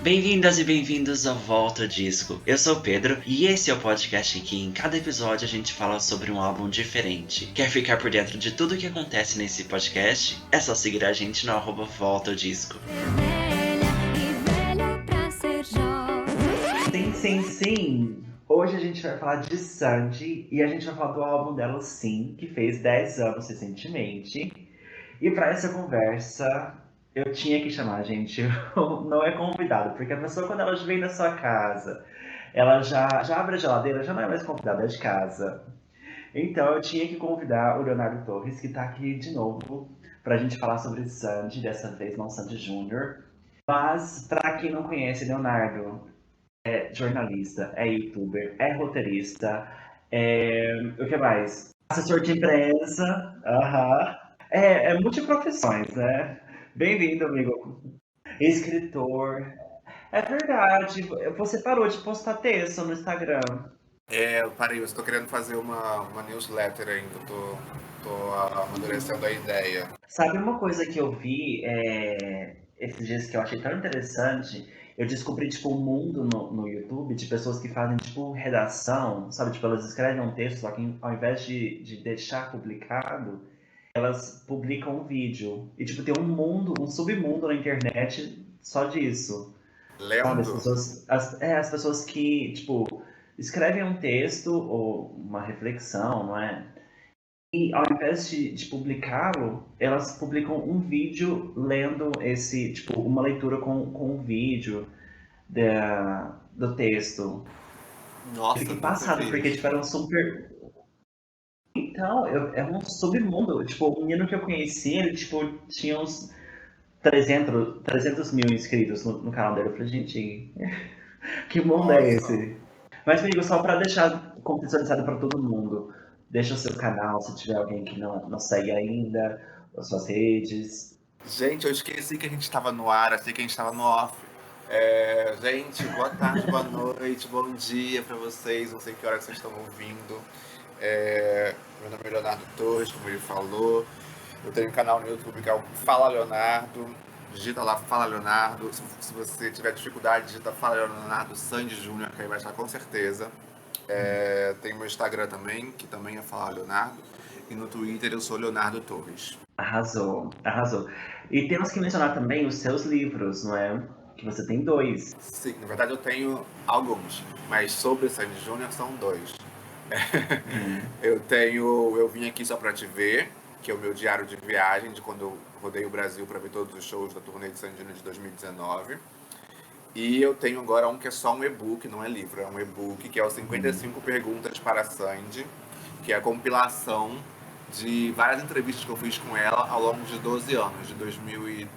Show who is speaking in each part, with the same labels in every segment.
Speaker 1: Bem-vindas e bem-vindos ao Volta Disco. Eu sou o Pedro e esse é o podcast em que em cada episódio a gente fala sobre um álbum diferente. Quer ficar por dentro de tudo o que acontece nesse podcast? É só seguir a gente no @Volta Disco. Sim. Hoje a gente vai falar de Sandy e a gente vai falar do álbum dela, Sim, que fez 10 anos recentemente. E para essa conversa, eu tinha que chamar, gente, não é convidado, porque a pessoa quando ela vem na sua casa, ela já abre a geladeira, já não é mais convidada, é de casa. Então eu tinha que convidar o Leonardo Torres, que está aqui de novo, para a gente falar sobre Sandy, dessa vez não Sandy Júnior. Mas, para quem não conhece, Leonardo é jornalista, é youtuber, é roteirista, o que mais? Assessor de imprensa, aham. É multiprofissões, né? Bem-vindo, amigo. Escritor. É verdade, você parou de postar texto no Instagram.
Speaker 2: Eu parei, eu estou querendo fazer uma newsletter ainda, tô amadurecendo a ideia.
Speaker 1: Sabe uma coisa que eu vi esses dias que eu achei tão interessante? Eu descobri, tipo, um mundo no YouTube de pessoas que fazem, tipo, redação, sabe? Tipo, elas escrevem um texto, só que ao invés de deixar publicado, elas publicam um vídeo. E, tipo, tem um mundo, um submundo na internet só disso. Sabe,
Speaker 2: Lendo?
Speaker 1: as pessoas que, tipo, escrevem um texto ou uma reflexão, não é? E ao invés de publicá-lo, elas publicam um vídeo lendo esse, tipo, uma leitura com um vídeo do texto. Eu
Speaker 2: Nossa,
Speaker 1: fiquei
Speaker 2: nunca
Speaker 1: passado,
Speaker 2: vi
Speaker 1: porque,
Speaker 2: isso.
Speaker 1: tipo, era um super. Então, é um submundo. Tipo, o menino que eu conheci, ele, tipo, tinha uns 300 mil inscritos no canal dele. Eu falei, gente, que mundo é
Speaker 2: Nossa.
Speaker 1: esse? Mas, amigo, só para deixar contextualizado para todo mundo, deixa o seu canal se tiver alguém que não segue ainda, as suas redes.
Speaker 2: Gente, eu esqueci que a gente estava no ar, achei que a gente estava no off. Gente, boa tarde, boa noite, bom dia para vocês, não sei que hora que vocês estão ouvindo. Meu nome é Leonardo Torres, como ele falou. Eu tenho um canal no YouTube que é o Fala Leonardo. Digita lá Fala Leonardo. Se você tiver dificuldade, digita Fala Leonardo Sandy Júnior, que aí vai estar com certeza. Tem meu Instagram também, que também é Fala Leonardo. E no Twitter eu sou Leonardo Torres.
Speaker 1: Arrasou, arrasou. E temos que mencionar também os seus livros, não é? Que você tem dois.
Speaker 2: Sim, na verdade eu tenho alguns, mas sobre Sandy Júnior são dois.
Speaker 1: Hum.
Speaker 2: Eu vim aqui só pra te ver, que é o meu diário de viagem de quando eu rodei o Brasil pra ver todos os shows da turnê de Sandy Júnior de 2019. E eu tenho agora um que é só um e-book, não é livro, é um e-book que é o 55 perguntas para Sandy, que é a compilação de várias entrevistas que eu fiz com ela ao longo de 12 anos, de 2000 e,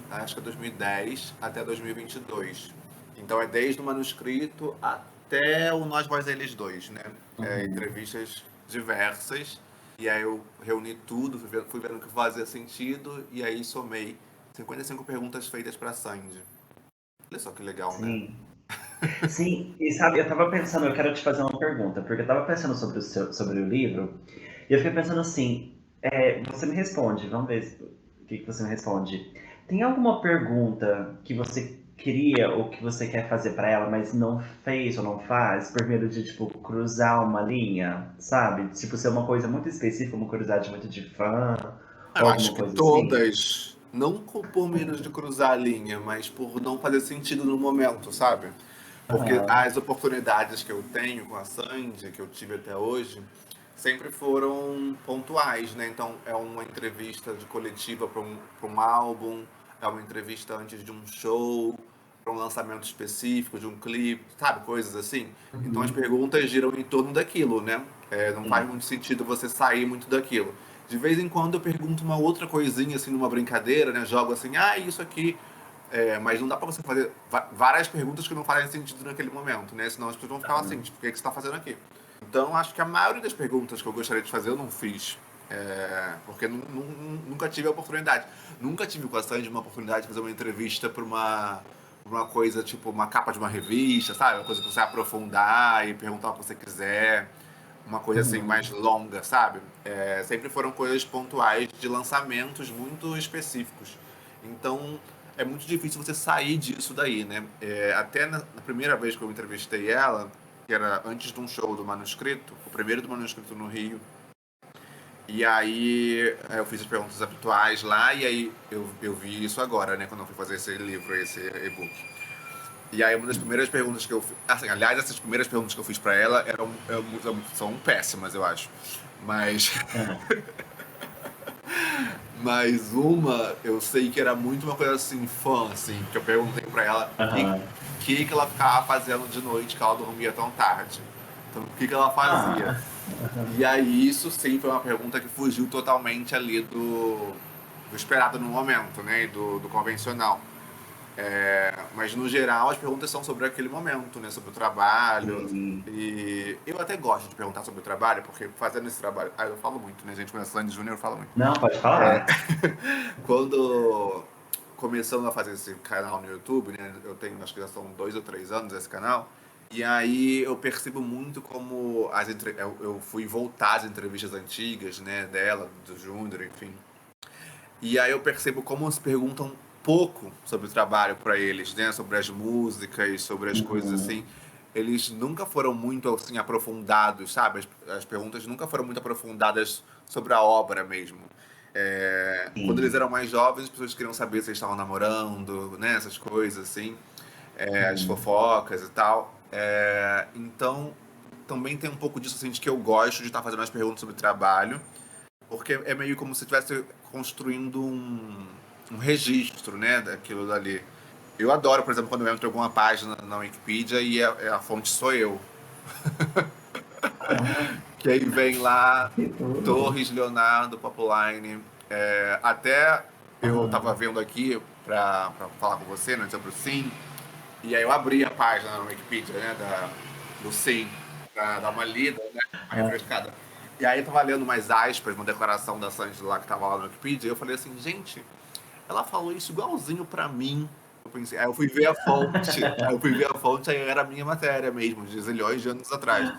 Speaker 2: acho que é 2010 até 2022. Então é desde o manuscrito até o Nós, Vós, Eles Dois, né? Entrevistas diversas. E aí eu reuni tudo, fui vendo que fazia sentido e aí somei 55 perguntas feitas para Sandy. Olha só que legal, né?
Speaker 1: Sim. Sim, e sabe, eu tava pensando, eu quero te fazer uma pergunta, porque eu tava pensando sobre o livro, e eu fiquei pensando assim, você me responde, vamos ver o que você me responde. Tem alguma pergunta que você queria ou que você quer fazer pra ela, mas não fez ou não faz, por medo de, tipo, cruzar uma linha, sabe? Tipo, ser uma coisa muito específica, uma curiosidade muito de fã,
Speaker 2: Eu
Speaker 1: ou
Speaker 2: acho
Speaker 1: alguma
Speaker 2: que
Speaker 1: coisa assim?
Speaker 2: todas, não por menos de cruzar a linha, mas por não fazer sentido no momento, sabe? Porque
Speaker 1: Aham.
Speaker 2: as oportunidades que eu tenho com a Sandy, que eu tive até hoje, sempre foram pontuais, né? Então é uma entrevista de coletiva para um álbum, é uma entrevista antes de um show, para um lançamento específico de um clipe, sabe? Coisas assim. Então as
Speaker 1: Uhum.
Speaker 2: perguntas giram em torno daquilo, né? Não faz
Speaker 1: Sim.
Speaker 2: muito sentido você sair muito daquilo. De vez em quando eu pergunto uma outra coisinha, assim, numa brincadeira, né? Jogo assim, isso aqui. Mas não dá pra você fazer várias perguntas que não fazem sentido naquele momento, né? Senão as pessoas vão ficar assim,
Speaker 1: Aham.
Speaker 2: tipo, o que, é que você tá fazendo aqui? Então, acho que a maioria das perguntas que eu gostaria de fazer eu não fiz. Porque nunca tive a oportunidade. Nunca tive com a Sandy uma oportunidade de fazer uma entrevista pra uma coisa, tipo, uma capa de uma revista, sabe? Uma coisa pra você aprofundar e perguntar o que você quiser. Uma coisa assim
Speaker 1: Uhum.
Speaker 2: mais longa, sabe? Sempre foram coisas pontuais de lançamentos muito específicos. Então, é muito difícil você sair disso daí, né? Até na primeira vez que eu entrevistei ela, que era antes de um show do Manuscrito, o primeiro do Manuscrito no Rio, e aí eu fiz as perguntas habituais lá, e aí eu vi isso agora, né, quando eu fui fazer esse livro, esse e-book. E aí uma das primeiras perguntas que eu fiz, assim, aliás, essas primeiras perguntas que eu fiz pra ela são péssimas, eu acho. Mas,
Speaker 1: Ah,
Speaker 2: mas uma, eu sei que era muito uma coisa assim, fã, assim, que eu perguntei pra ela o que,
Speaker 1: aham.
Speaker 2: que ela ficava fazendo de noite que ela dormia tão tarde. Então, o que ela fazia?
Speaker 1: Ah,
Speaker 2: E aí, isso sim foi uma pergunta que fugiu totalmente ali do esperado no momento, né? E do convencional. Mas no geral, as perguntas são sobre aquele momento, né? Sobre o trabalho.
Speaker 1: sim.
Speaker 2: E eu até gosto de perguntar sobre o trabalho, porque fazendo esse trabalho. Ah, eu falo muito, né, gente? Começando de Júnior, eu falo muito.
Speaker 1: Não, pode falar.
Speaker 2: Quando começando a fazer esse canal no YouTube, né? Eu tenho, acho que já são 2 ou 3 anos esse canal. E aí eu percebo muito como eu fui voltar às entrevistas antigas, né, dela, do Júnior, enfim. E aí eu percebo como se perguntam pouco sobre o trabalho para eles, né, sobre as músicas, sobre as coisas assim.
Speaker 1: Uhum,
Speaker 2: Eles nunca foram muito assim aprofundados, sabe? As perguntas nunca foram muito aprofundadas sobre a obra mesmo. Quando eles
Speaker 1: sim.
Speaker 2: eram mais jovens, as pessoas queriam saber se eles estavam namorando, né? Essas coisas assim, as
Speaker 1: Uhum.
Speaker 2: fofocas e tal. Então, também tem um pouco disso assim, de que eu gosto de estar fazendo as perguntas sobre trabalho, porque é meio como se estivesse construindo um registro, né, daquilo dali. Eu adoro, por exemplo, quando eu entro em alguma página na Wikipedia e a fonte sou eu.
Speaker 1: Ah,
Speaker 2: Que aí vem lá
Speaker 1: que tudo.
Speaker 2: Torres, Leonardo, Papoline. Até eu tava
Speaker 1: Aham,
Speaker 2: vendo aqui pra falar com você, né, sobre o Sim. E aí eu abri a página na Wikipedia, né, do Sim, pra dar uma lida, né, uma
Speaker 1: ah,
Speaker 2: refrescada. E aí eu tava lendo umas aspas, uma declaração da Sandy lá que tava lá na Wikipedia, e eu falei assim, gente, ela falou isso igualzinho pra mim. Eu pensei, aí eu fui ver a fonte, aí era a minha matéria mesmo, de zilhões de anos atrás.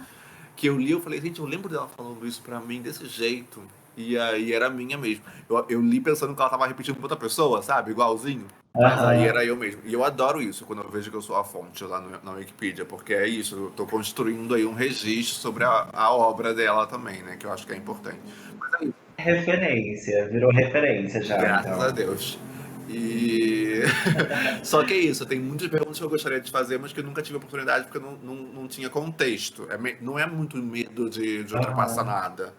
Speaker 2: Que eu li, eu falei, gente, eu lembro dela falando isso pra mim desse jeito. E aí era minha mesmo. Eu li pensando que ela tava repetindo pra outra pessoa, sabe? Igualzinho. Mas aí
Speaker 1: aham.
Speaker 2: era eu mesmo. E eu adoro isso quando eu vejo que eu sou a fonte lá na Wikipedia, porque é isso, eu tô construindo aí um registro sobre a obra dela também, né? Que eu acho que é importante. Mas é isso,
Speaker 1: Referência, virou referência já,
Speaker 2: graças a
Speaker 1: então.
Speaker 2: Deus. E. Só que é isso, tem muitas perguntas que eu gostaria de fazer, mas que eu nunca tive oportunidade porque eu não tinha contexto. Não é muito medo de ultrapassar
Speaker 1: Aham,
Speaker 2: nada.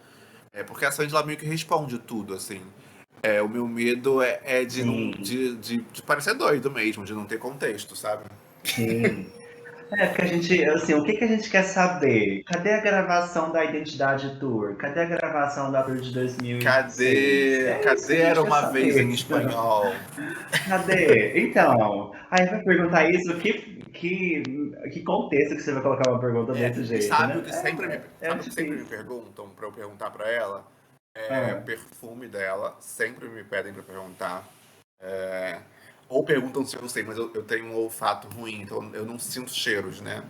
Speaker 2: É porque a Sandy ela meio que responde tudo, assim. O meu medo é de, não,
Speaker 1: sim,
Speaker 2: de parecer doido mesmo, de não ter contexto, sabe?
Speaker 1: sim. É, porque a gente, assim, o que que a gente quer saber? Cadê a gravação da Identidade Tour? Cadê a gravação da Tour de 2006?
Speaker 2: Cadê?
Speaker 1: É isso que
Speaker 2: Cadê
Speaker 1: a gente
Speaker 2: era
Speaker 1: quer
Speaker 2: uma vez em
Speaker 1: saber.
Speaker 2: espanhol?
Speaker 1: Cadê? Então, aí vai perguntar isso, que contexto que você vai colocar uma pergunta desse
Speaker 2: E
Speaker 1: jeito, né? É
Speaker 2: sabe o que sempre me
Speaker 1: difícil.
Speaker 2: perguntam pra eu perguntar pra ela?
Speaker 1: Ah,
Speaker 2: Perfume dela, sempre me pedem pra perguntar. É, ou perguntam se eu sei, mas eu tenho um olfato ruim, então eu não sinto cheiros, né?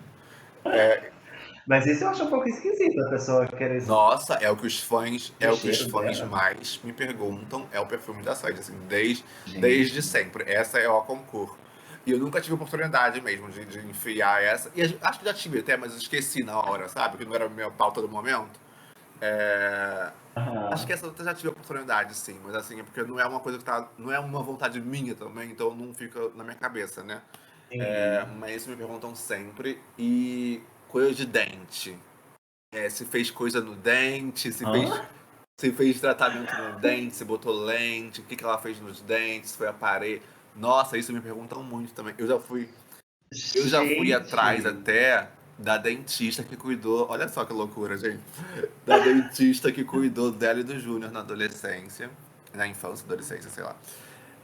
Speaker 1: mas isso eu acho um pouco esquisito, a pessoa querer
Speaker 2: Nossa,
Speaker 1: o
Speaker 2: é o que os
Speaker 1: cheiro
Speaker 2: fãs
Speaker 1: dela.
Speaker 2: mais me perguntam, é o perfume da Sandy, assim, desde
Speaker 1: Gente,
Speaker 2: sempre. Essa é o concurso. E eu nunca tive oportunidade mesmo de enfiar essa. E acho que já tive até, mas eu esqueci na hora, sabe? Que não era a minha pauta do momento. É, Acho que
Speaker 1: aham,
Speaker 2: essa eu já tive oportunidade, sim, mas assim, é porque não é uma coisa que tá. Não é uma vontade minha também, então não fica na minha cabeça, né?
Speaker 1: sim.
Speaker 2: Mas isso me perguntam sempre. E coisa de dente. Se fez coisa no dente,
Speaker 1: Hã?
Speaker 2: se fez tratamento no dente, se botou lente, o que que ela fez nos dentes, se foi aparelho. Nossa, isso me perguntam muito também. Eu já fui atrás
Speaker 1: Gente.
Speaker 2: até da dentista que cuidou. Olha só que loucura, gente. Da dentista que cuidou dela e do Júnior na adolescência, na infância, adolescência, sei lá.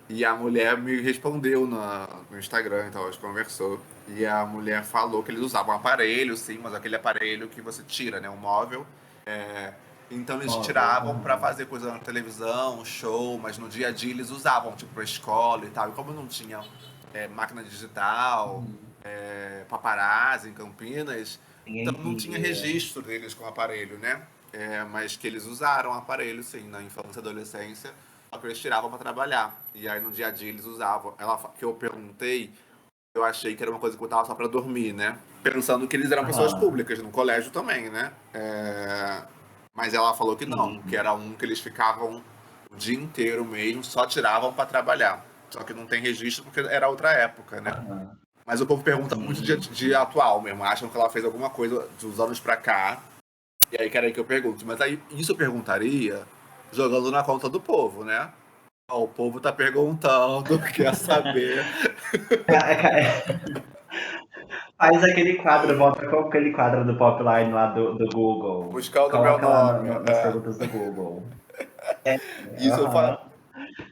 Speaker 2: E a mulher me respondeu no Instagram, então a gente conversou. E a mulher falou que eles usavam um aparelho, sim, mas aquele aparelho que você tira, né? Um móvel. É, então eles
Speaker 1: Móvel,
Speaker 2: tiravam pra
Speaker 1: aham.
Speaker 2: fazer coisa na televisão, show, mas no dia a dia eles usavam, tipo, pra escola e tal. E como não tinha máquina digital,
Speaker 1: Uhum.
Speaker 2: paparazzi em Campinas, então
Speaker 1: Ninguém
Speaker 2: não tinha
Speaker 1: via.
Speaker 2: registro deles com aparelho, né? Mas que eles usaram aparelho, sim, na infância e adolescência. só que eles tiravam pra trabalhar. E aí no dia a dia eles usavam. Que eu perguntei, eu achei que era uma coisa que eu tava só pra dormir, né? Pensando que eles eram pessoas
Speaker 1: Aham.
Speaker 2: públicas, no colégio também, né? Mas ela falou que não, que
Speaker 1: Sim.
Speaker 2: era um que eles ficavam o dia inteiro mesmo, só tiravam pra trabalhar. Só que não tem registro porque era outra época, né?
Speaker 1: Aham.
Speaker 2: Mas o povo pergunta muito
Speaker 1: Sim,
Speaker 2: de
Speaker 1: sim.
Speaker 2: atual mesmo. Acham que ela fez alguma coisa dos anos pra cá. E aí querem que eu pergunte. Mas aí isso eu perguntaria jogando na conta do povo, né? Ó, o povo tá perguntando, quer saber.
Speaker 1: Faz aquele quadro, volta com aquele quadro do Popline lá do Google.
Speaker 2: Buscando o meu
Speaker 1: Coloca lá
Speaker 2: nome.
Speaker 1: nas perguntas do Google.
Speaker 2: Isso eu falo.
Speaker 1: Aham.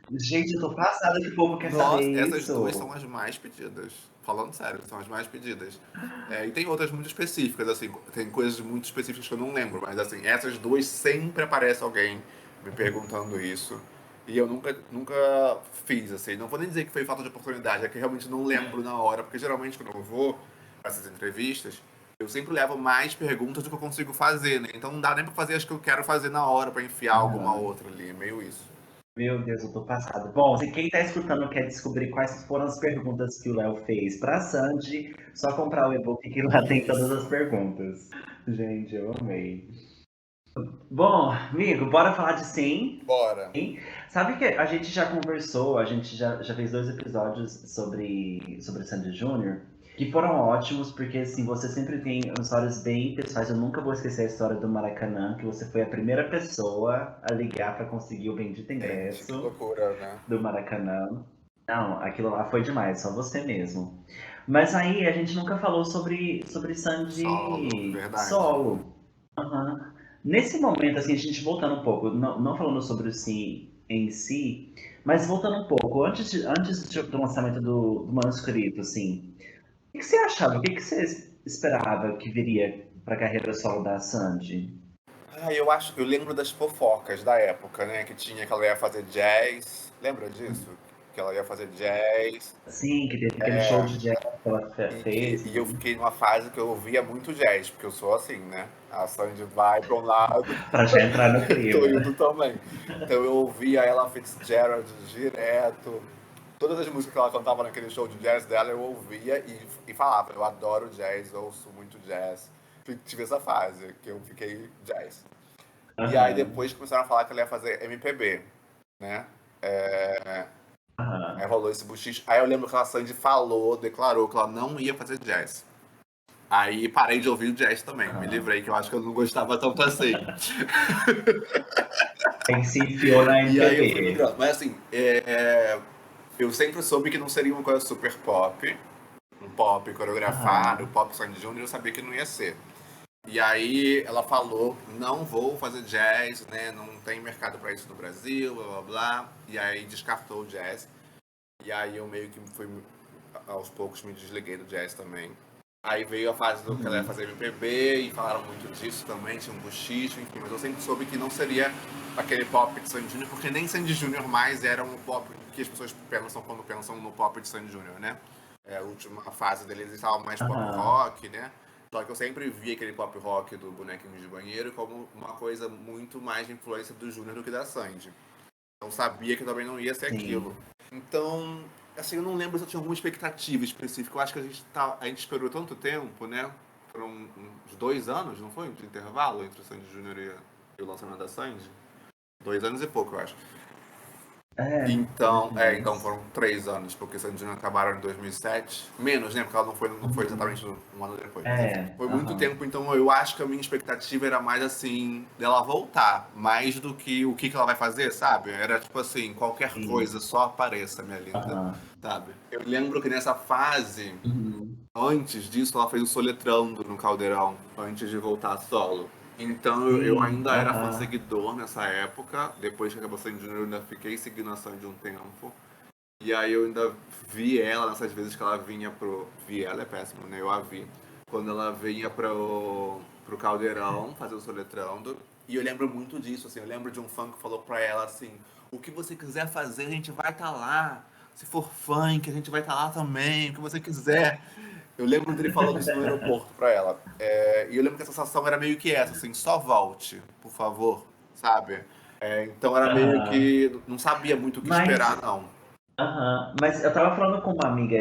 Speaker 1: Gente, eu tô passada que o povo quer saber
Speaker 2: Nossa, essas duas são
Speaker 1: isso.
Speaker 2: as mais pedidas. Falando sério, são as mais pedidas. E tem outras muito específicas, assim, tem coisas muito específicas que eu não lembro, mas assim, essas duas sempre aparece alguém me perguntando isso. E eu nunca fiz, assim. Não vou nem dizer que foi falta de oportunidade, é que eu realmente não lembro na hora, porque geralmente quando eu vou para essas entrevistas, eu sempre levo mais perguntas do que eu consigo fazer, né? Então não dá nem pra fazer as que eu quero fazer na hora, pra enfiar alguma
Speaker 1: Aham.
Speaker 2: outra ali, é meio isso.
Speaker 1: Meu Deus, eu tô passada. Bom, se quem tá escutando quer descobrir quais foram as perguntas que o Léo fez pra Sandy, só comprar o e-book que lá tem todas as
Speaker 2: Isso.
Speaker 1: perguntas. Gente, eu amei. Bom, amigo, bora falar de sim.
Speaker 2: Bora.
Speaker 1: Sabe que a gente já conversou, a gente já fez 2 episódios sobre Sandy Júnior, que foram ótimos, porque assim, você sempre tem histórias bem pessoais. Eu nunca vou esquecer a história do Maracanã, que você foi a primeira pessoa a ligar para conseguir o bendito
Speaker 2: Gente, que
Speaker 1: ingresso
Speaker 2: loucura, né?
Speaker 1: do Maracanã. Não, aquilo lá foi demais, só você mesmo. Mas aí a gente nunca falou sobre
Speaker 2: Solo,
Speaker 1: Sandy
Speaker 2: verdade.
Speaker 1: solo. Aham. Nesse momento, assim, a gente voltando um pouco, não falando sobre o Sim em si, mas voltando um pouco, do lançamento do manuscrito, assim, o que você achava? O que você esperava que viria para a carreira solo da Sandy?
Speaker 2: Eu lembro das fofocas da época, né? Que tinha que ela ia fazer jazz. Lembra disso? Que ela ia fazer jazz.
Speaker 1: Sim, que teve aquele show de jazz que ela fez,
Speaker 2: E eu
Speaker 1: né?
Speaker 2: fiquei numa fase que eu ouvia muito jazz, porque eu sou assim, né? A Sandy vai pra um lado,
Speaker 1: Para já entrar no
Speaker 2: eu tô
Speaker 1: clima.
Speaker 2: indo também. Então eu ouvia ela Fitzgerald direto. Todas as músicas que ela cantava naquele show de jazz dela, eu ouvia e falava, eu adoro jazz, eu ouço muito jazz. Tive essa fase, que eu fiquei jazz. E aí
Speaker 1: Aham,
Speaker 2: depois começaram a falar que ela ia fazer MPB, né? Aí
Speaker 1: aham.
Speaker 2: rolou esse buchicho. Aí eu lembro que a Sandy falou, declarou que ela não ia fazer jazz. Aí parei de ouvir o jazz também, me
Speaker 1: Aham.
Speaker 2: livrei, que eu acho que eu não gostava tanto assim.
Speaker 1: Aí se enfiou na
Speaker 2: E aí eu fui
Speaker 1: MPB.
Speaker 2: migrando. Mas assim, eu sempre soube que não seria uma coisa super pop, um pop coreografado,
Speaker 1: Aham.
Speaker 2: pop Sandy Júnior, eu sabia que não ia ser. E aí ela falou, não vou fazer jazz, né? Não tem mercado pra isso no Brasil, blá blá blá. E aí descartou o jazz. E aí eu meio que fui, aos poucos me desliguei do jazz também. Aí veio a fase do que ela ia
Speaker 1: Uhum.
Speaker 2: fazer MPB e falaram muito disso também, tinha um buchicho, enfim, mas eu sempre soube que não seria aquele pop de Sandy Júnior, porque nem Sandy Júnior mais era um pop que as pessoas pensam quando pensam no pop de Sandy Júnior, né? A última fase deles estava mais pop
Speaker 1: Aham.
Speaker 2: rock, né? Só que eu sempre vi aquele pop rock do Bonequinho de Banheiro como uma coisa muito mais de influência do Júnior do que da Sandy. Então sabia que também não ia ser aquilo.
Speaker 1: Sim.
Speaker 2: Então, assim, eu não lembro se eu tinha alguma expectativa específica. Eu acho que a gente esperou tanto tempo, né? Foram uns 2 anos, não foi? De intervalo entre o Sandy Júnior e o lançamento da Sandy? 2 anos e pouco, eu acho.
Speaker 1: É, talvez
Speaker 2: Então, então
Speaker 1: mais.
Speaker 2: foram 3 anos, porque Sandy Júnior acabaram em 2007. Menos, né? Porque ela não foi
Speaker 1: Uhum.
Speaker 2: exatamente um ano depois, mas enfim.
Speaker 1: É,
Speaker 2: Foi muito
Speaker 1: aham.
Speaker 2: tempo, então eu acho que a minha expectativa era mais assim, dela voltar, mais do que o que ela vai fazer, sabe? Era tipo assim, qualquer coisa,
Speaker 1: Sim.
Speaker 2: só apareça, minha linda,
Speaker 1: Aham.
Speaker 2: sabe? Eu lembro que nessa fase,
Speaker 1: Uhum.
Speaker 2: antes disso, ela fez o Soletrando no Caldeirão, antes de voltar solo. Então eu
Speaker 1: Sim,
Speaker 2: ainda era fã
Speaker 1: aham.
Speaker 2: seguidor nessa época. Depois que acabou Sandy Júnior, eu ainda fiquei seguindo a Sandy um tempo. E aí eu ainda vi ela nessas vezes que ela vinha pro. Vi ela é péssimo, né? Eu a vi. Quando ela vinha pro Caldeirão fazer o Soletrando. E eu lembro muito disso, assim. Eu lembro de um fã que falou pra ela assim: o que você quiser fazer, a gente vai estar lá. Se for funk, a gente vai estar lá também, o que você quiser. Eu lembro dele falando isso no aeroporto pra ela. E eu lembro que a sensação era meio que essa, assim: só volte, por favor, sabe? Então era meio
Speaker 1: Aham.
Speaker 2: que não sabia muito o que
Speaker 1: Mas,
Speaker 2: esperar, não.
Speaker 1: mas eu tava falando com uma amiga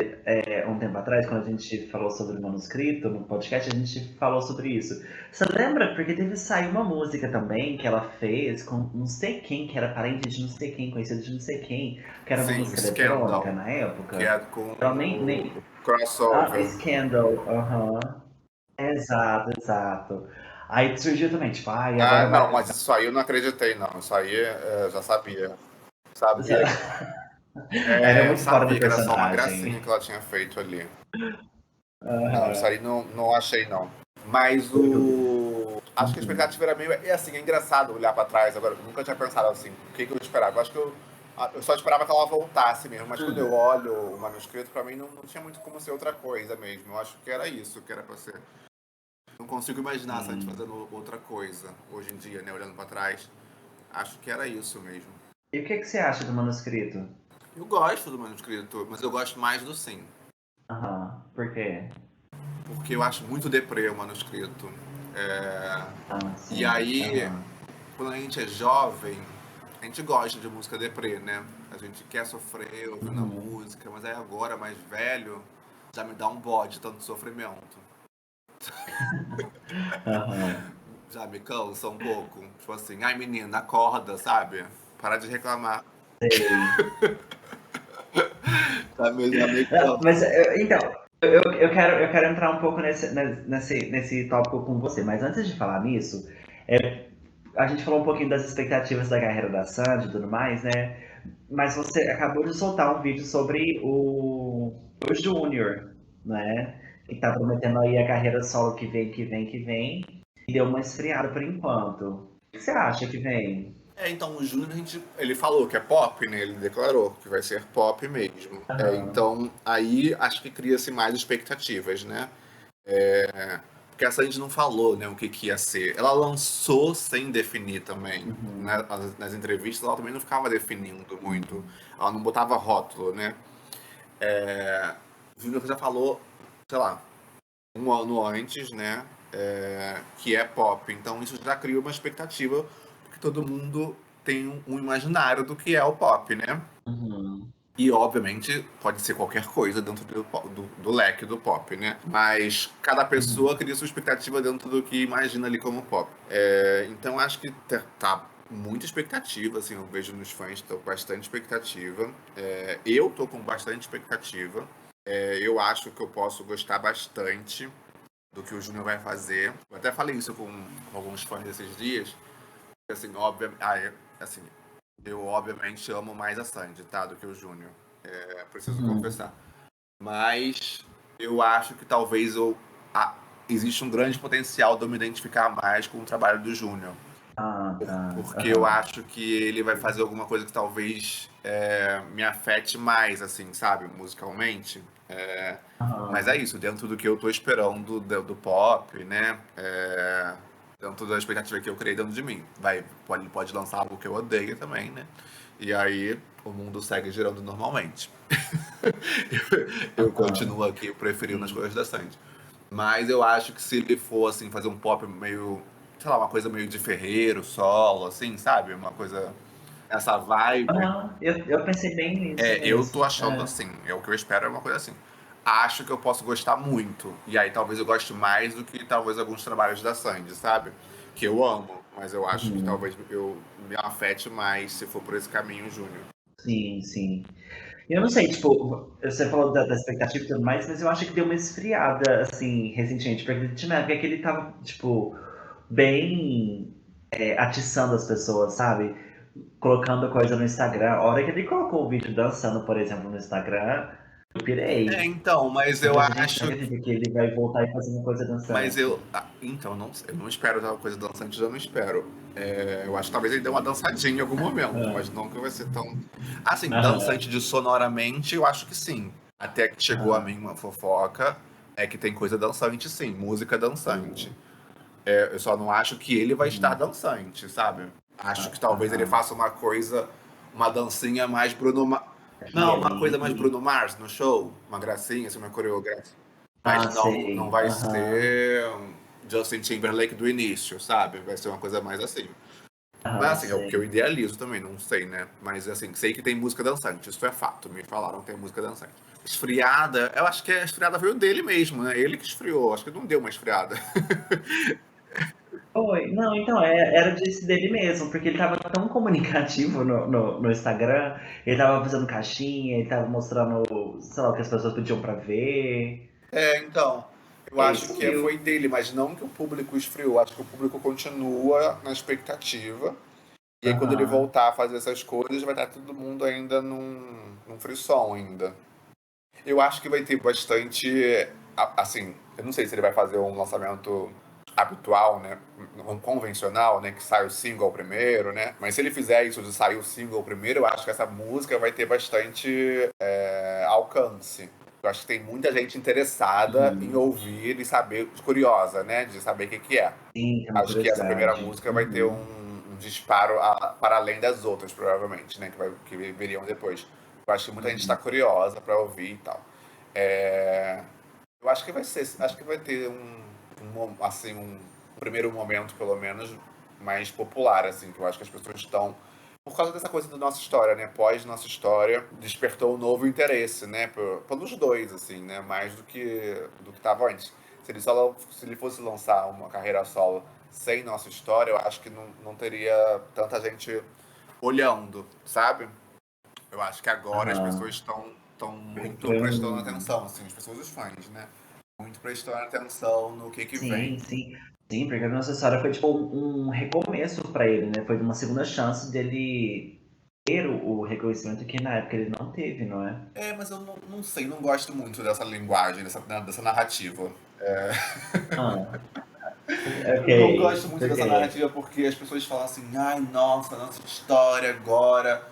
Speaker 1: um tempo atrás, quando a gente falou sobre o manuscrito no podcast, a gente falou sobre isso. Você lembra? Porque teve sair uma música também que ela fez com não sei quem, que era parente de não sei quem, conhecido de não sei quem, que era uma
Speaker 2: Sim,
Speaker 1: música eletrônica
Speaker 2: Scandal,
Speaker 1: na
Speaker 2: que
Speaker 1: época.
Speaker 2: é com
Speaker 1: Ela
Speaker 2: o
Speaker 1: nem. Ah,
Speaker 2: crossover.
Speaker 1: Scandal, aham. Exato, exato. Aí surgiu também, tipo, ai,
Speaker 2: Ah,
Speaker 1: agora
Speaker 2: não,
Speaker 1: vai.
Speaker 2: mas isso aí eu não acreditei, não. Isso aí já sabia. Sabia,
Speaker 1: Era
Speaker 2: eu
Speaker 1: muito fora do
Speaker 2: sabia que era só uma gracinha
Speaker 1: personagem.
Speaker 2: que ela tinha feito ali. Não, isso
Speaker 1: Aham.
Speaker 2: aí não achei, não. Mas acho que a
Speaker 1: Uhum.
Speaker 2: expectativa era meio. É assim, é engraçado olhar pra trás agora. Eu nunca tinha pensado assim, o que eu esperava. Eu acho que eu só esperava que ela voltasse mesmo, mas quando eu olho o manuscrito, pra mim não tinha muito como ser outra coisa mesmo. Eu acho que era isso que era pra ser. Não consigo imaginar a gente
Speaker 1: Sim.
Speaker 2: fazendo outra coisa hoje em dia, né? Olhando pra trás. Acho que era isso mesmo.
Speaker 1: E o que que você acha do manuscrito?
Speaker 2: Eu gosto do manuscrito, mas eu gosto mais do sim.
Speaker 1: Aham. Por quê?
Speaker 2: Porque eu acho muito deprê o manuscrito. É,
Speaker 1: Ah,
Speaker 2: E
Speaker 1: sim.
Speaker 2: aí,
Speaker 1: Aham.
Speaker 2: quando a gente é jovem, a gente gosta de música deprê, né? A gente quer sofrer ouvindo a
Speaker 1: Uhum.
Speaker 2: música, mas aí agora, mais velho, já me dá um bode tanto sofrimento.
Speaker 1: Aham.
Speaker 2: Já me cansa um pouco. Tipo assim, ai menina, acorda, sabe? Para de reclamar.
Speaker 1: Sei.
Speaker 2: Já me
Speaker 1: Ah,
Speaker 2: cansa.
Speaker 1: mas, então, eu quero entrar um pouco nesse tópico com você, mas antes de falar nisso, a gente falou um pouquinho das expectativas da carreira da Sandy e tudo mais, né? Mas você acabou de soltar um vídeo sobre o Júnior, né? Que tá prometendo aí a carreira solo que vem, que vem, que vem. E deu uma esfriada por enquanto. O que você acha que vem?
Speaker 2: Então o Júnior, ele falou que é pop, né? Ele declarou que vai ser pop mesmo.
Speaker 1: Aham.
Speaker 2: Então aí acho que cria-se mais expectativas, né? Porque essa a gente não falou, né, o que que ia ser. Ela lançou sem definir também,
Speaker 1: Uhum.
Speaker 2: né? Nas entrevistas ela também não ficava definindo muito.
Speaker 1: Uhum.
Speaker 2: Ela não botava rótulo, né? O Júnior já falou, sei lá, um ano antes, né? Que é pop. Então isso já cria uma expectativa, porque todo mundo tem um imaginário do que é o pop, né?
Speaker 1: Uhum.
Speaker 2: E, obviamente, pode ser qualquer coisa dentro do leque do pop, né? Mas cada
Speaker 1: Uhum.
Speaker 2: pessoa cria sua expectativa dentro do que imagina ali como pop. Então, acho que tá muita expectativa, assim, eu vejo nos fãs, tô com bastante expectativa. Eu tô com bastante expectativa. Eu acho que eu posso gostar bastante do que o Júnior vai fazer. Eu até falei isso com alguns fãs esses dias. Assim, assim, eu obviamente amo mais a Sandy, tá? Do que o Júnior. Preciso
Speaker 1: Uhum.
Speaker 2: confessar. Mas eu acho que talvez existe um grande potencial de eu me identificar mais com o trabalho do Júnior.
Speaker 1: Ah, tá.
Speaker 2: Porque eu
Speaker 1: Aham.
Speaker 2: acho que ele vai fazer alguma coisa que talvez me afete mais, assim, sabe? Musicalmente. Mas é
Speaker 1: Aham.
Speaker 2: isso, dentro do que eu tô esperando do pop, né? Dentro da expectativa que eu criei dentro de mim. Pode lançar algo que eu odeio também, né? E aí o mundo segue girando normalmente. Eu
Speaker 1: Aham.
Speaker 2: continuo aqui preferindo as
Speaker 1: Sim.
Speaker 2: coisas da Sandy. Mas eu acho que se ele for, assim, fazer um pop meio, sei lá, uma coisa meio de ferreiro, solo, assim, sabe? Uma coisa, essa vibe.
Speaker 1: Aham. Eu pensei bem nisso
Speaker 2: Eu tô
Speaker 1: mesmo.
Speaker 2: achando assim, o que eu espero é uma coisa assim. Acho que eu posso gostar muito. E aí talvez eu goste mais do que talvez alguns trabalhos da Sandy, sabe? Que eu amo, mas eu acho que
Speaker 1: Uhum.
Speaker 2: talvez eu me afete mais se for por esse caminho, Júnior.
Speaker 1: Sim, sim. Eu não sei, tipo, você falou da expectativa e tudo mais, mas eu acho que deu uma esfriada, assim, recentemente, porque tinha uma época que ele tava, tipo, bem atiçando as pessoas, sabe? Colocando coisa no Instagram. A hora que ele colocou o vídeo dançando, por exemplo, no Instagram, eu pirei.
Speaker 2: Então, mas
Speaker 1: Eu
Speaker 2: eu
Speaker 1: pensei, gente, não
Speaker 2: acho.
Speaker 1: acredito que ele vai voltar e fazer uma coisa
Speaker 2: Mas
Speaker 1: dançante.
Speaker 2: então, eu não espero uma coisa dançante, eu não espero. Eu acho que talvez ele dê uma dançadinha em algum momento, mas
Speaker 1: Ah,
Speaker 2: não que vai ser tão. Assim, dançante
Speaker 1: aham,
Speaker 2: de sonoramente, eu acho que sim. Até que chegou a
Speaker 1: aham,
Speaker 2: mim uma fofoca, é que tem coisa dançante, sim, música dançante. Eu só não acho que ele vai estar
Speaker 1: uhum,
Speaker 2: dançante, sabe? Acho que talvez ele
Speaker 1: aham.
Speaker 2: faça uma coisa, uma dancinha mais Bruno Mars. Não, uma coisa mais
Speaker 1: Aquele.
Speaker 2: Bruno Mars no show, uma gracinha, assim, uma coreografia. Mas
Speaker 1: Ah,
Speaker 2: não
Speaker 1: sei.
Speaker 2: vai
Speaker 1: Aham.
Speaker 2: ser Justin Timberlake do início, sabe? Vai ser uma coisa mais assim. Mas
Speaker 1: Aham,
Speaker 2: assim, é o que eu
Speaker 1: sei.
Speaker 2: idealizo também, não sei, né? Mas assim, sei que tem música dançante, isso é fato. Me falaram que tem música dançante. Esfriada, eu acho que a esfriada veio dele mesmo, né? Ele que esfriou, acho que não deu uma esfriada.
Speaker 1: Foi. Não, então, era disso dele mesmo, porque ele tava tão comunicativo no Instagram, ele tava fazendo caixinha, ele tava mostrando, sei lá, o que as pessoas pediam pra ver.
Speaker 2: É, então, eu
Speaker 1: E aí
Speaker 2: acho que foi
Speaker 1: sumiu.
Speaker 2: dele, mas não que o público esfriou, acho que o público continua na expectativa. E aí quando ele
Speaker 1: Aham,
Speaker 2: voltar a fazer essas coisas, vai estar todo mundo ainda num frisson ainda. Eu acho que vai ter bastante. Assim, eu não sei se ele vai fazer um lançamento habitual, né? Um convencional, né? Que sai o single primeiro, né? Mas se ele fizer isso de sair o single primeiro, eu acho que essa música vai ter bastante alcance. Eu acho que tem muita gente interessada em
Speaker 1: uhum.
Speaker 2: ouvir e saber, curiosa, né? De saber o que que é.
Speaker 1: Sim, tem uma
Speaker 2: Acho que essa primeira
Speaker 1: curiosidade.
Speaker 2: música vai ter
Speaker 1: Uhum,
Speaker 2: um disparo para além das outras, provavelmente, né? Que viriam depois. Eu acho que muita gente está
Speaker 1: uhum.
Speaker 2: curiosa para ouvir e tal. É, eu acho que acho que vai ter assim, um primeiro momento, pelo menos, mais popular, assim, que eu acho que as pessoas estão, por causa dessa coisa da nossa história, né? Pós nossa história, despertou um novo interesse, né? Pelos dois, assim, né? Mais do que estava antes. Se ele fosse lançar uma carreira solo sem nossa história, eu acho que não teria tanta gente olhando, sabe? Eu acho que agora as
Speaker 1: Aham.
Speaker 2: pessoas estão muito
Speaker 1: Foi
Speaker 2: prestando
Speaker 1: um.
Speaker 2: atenção, assim, as pessoas, os fãs, né? Muito prestando atenção no que
Speaker 1: Sim,
Speaker 2: vem.
Speaker 1: sim. Sim, porque a nossa história foi tipo um recomeço pra ele, né? Foi uma segunda chance dele ter o reconhecimento que na época ele não teve, não é?
Speaker 2: É, mas eu não sei, não gosto muito dessa linguagem, dessa narrativa.
Speaker 1: Ah,
Speaker 2: Eu não gosto
Speaker 1: ok.
Speaker 2: muito
Speaker 1: Por
Speaker 2: dessa
Speaker 1: quê?
Speaker 2: narrativa porque as pessoas falam assim, ai, nossa história agora,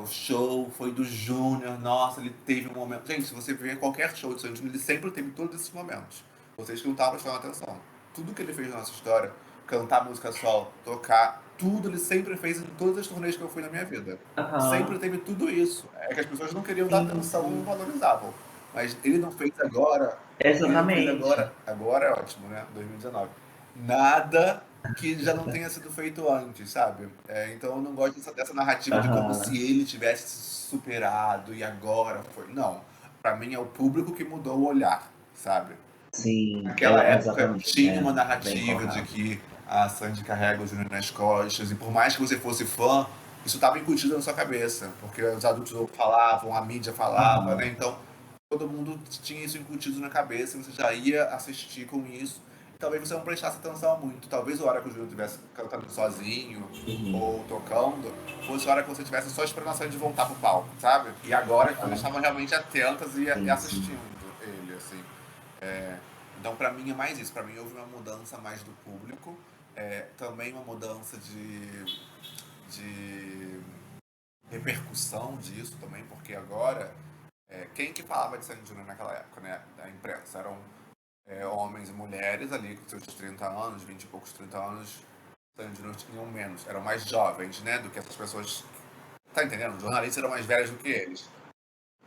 Speaker 2: o show foi do Júnior, nossa, ele teve um momento. Gente, se você ver qualquer show de Sandy Júnior, ele sempre teve todos esses momentos. Vocês que não estavam prestando atenção. Tudo que ele fez na nossa história, cantar música solo, tocar, tudo ele sempre fez em todas as turnês que eu fui na minha vida. Sempre
Speaker 1: Aham.
Speaker 2: teve tudo isso. É que as pessoas não queriam dar
Speaker 1: Sim,
Speaker 2: atenção, não
Speaker 1: sim.
Speaker 2: valorizavam. Mas ele não fez agora, ele não fez
Speaker 1: Exatamente.
Speaker 2: agora é ótimo, né? 2019. Nada que já não tenha sido feito antes, sabe? Então eu não gosto dessa narrativa de como se
Speaker 1: Aham.
Speaker 2: ele tivesse se superado e agora foi. Não. Pra mim é o público que mudou o olhar, sabe?
Speaker 1: Sim,
Speaker 2: Naquela época
Speaker 1: exatamente.
Speaker 2: tinha uma
Speaker 1: Bem
Speaker 2: narrativa de
Speaker 1: colocado.
Speaker 2: que a Sandy carrega o Júnior nas costas, e por mais que você fosse fã, isso estava incutido na sua cabeça, porque os adultos falavam, a mídia falava, né?
Speaker 1: Aham.
Speaker 2: Então todo mundo tinha isso incutido na cabeça, e você já ia assistir com isso. E talvez você não prestasse atenção muito. Talvez a hora que o Júnior estivesse cantando sozinho
Speaker 1: Uhum.
Speaker 2: ou tocando, fosse a hora que você estivesse só esperando a Sandy voltar pro palco, sabe? E agora as pessoas estavam realmente atentas e
Speaker 1: Sim, sim.
Speaker 2: assistindo ele, assim. É, então, para mim, é mais isso. Para mim, houve uma mudança mais do público. Também uma mudança de repercussão disso também, porque agora, quem que falava de Sandy Júnior naquela época, né? Da imprensa? Eram homens e mulheres ali com seus 30 anos, 20 e poucos 30 anos. Sandy Júnior tinham menos. Eram mais jovens, né? Do que essas pessoas. Tá entendendo? Os jornalistas eram mais velhos do que eles.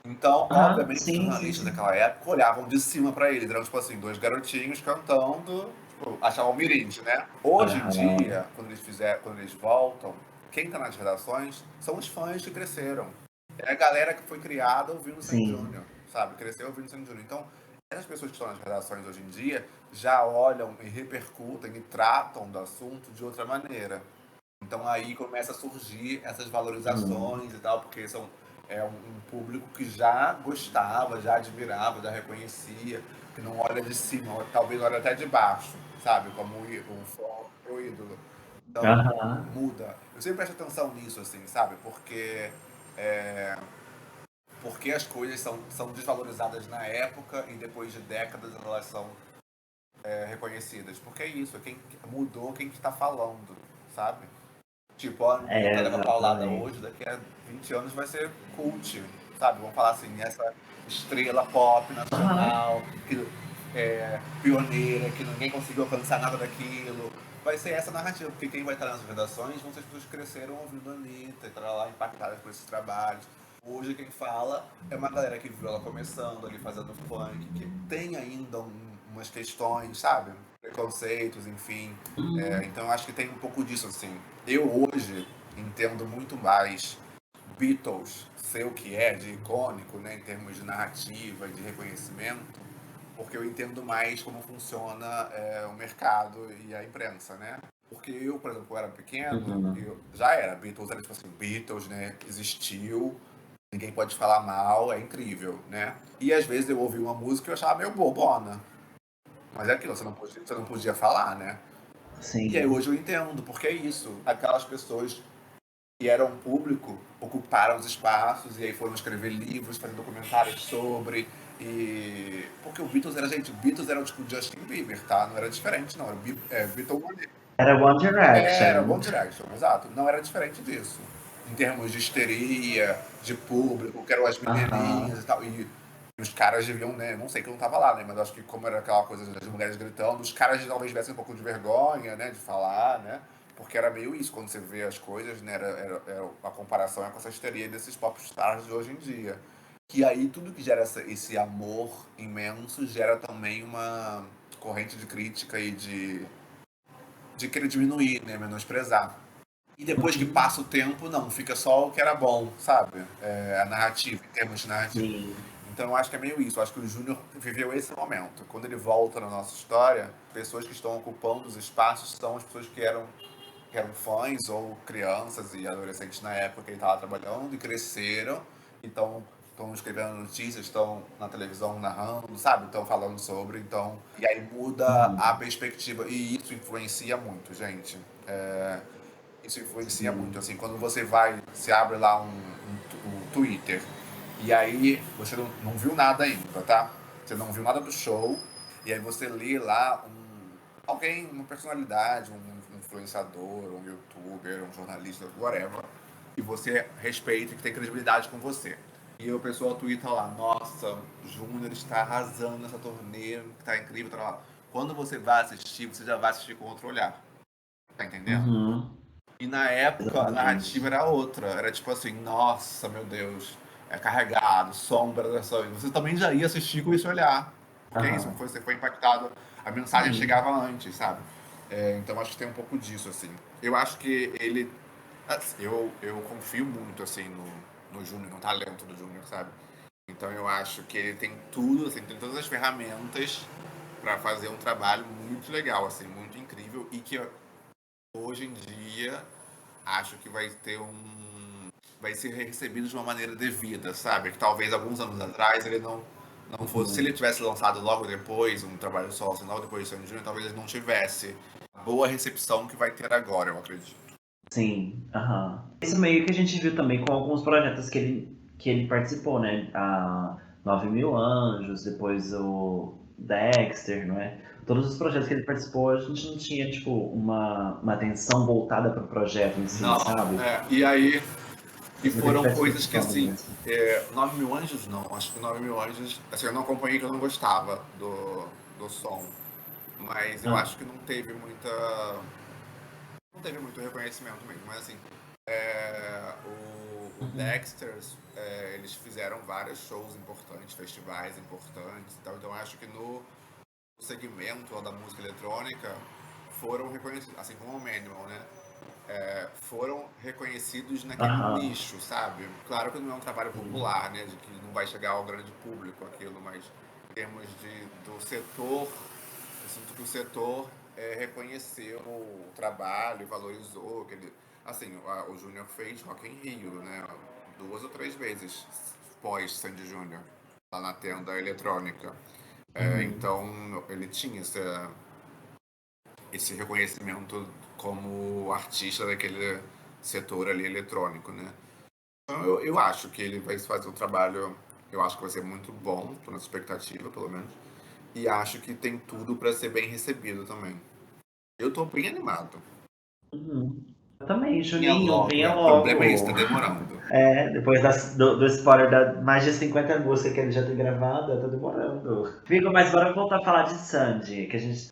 Speaker 2: Então,
Speaker 1: Aham,
Speaker 2: obviamente, os
Speaker 1: sim, sim,
Speaker 2: jornalistas
Speaker 1: sim.
Speaker 2: daquela época olhavam de cima pra eles. Eram, tipo assim, dois garotinhos cantando, tipo, achavam mirins, né? Hoje em
Speaker 1: Aham.
Speaker 2: dia, quando eles voltam, quem tá nas redações são os fãs que cresceram. É a galera que foi criada ouvindo Sandy
Speaker 1: Sim.
Speaker 2: Júnior, sabe? Cresceu ouvindo Sandy Júnior. Então, essas pessoas que estão nas redações hoje em dia já olham e repercutem e tratam do assunto de outra maneira. Então aí começa a surgir essas
Speaker 1: Uhum.
Speaker 2: valorizações e tal, porque um público que já gostava, já admirava, já reconhecia, que não olha de cima, talvez olha até de baixo, sabe? Como o fã pro ídolo. Então
Speaker 1: Aham.
Speaker 2: muda. Eu sempre presto atenção nisso, assim, sabe? Porque as coisas são desvalorizadas na época e depois de décadas elas são reconhecidas. Porque é isso, quem mudou quem que está falando, sabe? Tipo, a Anitta leva paulada hoje,
Speaker 1: Exatamente.
Speaker 2: daqui a 20 anos vai ser cult, sabe? Vamos falar assim, essa estrela pop
Speaker 1: Aham.
Speaker 2: nacional, que pioneira, que ninguém conseguiu alcançar nada daquilo. Vai ser essa narrativa, porque quem vai estar nas redações vão ser as pessoas que cresceram ouvindo a Anitta, e estará lá impactadas por esses trabalhos. Hoje quem fala é uma galera que viu ela começando ali fazendo funk, que tem ainda umas questões, sabe? preconceitos, enfim.
Speaker 1: Uhum.
Speaker 2: Então acho que tem um pouco disso, assim. Eu hoje entendo muito mais Beatles ser o que é de icônico, né, em termos de narrativa e de reconhecimento, porque eu entendo mais como funciona o mercado e a imprensa, né? Porque eu, por exemplo, quando eu era pequeno,
Speaker 1: Uhum.
Speaker 2: eu já era Beatles, era tipo assim, Beatles, né? Existiu, ninguém pode falar mal, é incrível, né? E às vezes eu ouvia uma música e eu achava meio bobona. Mas é aquilo, você não podia falar, né? E aí
Speaker 1: Sim.
Speaker 2: hoje eu entendo, porque é isso. Aquelas pessoas que eram público ocuparam os espaços e aí foram escrever livros, fazer documentários sobre. E. Porque o Beatles era, gente, o Beatles era tipo Justin Bieber, tá? Não era diferente, não. Era Beatles.
Speaker 1: Era One
Speaker 2: Era
Speaker 1: Direction.
Speaker 2: One Direction, exato. Não era diferente disso. Em termos de histeria, de público, que eram as menininhas
Speaker 1: Aham.
Speaker 2: e tal. E os caras deviam, né? Não sei que eu não tava lá, né? Mas acho que como era aquela coisa das mulheres gritando, os caras talvez tivessem um pouco de vergonha, né? De falar, né? Porque era meio isso, quando você vê as coisas, né? A comparação é com essa histeria desses popstars de hoje em dia. Que aí tudo que gera esse amor imenso gera também uma corrente de crítica e de querer diminuir, né? Menosprezar. E depois que
Speaker 1: Uhum.
Speaker 2: passa o tempo, não, fica só o que era bom, sabe? A narrativa, em termos de narrativa.
Speaker 1: Sim.
Speaker 2: Então eu acho que é meio isso. Eu acho que o Júnior viveu esse momento. Quando ele volta na nossa história, pessoas que estão ocupando os espaços são as pessoas que eram fãs ou crianças e adolescentes na época que ele estava trabalhando e cresceram. Então estão escrevendo notícias, estão na televisão narrando, sabe? Estão falando sobre. Então, e aí muda a
Speaker 1: Uhum.
Speaker 2: perspectiva. E isso influencia muito, gente. Isso influencia muito.
Speaker 1: Sim.
Speaker 2: Assim, quando você vai, você abre lá um Twitter e aí você não viu nada ainda, tá? Você não viu nada do show e aí você lê lá alguém, uma personalidade, um influenciador, um youtuber, um jornalista, whatever, e você respeita e que tem credibilidade com você. E o pessoal twitta lá, nossa, o Júnior está arrasando nessa turnê, tá incrível, tá lá. Quando você vai assistir, você já vai assistir com outro olhar. Tá entendendo?
Speaker 1: Uhum.
Speaker 2: E na época a narrativa
Speaker 1: Exatamente.
Speaker 2: era outra. Era tipo assim, nossa, meu Deus, é carregado, sombra dessa. Você também já ia assistir com esse olhar. Porque é isso,
Speaker 1: Aham.
Speaker 2: você foi impactado. A mensagem
Speaker 1: Sim.
Speaker 2: chegava antes, sabe? Então acho que tem um pouco disso, assim. Eu acho que ele. Eu confio muito, assim, no Júnior, no talento do Júnior, sabe? Então eu acho que ele tem tudo, assim, tem todas as ferramentas para fazer um trabalho muito legal, assim, muito incrível e que hoje em dia acho que vai ter vai ser recebido de uma maneira devida, sabe? Que talvez alguns anos atrás ele não fosse, se ele
Speaker 1: Uhum.
Speaker 2: tivesse lançado logo depois um trabalho solo, assim, logo depois de Sandy Júnior, talvez ele não tivesse a boa recepção que vai ter agora, eu acredito.
Speaker 1: Sim. Aham. Isso meio que a gente viu também com alguns projetos que ele participou, né? A 9000 Anjos, depois o Dexter, não é? Todos os projetos que ele participou, a gente não tinha, tipo, uma atenção voltada para o projeto em si,
Speaker 2: Não,
Speaker 1: sabe?
Speaker 2: e aí e
Speaker 1: Mesmo que ele
Speaker 2: foram
Speaker 1: estivesse
Speaker 2: coisas que
Speaker 1: participando
Speaker 2: assim,
Speaker 1: mesmo.
Speaker 2: 9 mil anjos não, acho que 9 mil anjos, assim, eu não acompanhei que eu não gostava do som, mas eu
Speaker 1: Ah.
Speaker 2: acho que não teve muito reconhecimento mesmo, mas assim, o
Speaker 1: Uhum.
Speaker 2: Dexters, eles fizeram vários shows importantes, festivais importantes e tal, então acho que no segmento da música eletrônica foram reconhecidos, assim como o Manual, né? Foram reconhecidos naquele
Speaker 1: Aham.
Speaker 2: nicho, sabe? Claro que não é um trabalho
Speaker 1: Sim.
Speaker 2: popular, né? De que não vai chegar ao grande público aquilo, mas em termos do setor, eu sinto que o setor reconheceu o trabalho e valorizou. Assim, o Júnior fez Rock in Rio, né? 2 ou 3 vezes pós Sandy Júnior, lá na tenda eletrônica.
Speaker 1: Uhum.
Speaker 2: Então ele tinha esse reconhecimento como artista daquele setor ali eletrônico, né? Então eu acho que ele vai fazer um trabalho, eu acho que vai ser muito bom, tô na expectativa, pelo menos. E acho que tem tudo para ser bem recebido também. Eu tô bem animado.
Speaker 1: Uhum. Eu também,
Speaker 2: Venha
Speaker 1: Juninho,
Speaker 2: logo,
Speaker 1: venha
Speaker 2: o problema é isso, tá
Speaker 1: logo.
Speaker 2: demorando.
Speaker 1: Depois do spoiler da mais de 50 músicas que ele já tem gravado, tá demorando. Fico, mas agora vamos voltar a falar de Sandy, que a gente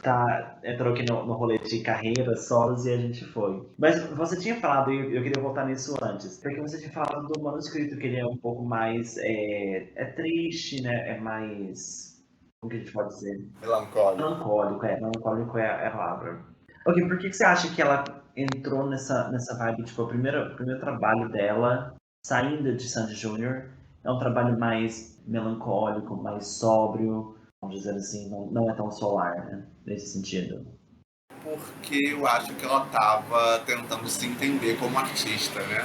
Speaker 1: entrou aqui no rolê de carreira, solos e a gente foi. Mas você tinha falado, e eu queria voltar nisso antes, porque você tinha falado do manuscrito, que ele é um pouco mais, é triste, né, é mais Como que a gente pode dizer?
Speaker 2: Melancólico.
Speaker 1: Melancólico é a palavra. Ok, por que você acha que ela entrou nessa vibe, tipo, o primeiro trabalho dela, saindo de Sandy Júnior, é um trabalho mais melancólico, mais sóbrio, vamos dizer assim, não é tão solar, né? Nesse sentido.
Speaker 2: Porque eu acho que ela estava tentando se entender como artista, né?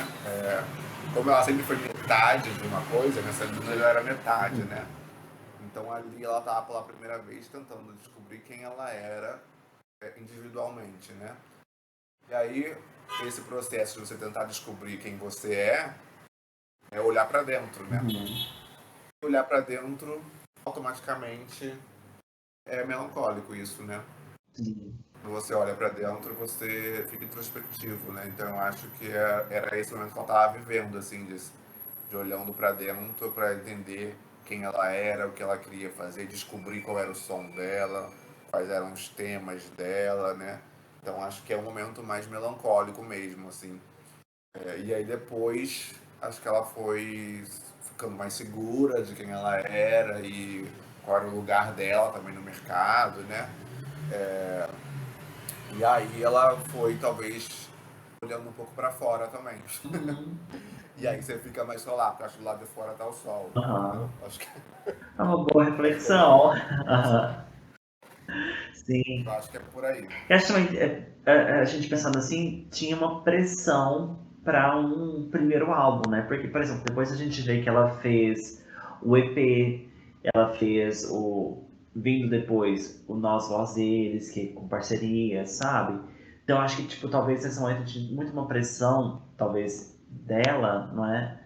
Speaker 2: Como ela sempre foi metade de uma coisa, nessa aluna ela era metade, né? Então ali ela estava pela primeira vez tentando descobrir quem ela era individualmente, né? E aí esse processo de você tentar descobrir quem você é olhar para dentro, né? Olhar para dentro automaticamente é melancólico isso, né?
Speaker 1: Sim.
Speaker 2: Quando você olha para dentro, você fica introspectivo, né? Então eu acho que era esse momento que ela estava vivendo, assim, de olhando para dentro para entender quem ela era, o que ela queria fazer, descobrir qual era o som dela, quais eram os temas dela, né? Então acho que é um momento mais melancólico mesmo, assim. E aí depois acho que ela foi ficando mais segura de quem ela era e qual era o lugar dela também no mercado, né? E aí ela foi talvez olhando um pouco para fora também.
Speaker 1: Uhum.
Speaker 2: E aí você fica mais solar, porque acho que do lado de fora tá o sol, entendeu?
Speaker 1: Aham.
Speaker 2: Acho que,
Speaker 1: É uma boa
Speaker 2: acho que é por
Speaker 1: reflexão.
Speaker 2: aí.
Speaker 1: Aham. Sim.
Speaker 2: Eu acho que é por aí.
Speaker 1: Eu acho também, a gente pensando assim, tinha uma pressão para um primeiro álbum, né? Porque, por exemplo, depois a gente vê que ela fez o EP, ela fez o vindo depois o Nós Voz Deles, que com parceria, sabe? Então acho que tipo talvez esse momento de muito uma pressão, talvez dela, não é?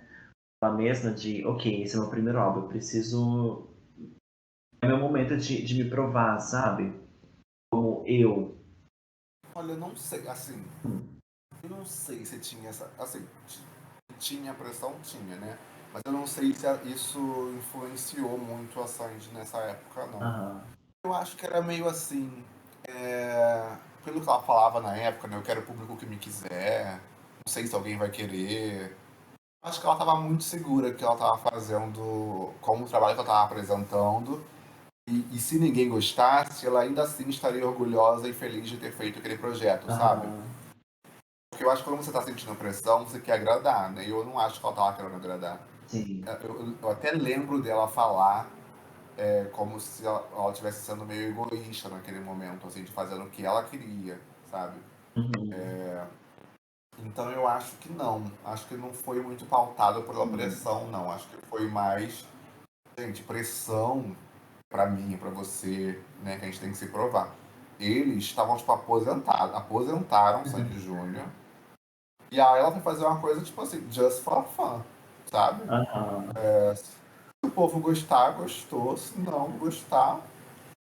Speaker 1: Ela mesma de, ok, esse é o meu primeiro álbum, eu preciso, é meu momento de me provar, sabe? Como eu.
Speaker 2: Olha, eu não sei, assim,
Speaker 1: Hum.
Speaker 2: eu não sei se tinha essa. Assim, tinha pressão, tinha, né? Mas eu não sei se isso influenciou muito a Sandy nessa época, não.
Speaker 1: Aham.
Speaker 2: Eu acho que era meio assim. Pelo que ela falava na época, né? Eu quero o público que me quiser. Não sei se alguém vai querer. Acho que ela estava muito segura que ela estava fazendo, como o trabalho que ela estava apresentando. E se ninguém gostasse, ela ainda assim estaria orgulhosa e feliz de ter feito aquele projeto, sabe?
Speaker 1: Aham.
Speaker 2: Porque eu acho que quando você está sentindo pressão, você quer agradar, né? E eu não acho que ela estava querendo agradar.
Speaker 1: Sim.
Speaker 2: Eu até lembro dela falar como se ela estivesse sendo meio egoísta naquele momento, assim, de fazendo o que ela queria, sabe?
Speaker 1: Uhum.
Speaker 2: Então eu acho que não. Acho que não foi muito pautado pela
Speaker 1: Uhum.
Speaker 2: pressão, não. Acho que foi mais, gente, pressão pra mim, pra você, né, que a gente tem que se provar. Eles estavam, tipo, aposentados, aposentaram o Sandy Júnior, e aí ela foi fazer uma coisa, tipo assim, just for fun, sabe?
Speaker 1: Aham.
Speaker 2: Se o povo gostar, gostou, se não gostar,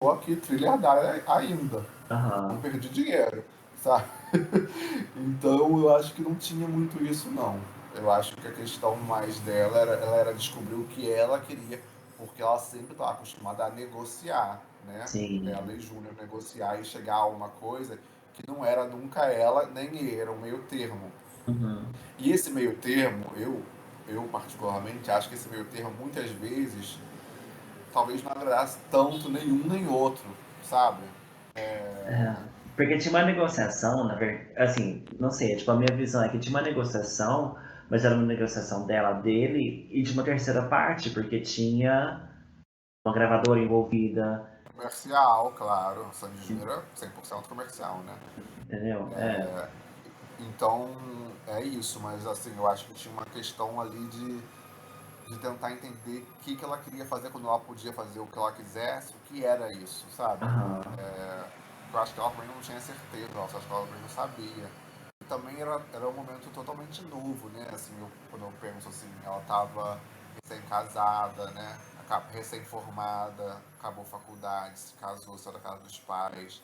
Speaker 2: tô aqui trilhardária ainda, não
Speaker 1: Aham.
Speaker 2: perdi dinheiro, sabe? Então eu acho que não tinha muito isso, não. Eu acho que a questão mais dela era, ela era descobrir o que ela queria, porque ela sempre estava acostumada a negociar, né? Ela
Speaker 1: Sim.
Speaker 2: e Júnior negociar e chegar a uma coisa que não era nunca ela nem ele, era um meio termo.
Speaker 1: Uhum.
Speaker 2: E esse meio termo, eu particularmente acho que esse meio termo muitas vezes talvez não agradasse tanto nenhum nem outro, sabe?
Speaker 1: É. Porque tinha uma negociação, na verdade, assim, não sei, tipo, a minha visão é que tinha uma negociação, mas era uma negociação dela, dele e de uma terceira parte, porque tinha uma gravadora envolvida,
Speaker 2: Comercial, claro. Sandy Júnior é 100% comercial, né?
Speaker 1: entendeu? É.
Speaker 2: Então, é isso, mas assim, eu acho que tinha uma questão ali de tentar entender o que ela queria fazer quando ela podia fazer o que ela quisesse, o que era isso, sabe?
Speaker 1: Aham.
Speaker 2: Eu acho que ela também não tinha certeza, eu acho que ela também não sabia. E também era um momento totalmente novo, né? Assim, quando eu penso assim, ela estava recém-casada, né? Recém-formada, acabou faculdade, se casou, saiu da casa dos pais.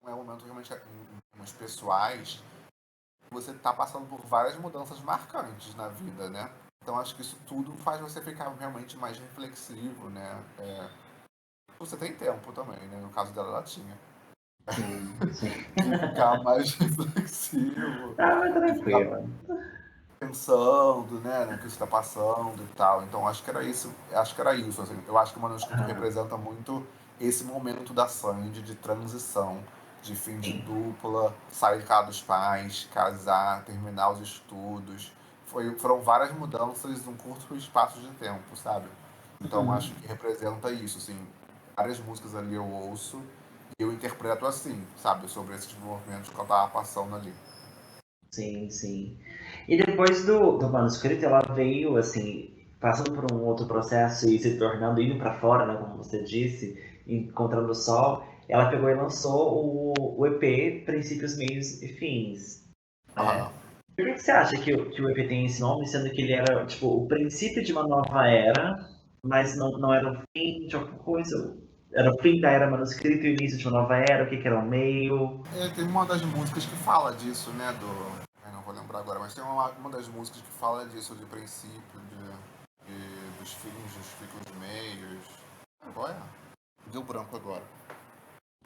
Speaker 2: Não é um momento realmente em termos pessoais, você está passando por várias mudanças marcantes na vida, né? Então acho que isso tudo faz você ficar realmente mais reflexivo, né? Você tem tempo também, né? No caso dela, ela tinha.
Speaker 1: Sim, sim.
Speaker 2: De ficar mais reflexivo,
Speaker 1: Ah, mas
Speaker 2: de ficar
Speaker 1: tranquilo.
Speaker 2: pensando, né, no que está passando e tal. Então acho que era isso, assim. Eu acho que o manuscrito
Speaker 1: Aham.
Speaker 2: representa muito esse momento da Sandy de transição, de fim de
Speaker 1: Sim.
Speaker 2: dupla, sair de casa dos pais, casar, terminar os estudos. Foram várias mudanças em um curto espaço de tempo, sabe? Então acho
Speaker 1: Uhum.
Speaker 2: que representa isso, assim. Várias músicas ali eu ouço e eu interpreto assim, sabe? Sobre esses movimentos que eu tava passando ali.
Speaker 1: Sim, sim. E depois do manuscrito, ela veio, assim, passando por um outro processo e se tornando, indo para fora, né, como você disse, encontrando o sol, ela pegou e lançou o EP Princípios, Meios e Fins, né?
Speaker 2: Aham.
Speaker 1: Por que você acha que o EP tem esse nome, sendo que ele era, tipo, o princípio de uma nova era, mas não era o fim de alguma coisa? Era o fim da era manuscrito e o início de uma nova era, o que que era o meio?
Speaker 2: É, tem uma das músicas que fala disso, né? Eu não vou lembrar agora, mas tem uma das músicas que fala disso, de princípio, dos fins, dos ficos meios. Qual é? Deu branco agora.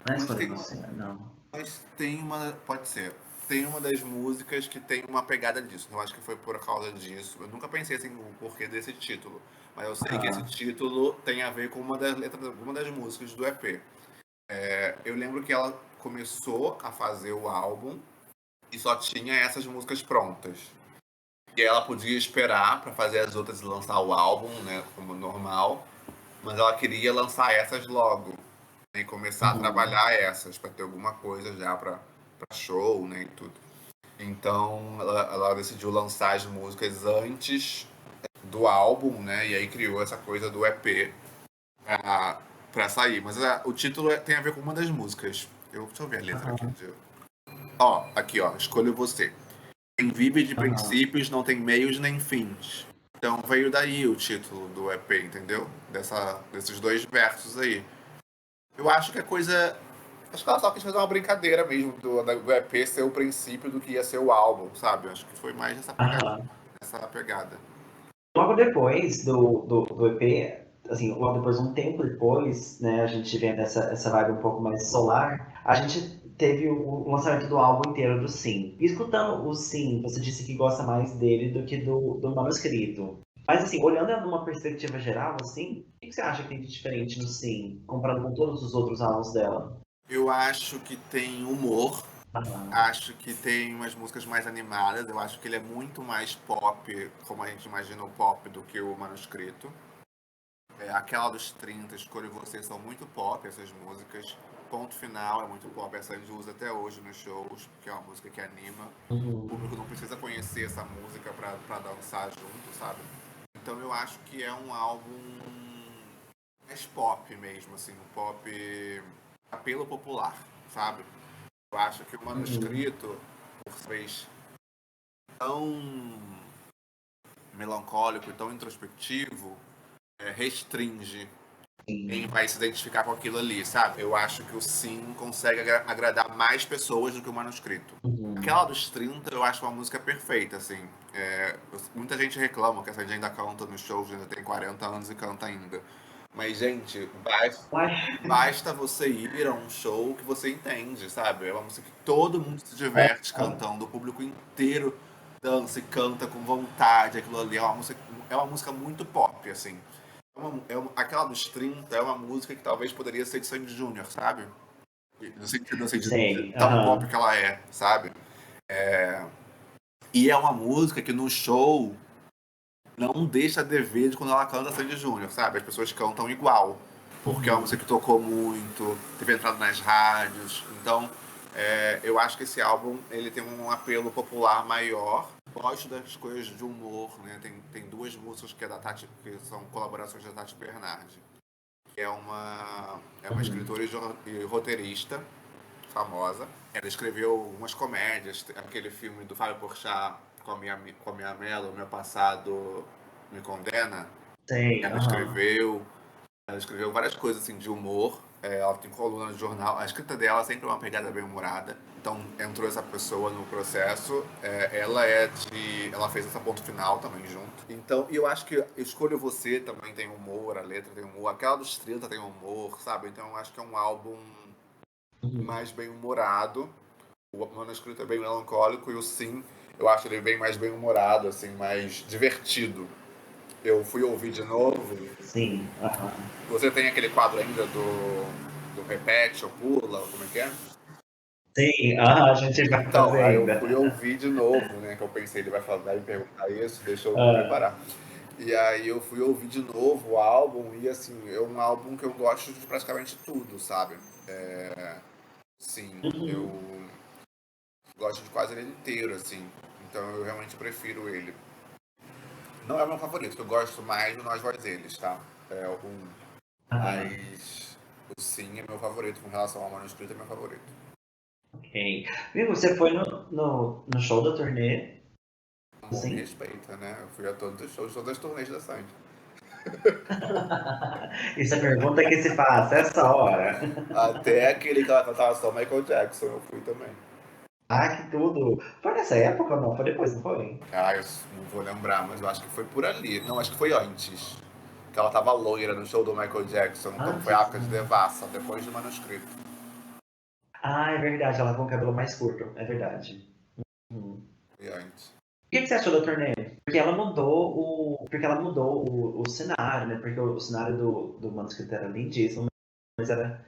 Speaker 1: Não
Speaker 2: Mas
Speaker 1: escolhi
Speaker 2: tem uma,
Speaker 1: você, não.
Speaker 2: mas tem uma. Pode ser. Tem uma das músicas que tem uma pegada disso. Eu acho que foi por causa disso. Eu nunca pensei assim no porquê desse título. Mas eu sei que esse
Speaker 1: Aham.
Speaker 2: título tem a ver com uma das letras, uma das músicas do EP. Eu lembro que ela começou a fazer o álbum e só tinha essas músicas prontas. E ela podia esperar para fazer as outras e lançar o álbum, né, como normal, mas ela queria lançar essas logo, né, e começar a
Speaker 1: Uhum.
Speaker 2: trabalhar essas para ter alguma coisa já para show, né, e tudo. Então ela decidiu lançar as músicas antes do álbum, né, e aí criou essa coisa do EP para sair. Mas o título tem a ver com uma das músicas. Deixa eu ver a letra aqui.
Speaker 1: Aham.
Speaker 2: Ó, aqui ó, escolho você. Quem vive de
Speaker 1: Aham.
Speaker 2: princípios não tem meios nem fins. Então veio daí o título do EP, entendeu? Desses dois versos aí. Eu acho que a coisa. Acho que ela só quis fazer uma brincadeira mesmo do EP ser o princípio do que ia ser o álbum, sabe? Acho que foi mais essa pegada.
Speaker 1: Aham.
Speaker 2: Essa pegada.
Speaker 1: Logo depois do EP, assim, logo depois, um tempo depois, né, a gente vendo essa vibe um pouco mais solar, a gente teve o lançamento do álbum inteiro do Sim. E escutando o Sim, você disse que gosta mais dele do que do manuscrito. Mas, assim, olhando numa perspectiva geral, assim, o que você acha que tem de diferente no Sim, comparado com todos os outros álbuns dela?
Speaker 2: Eu acho que tem humor.
Speaker 1: Aham.
Speaker 2: Acho que tem umas músicas mais animadas. Eu acho que ele é muito mais pop, como a gente imagina o pop, do que o manuscrito. Aquela dos 30, Escolho Você, são muito pop essas músicas. Ponto Final é muito pop, essa a gente usa até hoje nos shows, porque é uma música que anima. O
Speaker 1: Uhum.
Speaker 2: público não precisa conhecer essa música pra dançar junto, sabe? Então eu acho que é um álbum mais pop mesmo, assim, um pop apelo popular, sabe? Eu acho que o
Speaker 1: Uhum.
Speaker 2: manuscrito, por ser tão melancólico e tão introspectivo, restringe quem
Speaker 1: Sim.
Speaker 2: vai se identificar com aquilo ali, sabe? Eu acho que o Sim consegue agradar mais pessoas do que o manuscrito.
Speaker 1: Uhum.
Speaker 2: Aquela dos 30 eu acho uma música perfeita, assim. Muita gente reclama que essa gente ainda canta nos shows, ainda tem 40 anos e canta ainda. Mas, gente,
Speaker 1: Uai.
Speaker 2: basta você ir a um show que você entende, sabe? É uma música que todo mundo se diverte
Speaker 1: Aham.
Speaker 2: cantando, o público inteiro dança e canta com vontade. Aquilo ali é uma música muito pop, assim. Aquela dos 30 é uma música que talvez poderia ser de Sandy Júnior, sabe? No sentido assim, de
Speaker 1: Sei.
Speaker 2: tão pop
Speaker 1: Aham.
Speaker 2: que ela é, sabe? E é uma música que no show não deixa a dever de quando ela canta Sandy Júnior, sabe? As pessoas cantam igual, porque é uma
Speaker 1: Uhum.
Speaker 2: música que tocou muito, teve entrado nas rádios. Então, eu acho que esse álbum ele tem um apelo popular maior. Gosto das coisas de humor, né? Tem duas músicas que, que são colaborações da Tati Bernardi, que é uma
Speaker 1: Uhum.
Speaker 2: escritora e roteirista famosa. Ela escreveu umas comédias, aquele filme do Fábio Porchat com a minha Mello, Meu Passado Me Condena.
Speaker 1: Sei.
Speaker 2: Ela
Speaker 1: Aham.
Speaker 2: escreveu, ela escreveu várias coisas assim de humor. Ela tem coluna de jornal. A escrita dela sempre é uma pegada bem humorada. Então entrou essa pessoa no processo. Ela fez essa ponto final também junto. Então, eu acho que Escolho Você também tem humor, a letra tem humor, aquela dos 30 tem humor, sabe? Então eu acho que é um álbum
Speaker 1: Uhum.
Speaker 2: mais bem humorado. O manuscrito é bem melancólico e o Sim, eu acho ele bem mais bem humorado, assim, mais divertido. eu fui ouvir de novo.
Speaker 1: Sim.
Speaker 2: Você tem aquele quadro ainda do repete ou pula, ou como é que é?
Speaker 1: Sim, a gente vai
Speaker 2: Então,
Speaker 1: fazer
Speaker 2: aí eu fui
Speaker 1: ainda.
Speaker 2: ouvir de novo, né? Que eu pensei, ele vai falar, vai me perguntar isso, deixa eu me
Speaker 1: Ah,
Speaker 2: preparar. E aí eu fui ouvir de novo o álbum, e assim, é um álbum que eu gosto de praticamente tudo, sabe? Sim, eu
Speaker 1: uhum.
Speaker 2: gosto de quase ele inteiro, assim. Então eu realmente prefiro ele. Não é o meu favorito, que eu gosto mais do Nós Voz Eles, tá? É um.
Speaker 1: Ah,
Speaker 2: Mas o Sim é meu favorito com relação ao manuscrito, é meu favorito.
Speaker 1: ok. Viu, você foi no show da turnê?
Speaker 2: Amor, me
Speaker 1: Sim?
Speaker 2: respeita, né? Eu fui a todos os shows, todas as turnês da Sandy.
Speaker 1: Isso é pergunta que se faz essa hora.
Speaker 2: Até aquele que ela cantava só Michael Jackson, eu fui também.
Speaker 1: Ah, que tudo. Foi nessa época ou não? Foi depois, não foi?
Speaker 2: Ah, eu não vou lembrar, mas eu acho que foi por ali. Não, acho que foi antes. Que ela tava loira no show do Michael Jackson, então foi a
Speaker 1: Antes?
Speaker 2: época de Devassa, depois do manuscrito.
Speaker 1: Ah, é verdade, ela com o cabelo mais curto, é verdade. Uhum.
Speaker 2: Foi antes.
Speaker 1: O que você achou da turnê? Porque ela mudou o cenário, né? Porque o cenário do manuscrito era lindíssimo, mas era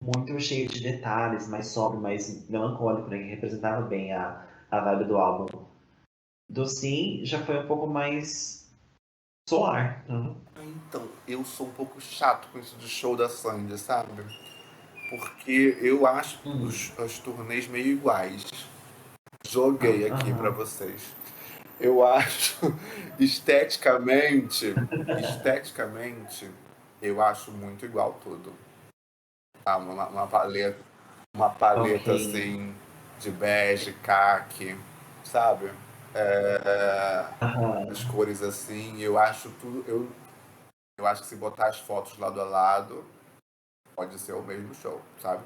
Speaker 1: muito cheio de detalhes, mais sóbrio, mais melancólico, né? Que representava bem a vibe do álbum. Do Sim já foi um pouco mais solar. Uhum.
Speaker 2: Então, eu sou um pouco chato com isso de show da Sandy, sabe? Porque eu acho
Speaker 1: Hum.
Speaker 2: as turnês meio iguais. Joguei aqui pra
Speaker 1: Aham.
Speaker 2: vocês. Eu acho esteticamente, esteticamente, eu acho muito igual tudo. Ah, uma
Speaker 1: Ok.
Speaker 2: paleta assim de bege, caqui, sabe? As
Speaker 1: Aham.
Speaker 2: cores assim, eu acho tudo, eu acho que se botar as fotos lado a lado, pode ser o mesmo show, sabe?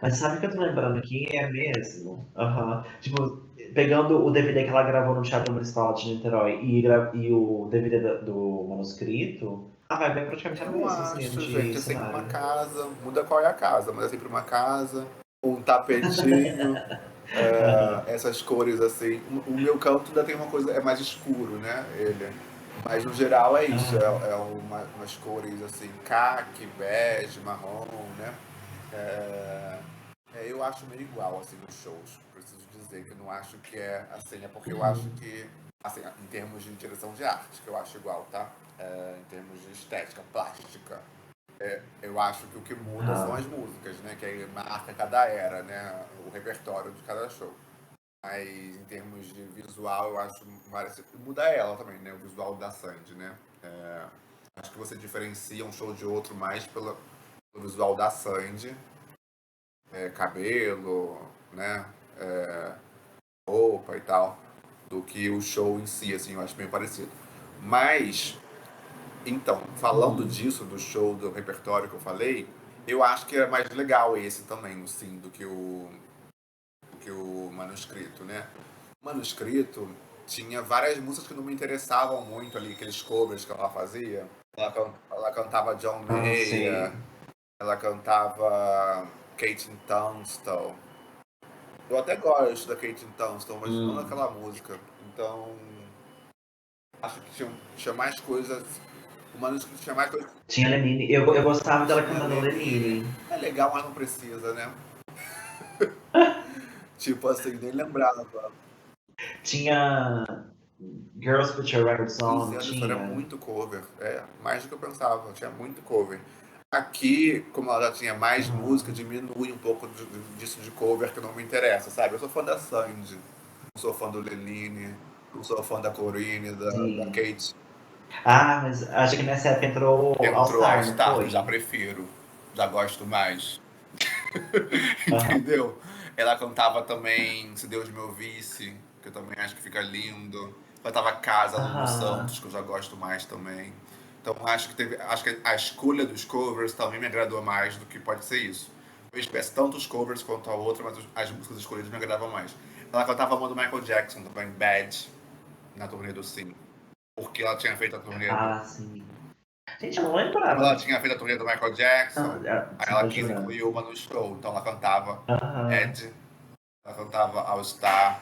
Speaker 1: Mas sabe o que eu tô lembrando aqui? É mesmo. Aham. Tipo, pegando o DVD que ela gravou no Teatro Municipal de Niterói e o DVD do manuscrito, a vibe é praticamente a
Speaker 2: Eu
Speaker 1: mesma, assim,
Speaker 2: acho,
Speaker 1: de
Speaker 2: gente, é sempre uma
Speaker 1: cenário.
Speaker 2: casa, muda qual é a casa, mas é sempre uma casa, um tapetinho,
Speaker 1: Aham.
Speaker 2: essas cores assim. O meu canto ainda tem uma coisa, é mais escuro, né? Ele. Mas no geral é isso,
Speaker 1: Ah,
Speaker 2: umas cores assim, caqui, bege, marrom, né? Eu acho meio igual assim nos shows. Preciso dizer que eu não acho que é assim, é porque eu acho
Speaker 1: uhum.
Speaker 2: que, assim, em termos de direção de arte, que eu acho igual, tá? Em termos de estética, plástica, eu acho que o que muda são as
Speaker 1: Aham.
Speaker 2: músicas, né? Que aí marca cada era, né? O repertório de cada show. Mas em termos de visual, eu acho parecido. Muda ela também, né? O visual da Sandy, né? Acho que você diferencia um show de outro mais pelo visual da Sandy, cabelo, né? Roupa e tal, do que o show em si, assim, eu acho meio parecido. Mas, então, falando
Speaker 1: Uhum.
Speaker 2: disso, do show, do repertório que eu falei, eu acho que é mais legal esse também, sim, do que o manuscrito, né? O manuscrito tinha várias músicas que não me interessavam muito ali, aqueles covers que ela fazia. Ela cantava John
Speaker 1: Ah,
Speaker 2: Mayer,
Speaker 1: sei.
Speaker 2: ela cantava Kate Tunstall. Eu até gosto da Kate Tunstall, mas não
Speaker 1: Hum.
Speaker 2: naquela música. Então, acho que tinha mais coisas. O manuscrito tinha mais coisas.
Speaker 1: Tinha Lenine. Eu gostava dela
Speaker 2: Tinha
Speaker 1: cantando
Speaker 2: Lenine.
Speaker 1: Lenine.
Speaker 2: É legal, mas não precisa, né? Tipo assim, nem lembrava.
Speaker 1: Tinha Girls Put Your Records
Speaker 2: Pois
Speaker 1: On,
Speaker 2: é, isso era
Speaker 1: tinha.
Speaker 2: muito cover. Mais do que eu pensava, tinha muito cover. Aqui, como ela já tinha mais música,
Speaker 1: Aham.
Speaker 2: diminui um pouco disso de cover que não me interessa, sabe? Eu sou fã da Sandy, não sou fã do Leline, não sou fã da Corine, da
Speaker 1: Sim.
Speaker 2: Kate.
Speaker 1: Ah, mas acho que nessa época entrou All
Speaker 2: Entrou All
Speaker 1: Star, não
Speaker 2: Star, que já
Speaker 1: foi?
Speaker 2: prefiro, já gosto mais.
Speaker 1: Aham.
Speaker 2: Entendeu? Ela cantava também Se Deus Me Ouvisse, que eu também acho que fica lindo. Cantava Casa, Lulu
Speaker 1: Aham.
Speaker 2: Santos, que eu já gosto mais também. Então acho que a escolha dos covers também me agradou mais do que pode ser isso. Eu espécie tanto os covers quanto a outra, mas as músicas escolhidas me agradavam mais. Ela cantava uma do Michael Jackson também, Bad, na turnê do Sim. Porque ela tinha feito a turnê do.
Speaker 1: Ah, sim. Gente, eu não
Speaker 2: Como ela
Speaker 1: lembrava.
Speaker 2: tinha feito a turnê do Michael Jackson, aí
Speaker 1: Você
Speaker 2: ela
Speaker 1: tá
Speaker 2: quis incluir
Speaker 1: jurando?
Speaker 2: uma no show. Então ela cantava
Speaker 1: Aham.
Speaker 2: Ed, ela cantava All Star,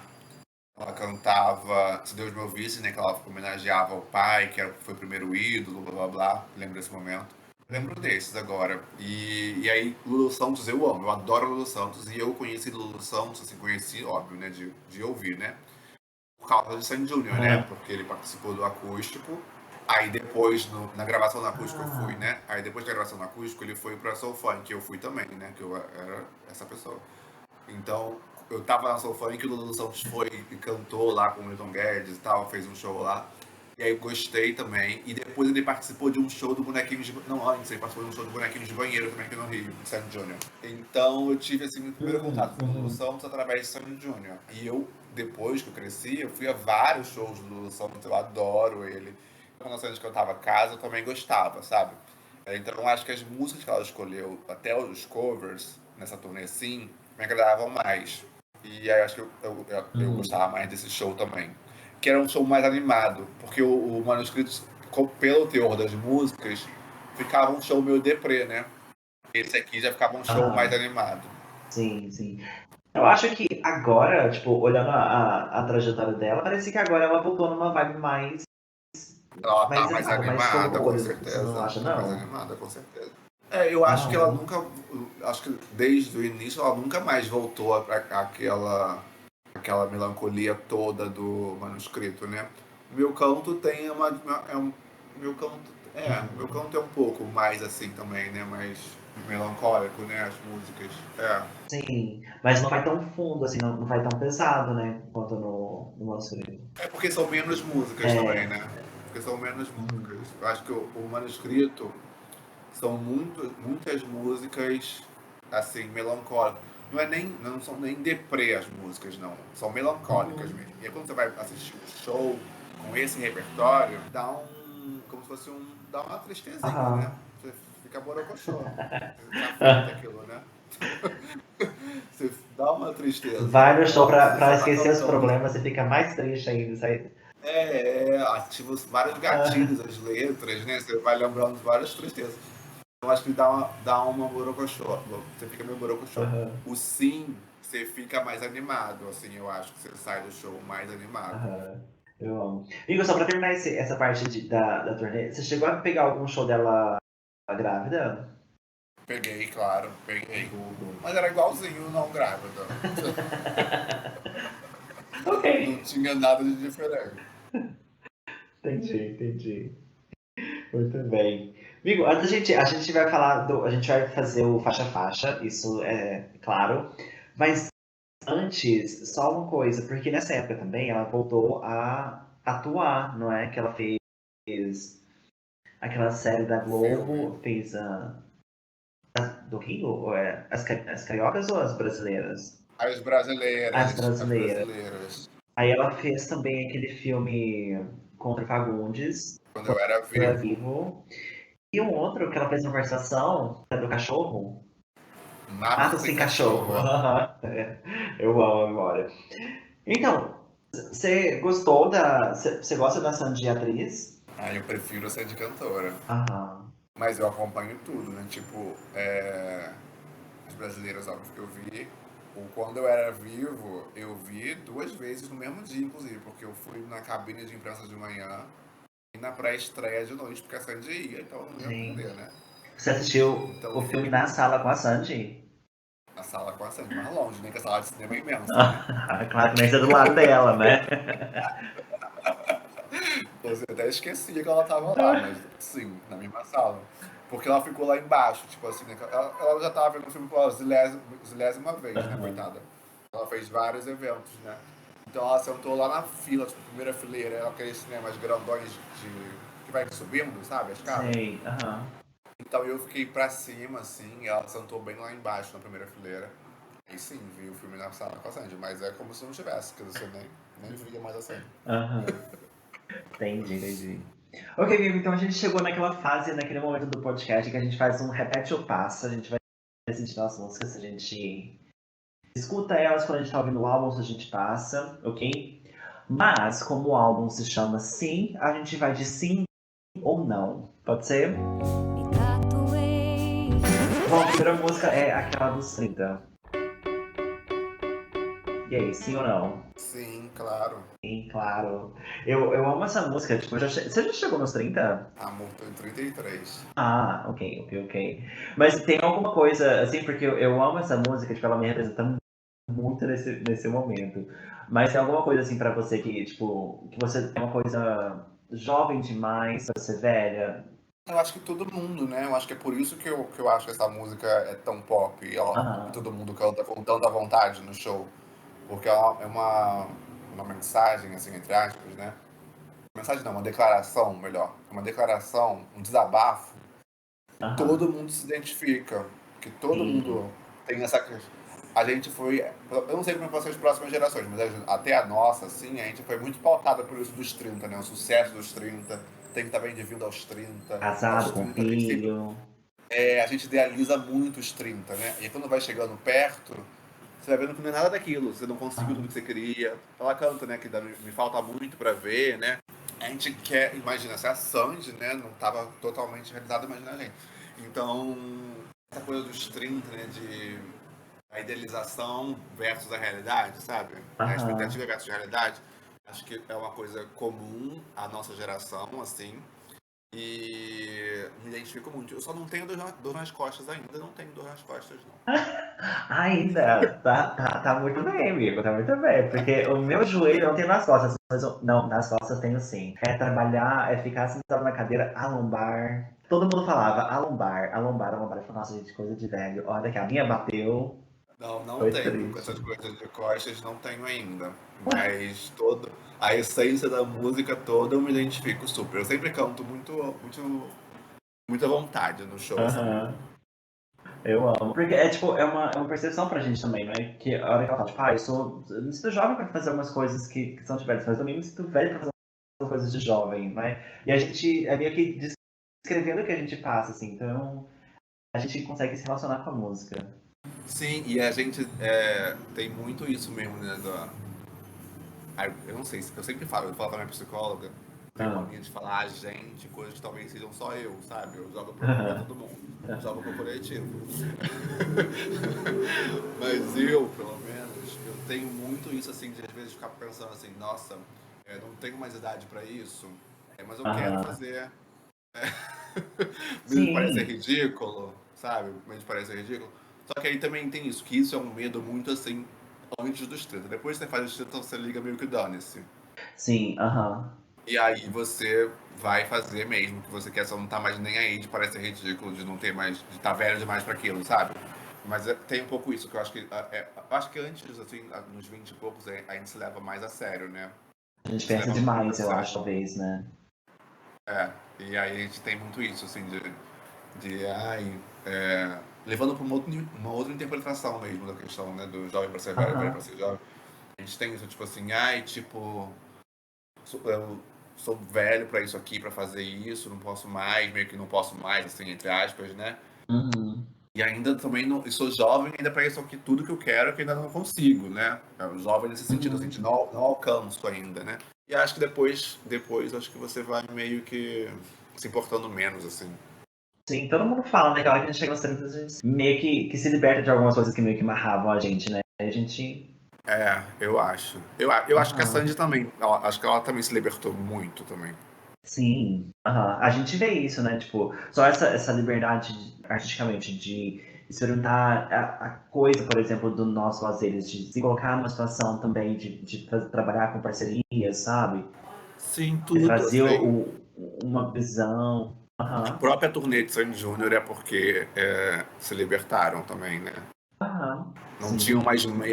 Speaker 2: Ela cantava Se Deus Me Ouvisse, né? Que ela homenageava o pai, foi o primeiro ídolo, blá blá blá. Lembro desse momento. Lembro desses agora. E aí, Lulu Santos eu amo, eu adoro Lulu Santos. E eu conheci Lulu Santos, assim, conheci, óbvio, né? De ouvir, né? Por causa de Sandy Júnior, né?
Speaker 1: Aham.
Speaker 2: Porque ele participou do acústico. Aí depois, na gravação do acústico, eu fui,
Speaker 1: Ah,
Speaker 2: né? Aí depois da gravação do acústico, ele foi pra Soul Funk, que eu fui também, né? Que eu era essa pessoa. Então, eu tava na Soul Funk, o Lulu Santos foi e cantou lá com o Milton Guedes e tal, fez um show lá. E aí eu gostei também. E depois ele participou de um show do Bonequinhos de... Não, antes ele participou de um show do Bonequinhos de Banheiro também aqui no Rio, de Sandy Júnior. Então eu tive, assim, meu primeiro contato com o Lulu
Speaker 1: uhum.
Speaker 2: Santos através de Sandy Júnior. E eu, depois que eu cresci, eu fui a vários shows do Lulu Santos, eu adoro ele. Quando a Sandy cantava casa, eu também gostava, sabe? Então eu acho que as músicas que ela escolheu, até os covers, nessa turnê assim, me agradavam mais. E aí eu acho que eu
Speaker 1: Hum.
Speaker 2: gostava mais desse show também. Que era um show mais animado, porque o manuscrito, pelo teor das músicas, ficava um show meio deprê, né? Esse aqui já ficava um show mais
Speaker 1: Aham.
Speaker 2: animado.
Speaker 1: Sim, sim. Eu acho que agora, tipo, olhando a trajetória dela, parece que agora ela voltou numa vibe
Speaker 2: Ela tá
Speaker 1: mais
Speaker 2: mais
Speaker 1: animada, mais
Speaker 2: animada, com
Speaker 1: colores. Você não
Speaker 2: certeza.
Speaker 1: acha,
Speaker 2: Tá mais
Speaker 1: não?
Speaker 2: animada, com certeza. É, eu acho que ela
Speaker 1: Aham.
Speaker 2: nunca. Acho que desde o início ela nunca mais voltou aquela melancolia toda do manuscrito, né? Meu canto tem meu canto, meu
Speaker 1: Uhum.
Speaker 2: canto é um pouco mais assim também, né? Mais melancólico, né? As músicas. É.
Speaker 1: Sim, mas não vai tão fundo, assim, não vai tão pesado, né? Quanto no manuscrito.
Speaker 2: É porque são menos músicas também,
Speaker 1: É.
Speaker 2: né? Porque são menos músicas.
Speaker 1: Uhum.
Speaker 2: Eu acho que o manuscrito são muitas músicas assim, melancólicas. Não são nem deprê as músicas, não. São melancólicas
Speaker 1: Uhum.
Speaker 2: mesmo. E aí quando você vai assistir um show com esse repertório, como se fosse dá uma tristezinha, né?
Speaker 1: Aham.
Speaker 2: Você fica borocochô. Você afeta aquilo, né? Você dá uma tristeza.
Speaker 1: Vai no show
Speaker 2: Então,
Speaker 1: pra,
Speaker 2: você
Speaker 1: pra
Speaker 2: só tá
Speaker 1: esquecer os
Speaker 2: cantando.
Speaker 1: problemas e fica mais triste ainda. Isso aí.
Speaker 2: Ativa vários
Speaker 1: Ah,
Speaker 2: gatilhos, as letras, né? Você vai lembrando de várias tristezas. Eu acho que dá uma borocochô. Você fica meio borocochô.
Speaker 1: aham,
Speaker 2: O sim, você fica mais animado, assim, eu acho que você sai do show mais animado.
Speaker 1: aham. Eu amo. Igor, só pra terminar essa parte da turnê, você chegou a pegar algum show dela grávida?
Speaker 2: Peguei, claro, peguei.
Speaker 1: Tudo.
Speaker 2: Mas era igualzinho não grávida.
Speaker 1: Ok.
Speaker 2: Não tinha nada de diferente.
Speaker 1: Entendi, entendi. Muito bem. Amigo, antes a gente vai falar a gente vai fazer o faixa-faixa, isso é claro. Mas antes, só uma coisa, porque nessa época também ela voltou a atuar, não é? Que ela fez aquela série da
Speaker 2: O filme.
Speaker 1: Globo, fez do Rio, ou as cariocas ou as brasileiras?
Speaker 2: As
Speaker 1: As
Speaker 2: brasileiras, as
Speaker 1: brasileiras.
Speaker 2: brasileiras.
Speaker 1: Aí ela fez também aquele filme Contra Fagundes,
Speaker 2: Quando eu era
Speaker 1: Era
Speaker 2: vivo.
Speaker 1: Vivo. E um outro que ela fez uma conversação, é do cachorro?
Speaker 2: Mato
Speaker 1: Mato
Speaker 2: sem
Speaker 1: sem cachorro.
Speaker 2: cachorro.
Speaker 1: É, eu amo a memória. Então, você gostou da. Você gosta da Sandy atriz?
Speaker 2: Ah, eu prefiro ser de cantora.
Speaker 1: Aham.
Speaker 2: Mas eu acompanho tudo, né? Tipo, as brasileiras, óbvio que eu vi. O Quando Eu Era Vivo, eu vi 2 vezes no mesmo dia, inclusive, porque eu fui na cabine de imprensa de manhã e na pré-estreia de noite, porque a Sandy ia, então eu não ia perder,
Speaker 1: Gente.
Speaker 2: né?
Speaker 1: Você assistiu
Speaker 2: Então
Speaker 1: o
Speaker 2: eu
Speaker 1: filme
Speaker 2: fui
Speaker 1: na sala com a Sandy?
Speaker 2: na sala com a Sandy, mais longe, né? Que a sala de cinema é imensa, né?
Speaker 1: Ah, claro que nem ser do lado dela, né?
Speaker 2: Você até esquecia que ela tava lá, mas sim, na mesma sala. Porque ela ficou lá embaixo, tipo assim, né? Ela já tava vendo o filme pela zilésima vez, né,
Speaker 1: Aham.
Speaker 2: coitada? Ela fez vários eventos, né? Então ela sentou lá na fila, tipo, primeira fileira, aqueles cinemas grandões que vai subindo, sabe, a escada.
Speaker 1: Sei, aham.
Speaker 2: Então eu fiquei pra cima, assim, e ela sentou bem lá embaixo, na primeira fileira. E sim, vi o filme na sala com a Sandy, mas é como se não tivesse, quer dizer, você nem via mais a Sandy.
Speaker 1: Aham. Entendi, entendi. Ok, Vivi, então a gente chegou naquela fase, naquele momento do podcast que a gente faz um repete ou passa, a gente vai decidir as músicas, a gente escuta elas quando a gente tá ouvindo o álbum, se a gente passa, ok? Mas, como o álbum se chama Sim, a gente vai de sim ou não. Pode ser?
Speaker 3: Me tatuei.
Speaker 1: Bom, a primeira música é aquela dos 30. E aí, sim ou não?
Speaker 2: Sim, claro.
Speaker 1: Sim, claro. Eu amo essa música, tipo, você já chegou nos 30?
Speaker 2: Amor, tô em 33.
Speaker 1: Ah, ok, ok, ok. Mas tem alguma coisa, assim, porque eu amo essa música, tipo, ela me representa muito nesse momento. Mas tem alguma coisa, assim, pra você que, tipo, que você é uma coisa jovem demais pra ser velha?
Speaker 2: Eu acho que todo mundo, né? Eu acho que é por isso que eu acho que essa música é tão pop e
Speaker 1: Aham,
Speaker 2: todo mundo canta com tanta vontade no show. Porque é uma mensagem, assim, entre aspas, né? Mensagem não, uma declaração, melhor. Uma declaração, um desabafo.
Speaker 1: aham,
Speaker 2: Todo mundo se identifica. Que todo
Speaker 1: sim,
Speaker 2: mundo tem essa. A gente foi. Eu não sei como vão ser as próximas gerações, mas até a nossa, assim, a gente foi muito pautada por isso dos 30, né? O sucesso dos 30. Tem que estar bem de vindo aos 30. Aos
Speaker 1: casado com
Speaker 2: 30 a gente sempre.
Speaker 1: filho.
Speaker 2: A gente idealiza muito os 30, né? E quando vai chegando perto, você vai vendo que não é nada daquilo. Você não conseguiu tudo que
Speaker 1: Aham,
Speaker 2: você queria. Ela canta, né? Que me falta muito pra ver, né? A gente quer, imagina, se a Sandy, né, não estava totalmente realizada, imagina a gente. Então, essa coisa dos 30, né, de a idealização versus a realidade, sabe? A
Speaker 1: aham.
Speaker 2: expectativa versus a realidade, acho que é uma coisa comum à nossa geração, assim, e me identifico muito. Eu só não tenho dor nas costas ainda, não tenho dor nas costas, não.
Speaker 1: Ainda, tá muito bem, amigo, tá muito bem. Porque o meu joelho eu não tenho nas costas, mas não, nas costas eu tenho sim. É trabalhar, é ficar sentado na cadeira, a lombar. Todo mundo falava, a lombar, a lombar, a lombar. Eu falei, nossa, gente, coisa de velho. Olha que a minha bateu,
Speaker 2: Não, não
Speaker 1: foi
Speaker 2: tenho. Com
Speaker 1: triste.
Speaker 2: essas coisas de costas, não tenho ainda. Mas a essência da música toda eu me identifico super. Eu sempre canto muita vontade no show, assim.
Speaker 1: Aham, eu amo. Porque é tipo, é uma percepção pra gente também, não é? Que a hora que ela fala, tipo, eu me sinto jovem pra fazer algumas coisas que são de velhos, mas também me sinto velho pra fazer coisas de jovem, né? E a gente é meio que descrevendo o que a gente passa, assim, então a gente consegue se relacionar com a música.
Speaker 2: Sim, e a gente tem muito isso mesmo, né? Eu não sei, eu sempre falo, eu falo pra minha psicóloga, tem uma
Speaker 1: Ah.
Speaker 2: linha de falar a gente, coisas que talvez sejam só eu, sabe? Eu jogo pra todo mundo, não jogo pro coletivo. Mas eu, pelo menos, eu tenho muito isso, assim, de às vezes ficar pensando assim, nossa, não tenho mais idade pra isso, mas eu quero
Speaker 1: Aham.
Speaker 2: fazer. Mesmo que pareça
Speaker 1: Sim,
Speaker 2: ridículo, sabe? Mesmo que pareça ridículo. Só que aí também tem isso, que isso é um medo muito assim, antes dos 30. Depois que você faz os 30, você liga meio que dane-se.
Speaker 1: sim, aham.
Speaker 2: E aí você vai fazer mesmo o que você quer, só não tá mais nem aí de parecer ridículo, de não ter mais, de estar velho demais pra aquilo, sabe? Mas tem um pouco isso, que eu acho que eu acho que antes, assim, nos 20 e poucos, a gente se leva mais a sério, né?
Speaker 1: A
Speaker 2: A
Speaker 1: gente
Speaker 2: gente se
Speaker 1: pensa
Speaker 2: leva muito a
Speaker 1: demais, eu
Speaker 2: sério.
Speaker 1: acho, talvez, né?
Speaker 2: É, e aí a gente tem muito isso, assim, levando para uma outra interpretação mesmo da questão, né, do jovem para ser velho, velho para
Speaker 1: Aham.
Speaker 2: ser jovem. A gente tem isso, tipo assim, eu sou velho para isso aqui, para fazer isso, não posso mais, meio que não posso mais, assim, entre aspas, né?
Speaker 1: Uhum.
Speaker 2: E ainda também não, e sou jovem ainda para isso aqui, tudo que eu quero, que ainda não consigo, né? Jovem nesse sentido, assim,
Speaker 1: Uhum.
Speaker 2: de não alcanço ainda, né? E acho que depois acho que você vai meio que se importando menos, assim.
Speaker 1: Sim, todo mundo fala, né? Que a hora que a gente chega aos 30, a gente meio que se liberta de algumas coisas que meio que amarravam a gente, né? A gente.
Speaker 2: Eu acho. Eu acho que a
Speaker 1: Aham.
Speaker 2: Sandy também. Acho que ela também se libertou muito também.
Speaker 1: Sim, aham. A gente vê isso, né? Tipo, só essa liberdade artisticamente de experimentar a coisa, por exemplo, do nosso lazer, de se colocar numa situação também de trabalhar com parcerias, sabe?
Speaker 2: Sim,
Speaker 1: De
Speaker 2: tudo
Speaker 1: trazer
Speaker 2: assim.
Speaker 1: uma visão.
Speaker 2: A
Speaker 1: Aham,
Speaker 2: própria turnê de Sandy Júnior é porque se libertaram também, né?
Speaker 1: aham,
Speaker 2: Não
Speaker 1: sim.
Speaker 2: tinham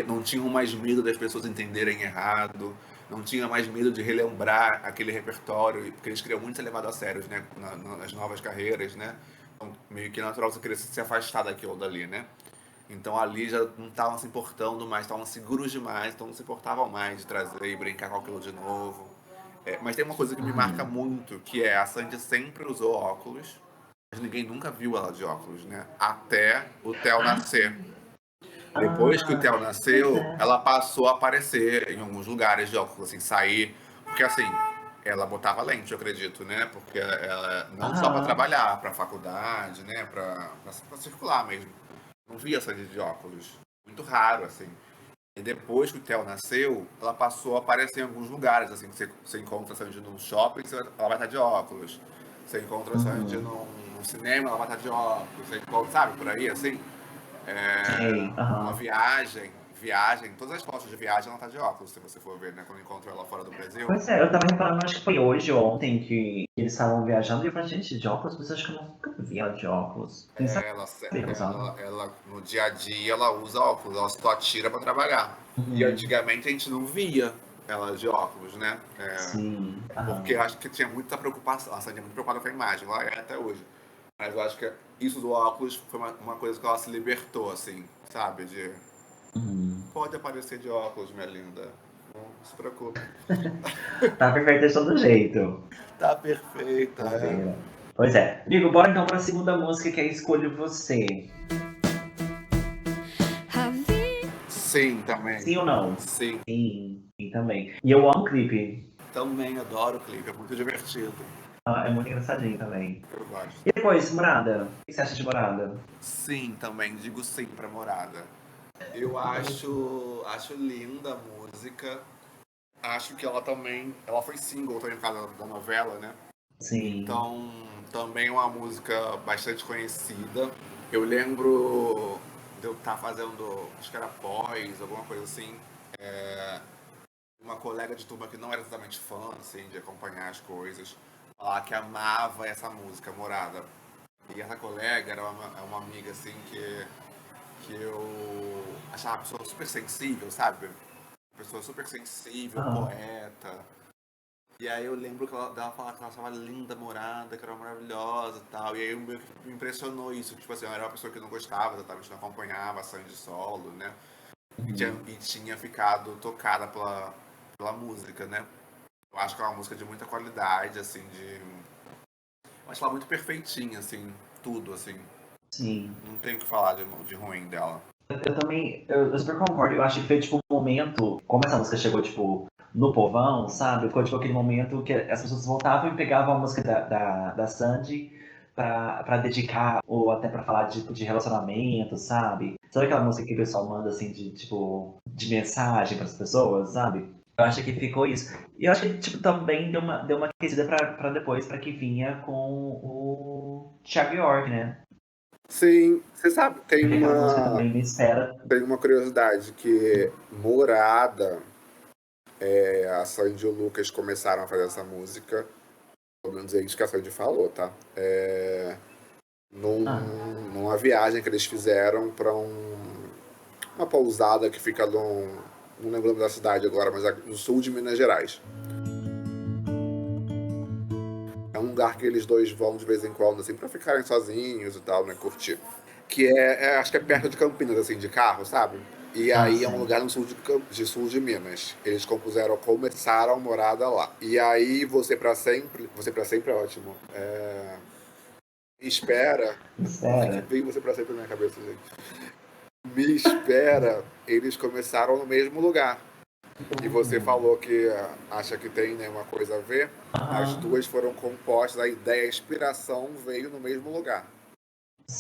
Speaker 2: não tinham mais medo das pessoas entenderem errado, não tinham mais medo de relembrar aquele repertório, porque eles queriam muito ser levados a sério, né? Nas novas carreiras, né? Então, meio que natural você querer se afastar daquilo dali, né? Então ali já não estavam se importando mais, estavam seguros demais, então não se importavam mais de trazer e brincar com aquilo de novo. Mas tem uma coisa que me marca
Speaker 1: Uhum.
Speaker 2: muito, que é a Sandy sempre usou óculos, mas ninguém nunca viu ela de óculos, né? Até o Theo
Speaker 1: Ah,
Speaker 2: nascer.
Speaker 1: sim.
Speaker 2: Depois que o
Speaker 1: Ah,
Speaker 2: Theo
Speaker 1: pois
Speaker 2: nasceu,
Speaker 1: é.
Speaker 2: ela passou a aparecer em alguns lugares de óculos, assim, sair. Porque assim, ela botava lente, eu acredito, né? Porque ela, não só para
Speaker 1: Aham.
Speaker 2: trabalhar, para faculdade, né? Para circular mesmo. Não via Sandy de óculos. Muito raro, assim. E depois que o Theo nasceu, ela passou a aparecer em alguns lugares, assim, que você encontra a Sandy num shopping, ela vai estar de óculos. Você encontra a Sandy
Speaker 1: Uhum.
Speaker 2: num cinema, ela vai estar de óculos. Você encontra, sabe, por aí, assim. É,
Speaker 1: Sei.
Speaker 2: uma
Speaker 1: Aham.
Speaker 2: viagem, todas as fotos de viagem ela tá de óculos, se você for ver, né, quando encontra ela fora do Brasil.
Speaker 1: Pois é, eu tava reparando, acho que foi hoje ou ontem que eles estavam viajando e eu falei, gente, de óculos? Mas acho que eu nunca vi ela de óculos. Nem
Speaker 2: É,
Speaker 1: sabia que usava.
Speaker 2: no dia a dia, ela usa óculos, ela só tira pra trabalhar. E
Speaker 1: Uhum.
Speaker 2: antigamente a gente não via ela de óculos, né?
Speaker 1: Sim.
Speaker 2: Porque eu
Speaker 1: Aham.
Speaker 2: acho que tinha muita preocupação, a Sandy é muito preocupada com a imagem, ela é até hoje. Mas eu acho que isso do óculos foi uma coisa que ela se libertou, assim, sabe? De
Speaker 1: Uhum.
Speaker 2: pode aparecer de óculos, minha linda. Não se preocupe.
Speaker 1: Tá perfeita de todo jeito.
Speaker 2: Tá perfeita, é.
Speaker 1: Bobeira. Pois é. Amigo, bora então pra segunda música que é Escolho Você.
Speaker 2: Sim, também.
Speaker 1: Sim ou não?
Speaker 2: Sim,
Speaker 1: Sim, também. E eu amo o clipe.
Speaker 2: também adoro o clipe, é muito divertido.
Speaker 1: Ah, é muito engraçadinho também.
Speaker 2: Eu gosto.
Speaker 1: E depois, Morada? O que você acha de Morada?
Speaker 2: Sim, também digo sim pra Morada. Eu
Speaker 1: Também sim.
Speaker 2: acho linda a música. Acho que ela também, ela foi single também por causa da novela, né?
Speaker 1: Sim.
Speaker 2: Então, também é uma música bastante conhecida. Eu lembro de eu estar fazendo, acho que era pós, alguma coisa assim, uma colega de turma que não era exatamente fã, assim, de acompanhar as coisas, falar que amava essa música, Morada. E essa colega era uma amiga, assim, que eu achava uma pessoa super sensível, sabe? Uma pessoa super sensível,
Speaker 1: Aham.
Speaker 2: poeta. E aí eu lembro que dela falar que ela achava linda, Morada, que era maravilhosa e tal. E aí meio que me impressionou isso. Tipo assim, eu era uma pessoa que não gostava exatamente, não acompanhava a Sandy solo, né?
Speaker 1: Uhum.
Speaker 2: E tinha ficado tocada pela música, né? Eu acho que é uma música de muita qualidade, assim, de. Eu acho ela muito perfeitinha, assim, tudo, assim.
Speaker 1: Sim.
Speaker 2: Não tenho o que falar de ruim dela.
Speaker 1: Eu também, eu super concordo. Eu acho que foi tipo um momento, como essa música chegou, tipo, no povão, sabe? Ficou tipo aquele momento que as pessoas voltavam e pegavam a música da Sandy pra dedicar, ou até pra falar de relacionamento, sabe? Sabe aquela música que o pessoal manda assim de tipo de mensagem pras pessoas, sabe? Eu acho que ficou isso. E eu acho que tipo, também deu uma aquecida pra depois, pra que vinha com o Thiago York, né?
Speaker 2: Sim, você sabe,
Speaker 1: Porque aquela música também me espera.
Speaker 2: tem uma curiosidade que Morada, a Sandy e o Lucas começaram a fazer essa música, pelo menos é isso que a Sandy falou, tá?
Speaker 1: Ah,
Speaker 2: Numa viagem que eles fizeram para uma pousada que fica não lembro o nome da cidade agora, mas é no sul de Minas Gerais. É um lugar que eles dois vão de vez em quando, assim, pra ficarem sozinhos e tal, né, curtir. Que acho que é perto de Campinas, assim, de carro, sabe? E aí é um
Speaker 1: sei.
Speaker 2: lugar no sul de Minas. Eles começaram a morada lá. E aí Você para Sempre é ótimo. Espera, que
Speaker 1: Espera.
Speaker 2: veio Você para Sempre na minha cabeça, gente. Me Espera, eles começaram no mesmo lugar. E você
Speaker 1: Hum.
Speaker 2: falou que acha que tem, né, uma coisa a ver. As
Speaker 1: Aham,
Speaker 2: duas foram compostas, a ideia, a inspiração veio no mesmo lugar.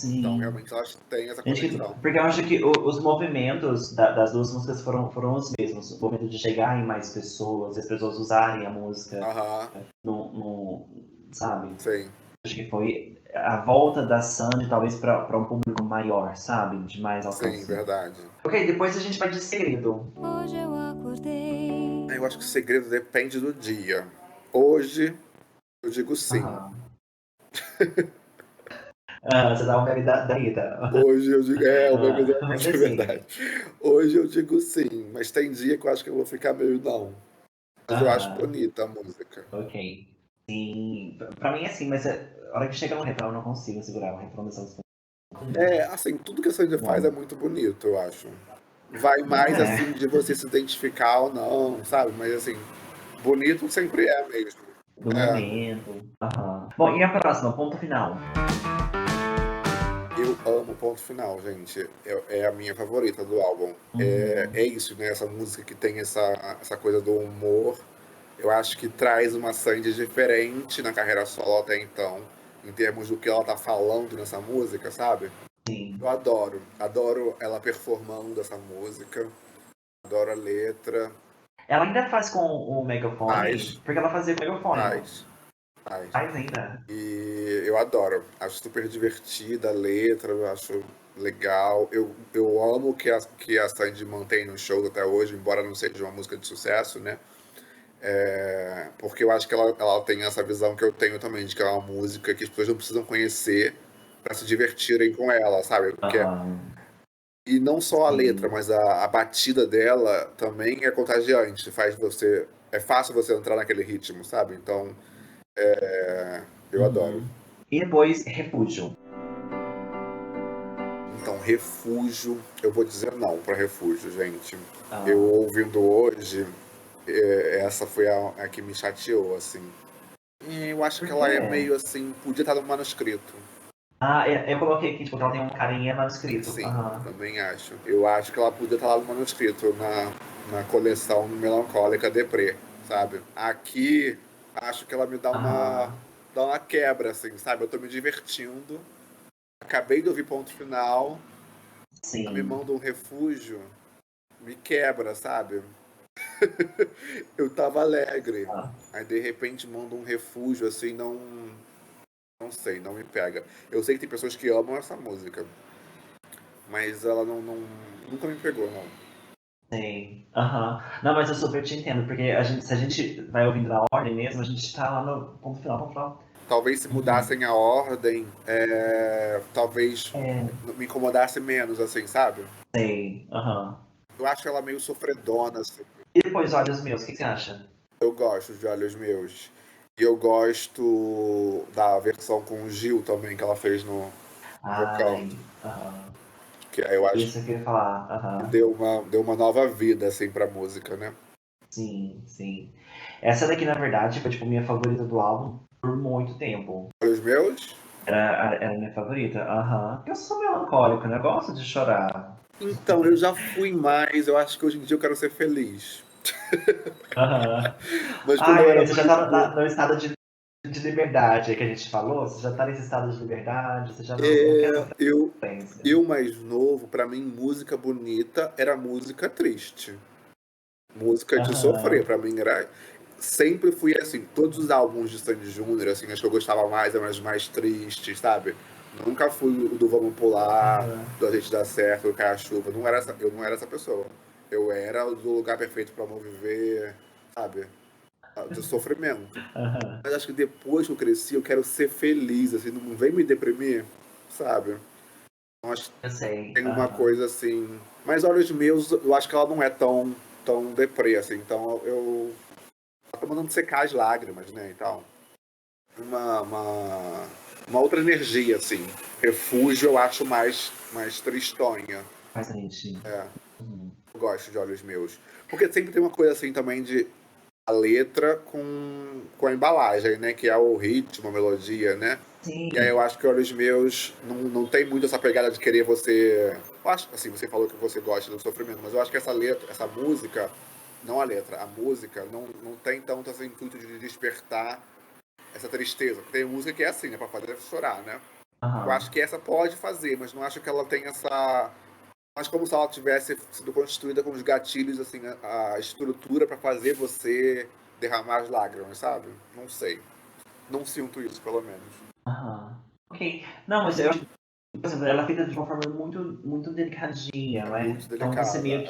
Speaker 2: Então,
Speaker 1: sim.
Speaker 2: realmente, elas têm essa
Speaker 1: Gente,
Speaker 2: conexão.
Speaker 1: porque eu acho que os movimentos das duas músicas foram os mesmos. O movimento de chegar em mais pessoas, as pessoas usarem a música
Speaker 2: Aham,
Speaker 1: sabe?
Speaker 2: sim.
Speaker 1: Acho que foi a volta da Sandy, talvez, para um público maior, sabe? De mais
Speaker 2: Sim,
Speaker 1: alcance.
Speaker 2: verdade.
Speaker 1: Ok, depois a gente vai de segredo.
Speaker 3: Hoje eu acordei.
Speaker 2: Eu acho que o segredo depende do dia. Hoje, eu digo sim.
Speaker 1: Aham. Ah, você dá o meme da Rita.
Speaker 2: Hoje eu digo. O meme da
Speaker 1: Mas
Speaker 2: é
Speaker 1: assim.
Speaker 2: verdade. Hoje eu digo sim, mas tem dia que eu acho que eu vou ficar meio não. Mas eu acho
Speaker 1: Aham.
Speaker 2: bonita a música.
Speaker 1: Ok. Sim, pra mim é assim, mas a hora que chega no refrão eu não consigo segurar o refrão dessa música.
Speaker 2: Assim, tudo que a Sandy faz é
Speaker 1: Bom,
Speaker 2: muito bonito, eu acho. Vai mais
Speaker 1: é,
Speaker 2: assim de você se identificar ou não, sabe? Mas assim, bonito sempre é mesmo.
Speaker 1: do
Speaker 2: É,
Speaker 1: momento. Aham. Bom, e a próxima, ponto final.
Speaker 2: eu amo Ponto Final, gente. É a minha favorita do álbum. É
Speaker 1: Uhum.
Speaker 2: isso, né? Essa música que tem essa coisa do humor. Eu acho que traz uma Sandy diferente na carreira solo até então, em termos do que ela tá falando nessa música, sabe?
Speaker 1: Sim.
Speaker 2: Eu adoro ela performando essa música. Adoro a letra.
Speaker 1: Ela ainda faz com o megafone?
Speaker 2: Faz,
Speaker 1: Porque ela fazia com o megafone, não?
Speaker 2: faz, faz.
Speaker 1: Faz ainda?
Speaker 2: E eu adoro. Acho super divertida a letra, eu acho legal. Eu amo que a Sandy mantém no show até hoje, embora não seja uma música de sucesso, né? Porque eu acho que ela tem essa visão que eu tenho também, de que é uma música que as pessoas não precisam conhecer para se divertirem com ela, sabe?
Speaker 1: Aham.
Speaker 2: E não só a letra,
Speaker 1: Sim.
Speaker 2: mas a batida dela também é contagiante, faz você. É fácil você entrar naquele ritmo, sabe? Então, eu adoro.
Speaker 1: Uhum. E depois, Refúgio.
Speaker 2: Então, Refúgio, eu vou dizer não para Refúgio, gente. Eu
Speaker 1: Ah,
Speaker 2: ouvindo hoje, essa foi a que me chateou, assim. E eu acho que
Speaker 1: por
Speaker 2: ela é
Speaker 1: quê?
Speaker 2: meio assim, podia estar no manuscrito.
Speaker 1: Ah, eu coloquei aqui, tipo, que ela tem uma carinha manuscrito.
Speaker 2: Sim,
Speaker 1: Aham.
Speaker 2: também acho. Eu acho que ela podia estar lá no manuscrito, na coleção melancólica Deprê, sabe? Aqui, acho que ela me
Speaker 1: Aham.
Speaker 2: dá uma quebra, assim, sabe? Eu tô me divertindo, acabei de ouvir ponto final, ela me
Speaker 1: Sim.
Speaker 2: manda um refúgio, me quebra, sabe? Eu tava alegre,
Speaker 1: Ah,
Speaker 2: aí de repente manda um refúgio, assim, não sei, não me pega. Eu sei que tem pessoas que amam essa música, mas ela nunca me pegou, não.
Speaker 1: sim. Aham. Não, mas eu super te entendo, porque se a gente vai ouvindo na ordem mesmo, a gente tá lá no ponto final, ponto final.
Speaker 2: Talvez se
Speaker 1: Uhum.
Speaker 2: mudassem a ordem, talvez
Speaker 1: É,
Speaker 2: me incomodasse menos, assim, sabe?
Speaker 1: sei. Aham.
Speaker 2: Eu acho ela meio sofredona, assim.
Speaker 1: E depois, Olhos Meus, o que você acha?
Speaker 2: Eu gosto de Olhos Meus. E eu gosto da versão com o Gil também, que ela fez no Recanto.
Speaker 1: Ai, aham.
Speaker 2: Que aí eu acho
Speaker 1: Isso eu queria falar.
Speaker 2: que
Speaker 1: Aham.
Speaker 2: deu uma nova vida, assim, pra música, né?
Speaker 1: Sim, sim. Essa daqui, na verdade, foi tipo minha favorita do álbum por muito tempo.
Speaker 2: Olhos Meus?
Speaker 1: Era minha favorita. Aham. Porque eu sou melancólico, né? Eu gosto de chorar.
Speaker 2: Então, eu já fui mais, eu acho que hoje em dia eu quero ser feliz.
Speaker 1: Aham.
Speaker 2: Mas quando eu
Speaker 1: Ai,
Speaker 2: era
Speaker 1: você já
Speaker 2: mais
Speaker 1: tá
Speaker 2: novo,
Speaker 1: no estado de liberdade que a gente falou? Você já tá nesse estado de liberdade? Você já não quer sofrer
Speaker 2: eu,
Speaker 1: consequência?
Speaker 2: eu mais novo, pra mim, música bonita era música triste. Música de sofrer,
Speaker 1: Aham.
Speaker 2: pra mim era. Sempre fui assim, todos os álbuns de Sandy Júnior, assim, as que eu gostava mais eram as mais tristes, sabe? Nunca fui o do Vamos Pular,
Speaker 1: Aham.
Speaker 2: do A Gente Dá Certo, do Cai a Chuva. Eu não era essa pessoa. Eu era o do Lugar Perfeito pra Não Viver, sabe? De sofrimento.
Speaker 1: Aham.
Speaker 2: Mas acho que depois que eu cresci, eu quero ser feliz, assim, não vem me deprimir, sabe? Então, acho que
Speaker 1: Eu sei.
Speaker 2: tem uma
Speaker 1: Aham.
Speaker 2: coisa assim. Mas Olhos Meus, eu acho que ela não é tão deprê, assim. Então eu. Ela tá mandando secar as lágrimas, né? Então, uma, uma, uma outra energia, assim. Refúgio eu acho mais tristonha.
Speaker 1: Faz sentido.
Speaker 2: É,
Speaker 1: Uhum.
Speaker 2: eu gosto de Olhos Meus. Porque sempre tem uma coisa assim também de a letra com a embalagem, né? Que é o ritmo, a melodia, né? E aí eu
Speaker 1: Sim.
Speaker 2: acho que Olhos Meus não tem muito essa pegada de querer você. Eu acho, assim, você falou que você gosta do sofrimento, mas eu acho que essa letra, essa música, não a letra, a música, não tem tanto esse intuito de despertar essa tristeza. Porque tem música que é assim, né? Pra fazer chorar, né? Eu acho
Speaker 1: Aham.
Speaker 2: que essa pode fazer, mas não acho que ela tem essa. Mas como se ela tivesse sido construída com os gatilhos, assim, a estrutura pra fazer você derramar as lágrimas, sabe? Não sei. Não sinto isso, pelo menos.
Speaker 1: Aham. Ok. Não, mas eu acho que, por exemplo, ela é feita de uma forma muito, muito delicadinha,
Speaker 2: É
Speaker 1: né?
Speaker 2: muito
Speaker 1: Então você
Speaker 2: delicada.
Speaker 1: meio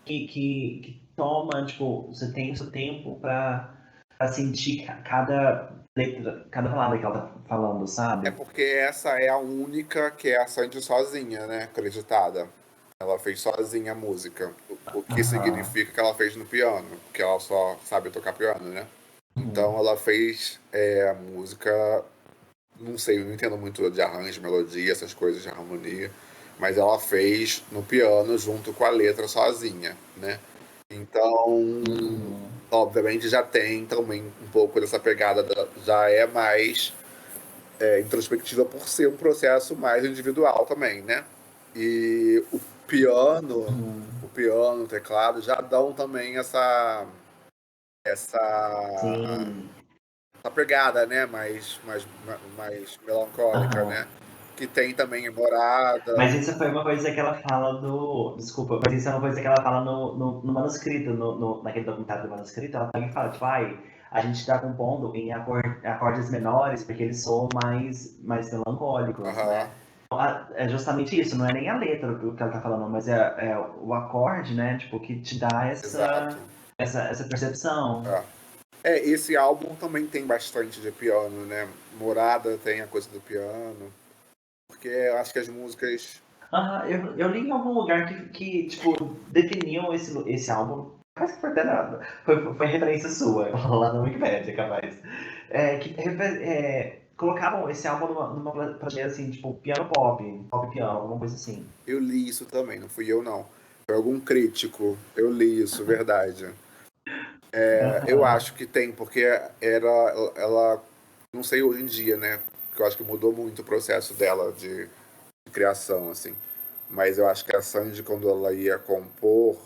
Speaker 1: que toma, tipo, você tem o seu tempo pra sentir cada letra, cada palavra que ela tá falando,
Speaker 2: É
Speaker 1: sabe?
Speaker 2: porque essa é a única que é a Sandy sozinha, né? Acreditada. Ela fez sozinha a música. O que
Speaker 1: Aham.
Speaker 2: significa que ela fez no piano, porque ela só sabe tocar piano, né? Então
Speaker 1: Uhum.
Speaker 2: ela fez a música, não sei, eu não entendo muito de arranjo, melodia, essas coisas de harmonia, mas ela fez no piano junto com a letra sozinha, né? Então,
Speaker 1: Uhum.
Speaker 2: obviamente já tem também um pouco dessa pegada, já é mais introspectiva por ser um processo mais individual também, né? E piano, o
Speaker 1: Uhum.
Speaker 2: piano, o teclado já dão também essa,
Speaker 1: Sim.
Speaker 2: essa pegada, né? Mais melancólica, né?
Speaker 1: Aham.
Speaker 2: que tem também em Morada.
Speaker 1: Mas isso foi uma coisa que ela fala do. Desculpa, mas isso é uma coisa que ela fala no manuscrito, naquele documentário do manuscrito. Ela também fala, tipo, a gente tá compondo em acordes menores porque eles soam mais melancólicos,
Speaker 2: Aham,
Speaker 1: né? Então, é justamente isso, não é nem a letra o que ela tá falando, mas é o acorde, né? Tipo, que te dá
Speaker 2: exato.
Speaker 1: essa percepção.
Speaker 2: É. Esse álbum também tem bastante de piano, né? Morada tem a coisa do piano. Porque eu acho que as músicas.
Speaker 1: Eu li em algum lugar que tipo, definiam esse álbum. Parece que foi até nada. Foi referência sua, lá na Wikipedia, capaz. Colocavam esse álbum numa prateleira assim, tipo, piano pop piano, alguma coisa assim.
Speaker 2: Eu li isso também, não fui eu não. Foi algum crítico. Eu li isso, verdade. Eu
Speaker 1: Aham.
Speaker 2: acho que tem, porque ela, não sei hoje em dia, né? Porque eu acho que mudou muito o processo dela de criação, assim. Mas eu acho que a Sandy, quando ela ia compor,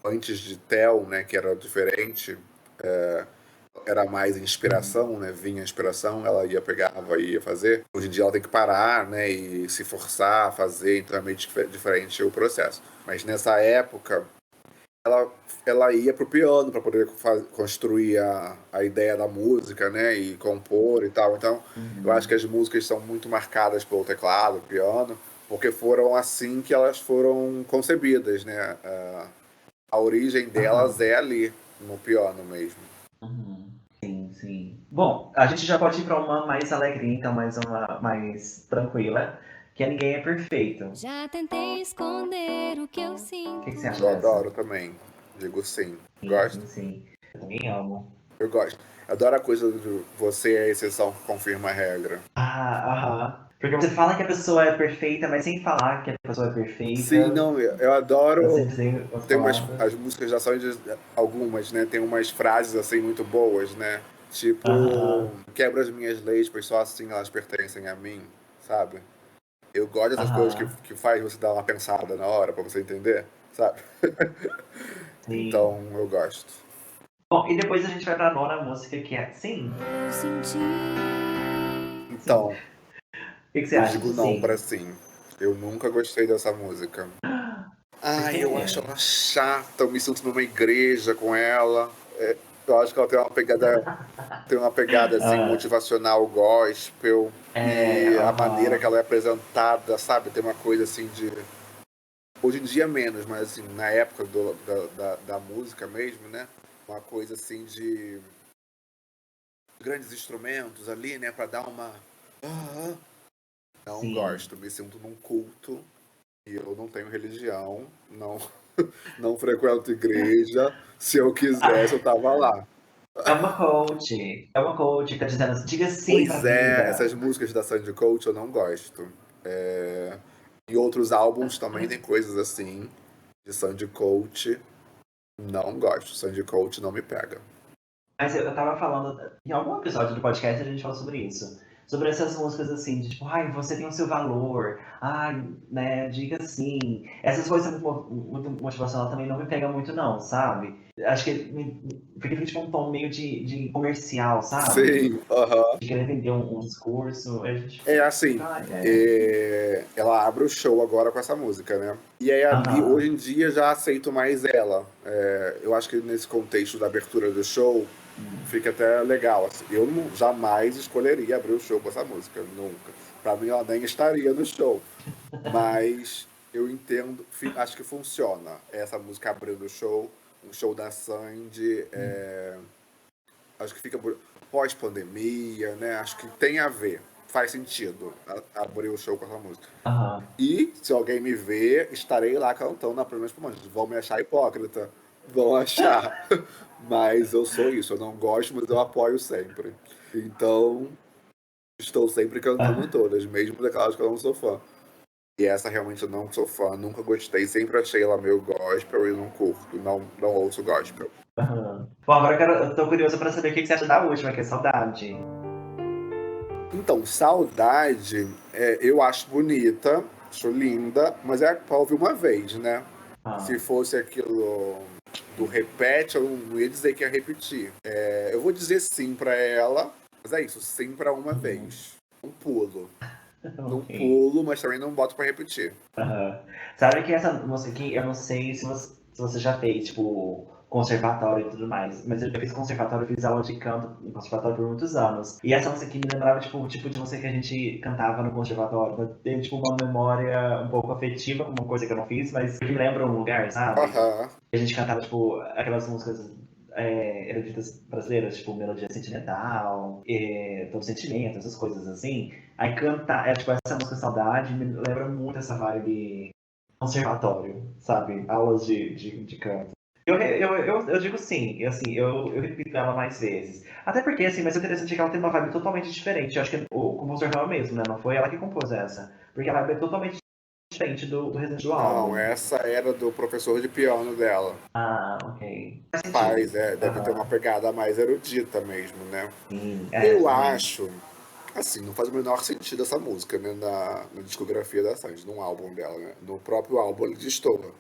Speaker 2: antes de Tel, né, que era diferente, era mais inspiração, né? Vinha inspiração, ela ia pegava e ia fazer. Hoje em dia ela tem que parar, né? E se forçar a fazer, então é meio diferente o processo. Mas nessa época, ela, ela ia pro piano para poder construir a ideia da música, né? E compor e tal. Então, eu acho que
Speaker 1: Uhum.
Speaker 2: as músicas são muito marcadas pelo teclado, piano, porque foram assim que elas foram concebidas, né? A origem delas
Speaker 1: Aham.
Speaker 2: é ali, no piano mesmo.
Speaker 1: Uhum. Sim, sim. Bom, a gente já pode ir para uma mais alegre, então, mais uma mais tranquila, que é Ninguém é Perfeito.
Speaker 3: Já tentei esconder o que eu
Speaker 1: O que você
Speaker 3: sinto.
Speaker 1: acha
Speaker 2: Eu
Speaker 1: dessa?
Speaker 2: adoro também. Digo sim.
Speaker 1: Sim,
Speaker 2: Gosto?
Speaker 1: sim, sim. Eu também amo.
Speaker 2: Eu gosto. Adoro a coisa do você é a exceção que confirma a regra.
Speaker 1: Aham. Porque você fala que a pessoa é perfeita, mas sem falar que a pessoa é
Speaker 2: Sim,
Speaker 1: perfeita.
Speaker 2: não, eu
Speaker 1: Você
Speaker 2: adoro.
Speaker 1: dizer as
Speaker 2: Tem
Speaker 1: palavras.
Speaker 2: as músicas da Sandy, algumas, né? Tem umas frases assim muito boas, né? Tipo,
Speaker 1: Aham.
Speaker 2: quebra as minhas leis, pois só assim elas pertencem a mim, sabe? Eu gosto dessas coisas
Speaker 1: Aham.
Speaker 2: que faz você dar uma pensada na hora pra você entender, sabe?
Speaker 1: Sim.
Speaker 2: Então eu gosto.
Speaker 1: Bom, e depois a gente vai pra nona música, que é Sim.
Speaker 3: Eu senti.
Speaker 1: Sim.
Speaker 2: Então,
Speaker 1: O que você
Speaker 2: eu
Speaker 1: acha
Speaker 2: digo
Speaker 1: de
Speaker 2: não pra
Speaker 1: Sim?
Speaker 2: sim. Eu nunca gostei dessa música.
Speaker 1: Por
Speaker 2: Ai, eu acho
Speaker 1: quê?
Speaker 2: ela chata, eu me sinto numa igreja com ela. Eu acho que ela tem uma pegada assim
Speaker 1: Ah,
Speaker 2: motivacional gospel e a maneira que
Speaker 1: aham.
Speaker 2: ela é apresentada, sabe? Tem uma coisa assim de hoje em dia menos, mas assim na época da música mesmo, né? Uma coisa assim de grandes instrumentos ali, né? Pra dar uma não
Speaker 1: Sim.
Speaker 2: gosto, me sinto num culto e eu não tenho religião, não não frequento igreja. Se eu quisesse, eu
Speaker 1: Ah,
Speaker 2: tava lá.
Speaker 1: é uma coach. É uma coach que tá dizendo assim, diga sim pra
Speaker 2: Pois é, essas
Speaker 1: vida.
Speaker 2: músicas da Sandy Coach eu não gosto. É, em outros álbuns também tem coisas assim, de Sandy Coach, não gosto. Sandy Coach não me pega.
Speaker 1: Mas eu tava falando, em algum episódio do podcast a gente falou sobre isso. Sobre essas músicas assim, de tipo, você tem o seu valor, né, diga sim. Essas coisas muito motivacional também não me pegam muito não, sabe? Acho que fica tipo um tom meio de comercial, sabe?
Speaker 2: Sim, aham.
Speaker 1: De querer vender um discurso. A gente
Speaker 2: É
Speaker 1: fica,
Speaker 2: assim, ela abre o show agora com essa música, né? E aí ali, hoje
Speaker 1: aham,
Speaker 2: em dia, já aceito mais ela. Eu acho que nesse contexto da abertura do show, fica até legal. Assim. Eu jamais escolheria abrir o show com essa música, nunca. Pra mim, ela nem estaria no show. Mas eu entendo, acho que funciona. Essa música abrindo o show, um show da Sandy, acho que fica pós-pandemia, né? Acho que tem a ver, faz sentido abrir o show com essa música.
Speaker 1: aham.
Speaker 2: E se alguém me ver, estarei lá cantando na primeira espumante. Vão me achar hipócrita, vão achar. Mas eu sou isso, eu não gosto, mas eu apoio sempre. Então, estou sempre cantando todas, mesmo daquelas que eu não sou fã. E essa realmente eu não sou fã, nunca gostei, sempre achei ela meio gospel e não curto, não ouço gospel.
Speaker 1: Aham. Bom, agora eu tô curioso pra saber o que você acha da última, que é Saudade.
Speaker 2: Então, Saudade, eu acho bonita, acho linda, mas é pra ouvir uma vez, né? Se
Speaker 1: Ah,
Speaker 2: fosse aquilo do repete, eu não ia dizer que ia repetir. Eu vou dizer sim pra ela, mas é isso, sim pra uma
Speaker 1: uhum.
Speaker 2: vez. Um pulo. Não
Speaker 1: Ok.
Speaker 2: pulo, mas também não boto pra repetir.
Speaker 1: Aham. Sabe que essa música aqui, eu não sei se você já fez, tipo, conservatório e tudo mais, mas eu já fiz conservatório, eu fiz aula de canto em conservatório por muitos anos. E essa música aqui me lembrava, tipo, o tipo de música que a gente cantava no conservatório. Eu tenho, tipo, uma memória um pouco afetiva, com uma coisa que eu não fiz, mas que me lembra um lugar, sabe?
Speaker 2: Aham.
Speaker 1: A gente cantava, tipo, aquelas músicas eruditas brasileiras, tipo, Melodia Sentimental, Todo Sentimento, essas coisas assim. Aí cantar, tipo, essa música Saudade me lembra muito essa vibe conservatório, sabe? Aulas de canto. Eu digo sim, e assim, eu repito ela mais vezes. Até porque, assim, mas o interessante é que ela tem uma vibe totalmente diferente. Eu acho que o compositor foi ela mesmo, né? Não foi ela que compôs essa. Porque a vibe é totalmente diferente do restante do
Speaker 2: Não,
Speaker 1: álbum.
Speaker 2: essa era do professor de piano dela.
Speaker 1: Ah, ok. Faz
Speaker 2: Faz,
Speaker 1: sentido.
Speaker 2: deve ter uma
Speaker 1: Aham.
Speaker 2: pegada mais erudita mesmo, né?
Speaker 1: Sim,
Speaker 2: Eu
Speaker 1: também.
Speaker 2: acho, assim, não faz o menor sentido essa música, né, na discografia da Sandy, no álbum dela, né? No próprio álbum ele destoa.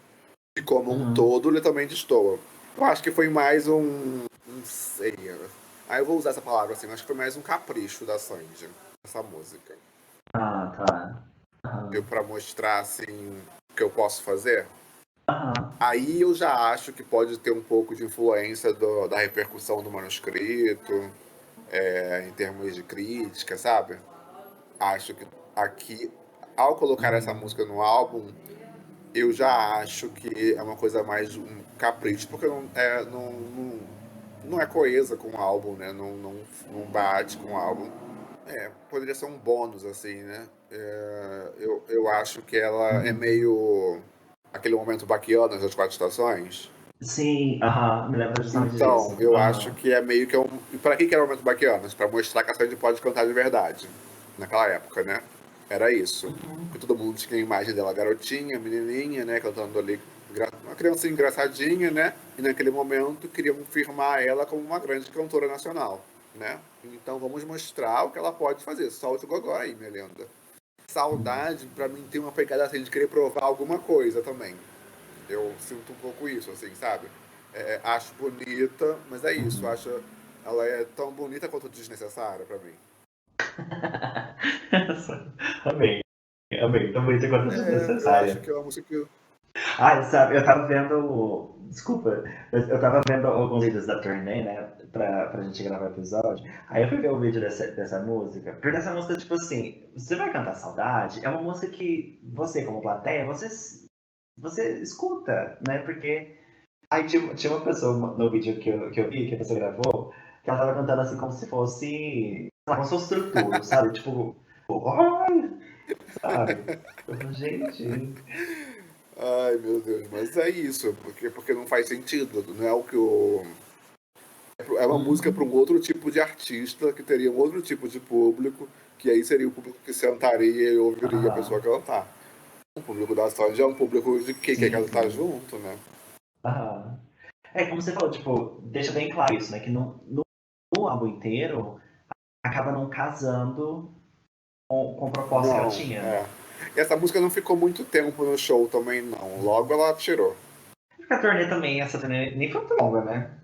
Speaker 2: E como um
Speaker 1: Uhum.
Speaker 2: todo, ele também destoa. Eu acho que foi mais não sei, aí eu vou usar essa palavra assim, acho que foi mais um capricho da Sandy, essa música.
Speaker 1: Ah, tá.
Speaker 2: Deu
Speaker 1: Aham.
Speaker 2: pra mostrar, assim, o que eu posso fazer.
Speaker 1: Aham.
Speaker 2: Aí eu já acho que pode ter um pouco de influência da repercussão do manuscrito, em termos de crítica, sabe? Acho que aqui, ao colocar essa
Speaker 1: Uhum.
Speaker 2: música no álbum, eu já acho que é uma coisa mais um capricho, porque não é coesa com o álbum, né? Não bate com o álbum. Poderia ser um bônus, assim, né? Eu acho que ela é
Speaker 1: Uhum.
Speaker 2: meio aquele momento baquiano das quatro estações.
Speaker 1: Sim, aham. Me lembra justamente
Speaker 2: Então,
Speaker 1: disso.
Speaker 2: eu acho
Speaker 1: Aham.
Speaker 2: que é meio que um. E pra que era o momento baquianas? Pra mostrar que a Sandy pode cantar de verdade. Naquela época, né? Era isso.
Speaker 1: Uhum.
Speaker 2: Porque todo mundo tinha a imagem dela garotinha, menininha, né? Cantando ali. Uma criança engraçadinha, né? E naquele momento queriam firmar ela como uma grande cantora nacional, né? Então vamos mostrar o que ela pode fazer. Solte o gogó aí, minha linda. Saudade, pra mim, tem uma pegada assim de querer provar alguma coisa também. Eu sinto um pouco isso, assim, sabe? Acho bonita, mas é isso.
Speaker 1: Uhum.
Speaker 2: Acho ela é tão bonita quanto desnecessária pra mim.
Speaker 1: Amei. Amei. Tão bonita quanto
Speaker 2: Eu acho
Speaker 1: desnecessária.
Speaker 2: que é uma música que.
Speaker 1: Ah, sabe, eu tava vendo. Desculpa, mas eu tava vendo alguns vídeos da turnê, né? Pra gente gravar o episódio. Aí eu fui ver o vídeo dessa música. Porque essa música, tipo assim, você vai cantar Saudade, é uma música que você, como plateia, você escuta, né? Porque. Aí tinha uma pessoa no vídeo que eu vi, que você gravou, que ela tava cantando assim como se fosse. Sei lá, como se fosse estrutura, sabe? Tipo, "Ai", sabe? Eu falei, gente.
Speaker 2: Ai, meu Deus, mas é isso, porque não faz sentido. Não é o que o. É uma música para
Speaker 1: Uhum.
Speaker 2: um outro tipo de artista, que teria um outro tipo de público, que aí seria o público que sentaria e ouviria a pessoa
Speaker 1: Aham.
Speaker 2: cantar. O público da Sandy é um público de quem quer
Speaker 1: Sim,
Speaker 2: cantar
Speaker 1: sim.
Speaker 2: junto, né?
Speaker 1: Aham. É, como você falou, tipo, deixa bem claro isso, né? Que no álbum inteiro acaba não casando com o propósito que ela
Speaker 2: Não,
Speaker 1: tinha.
Speaker 2: é. E essa música não ficou muito tempo no show também, não. Logo ela tirou.
Speaker 1: Porque a turnê também, essa turnê nem foi muito longa, né?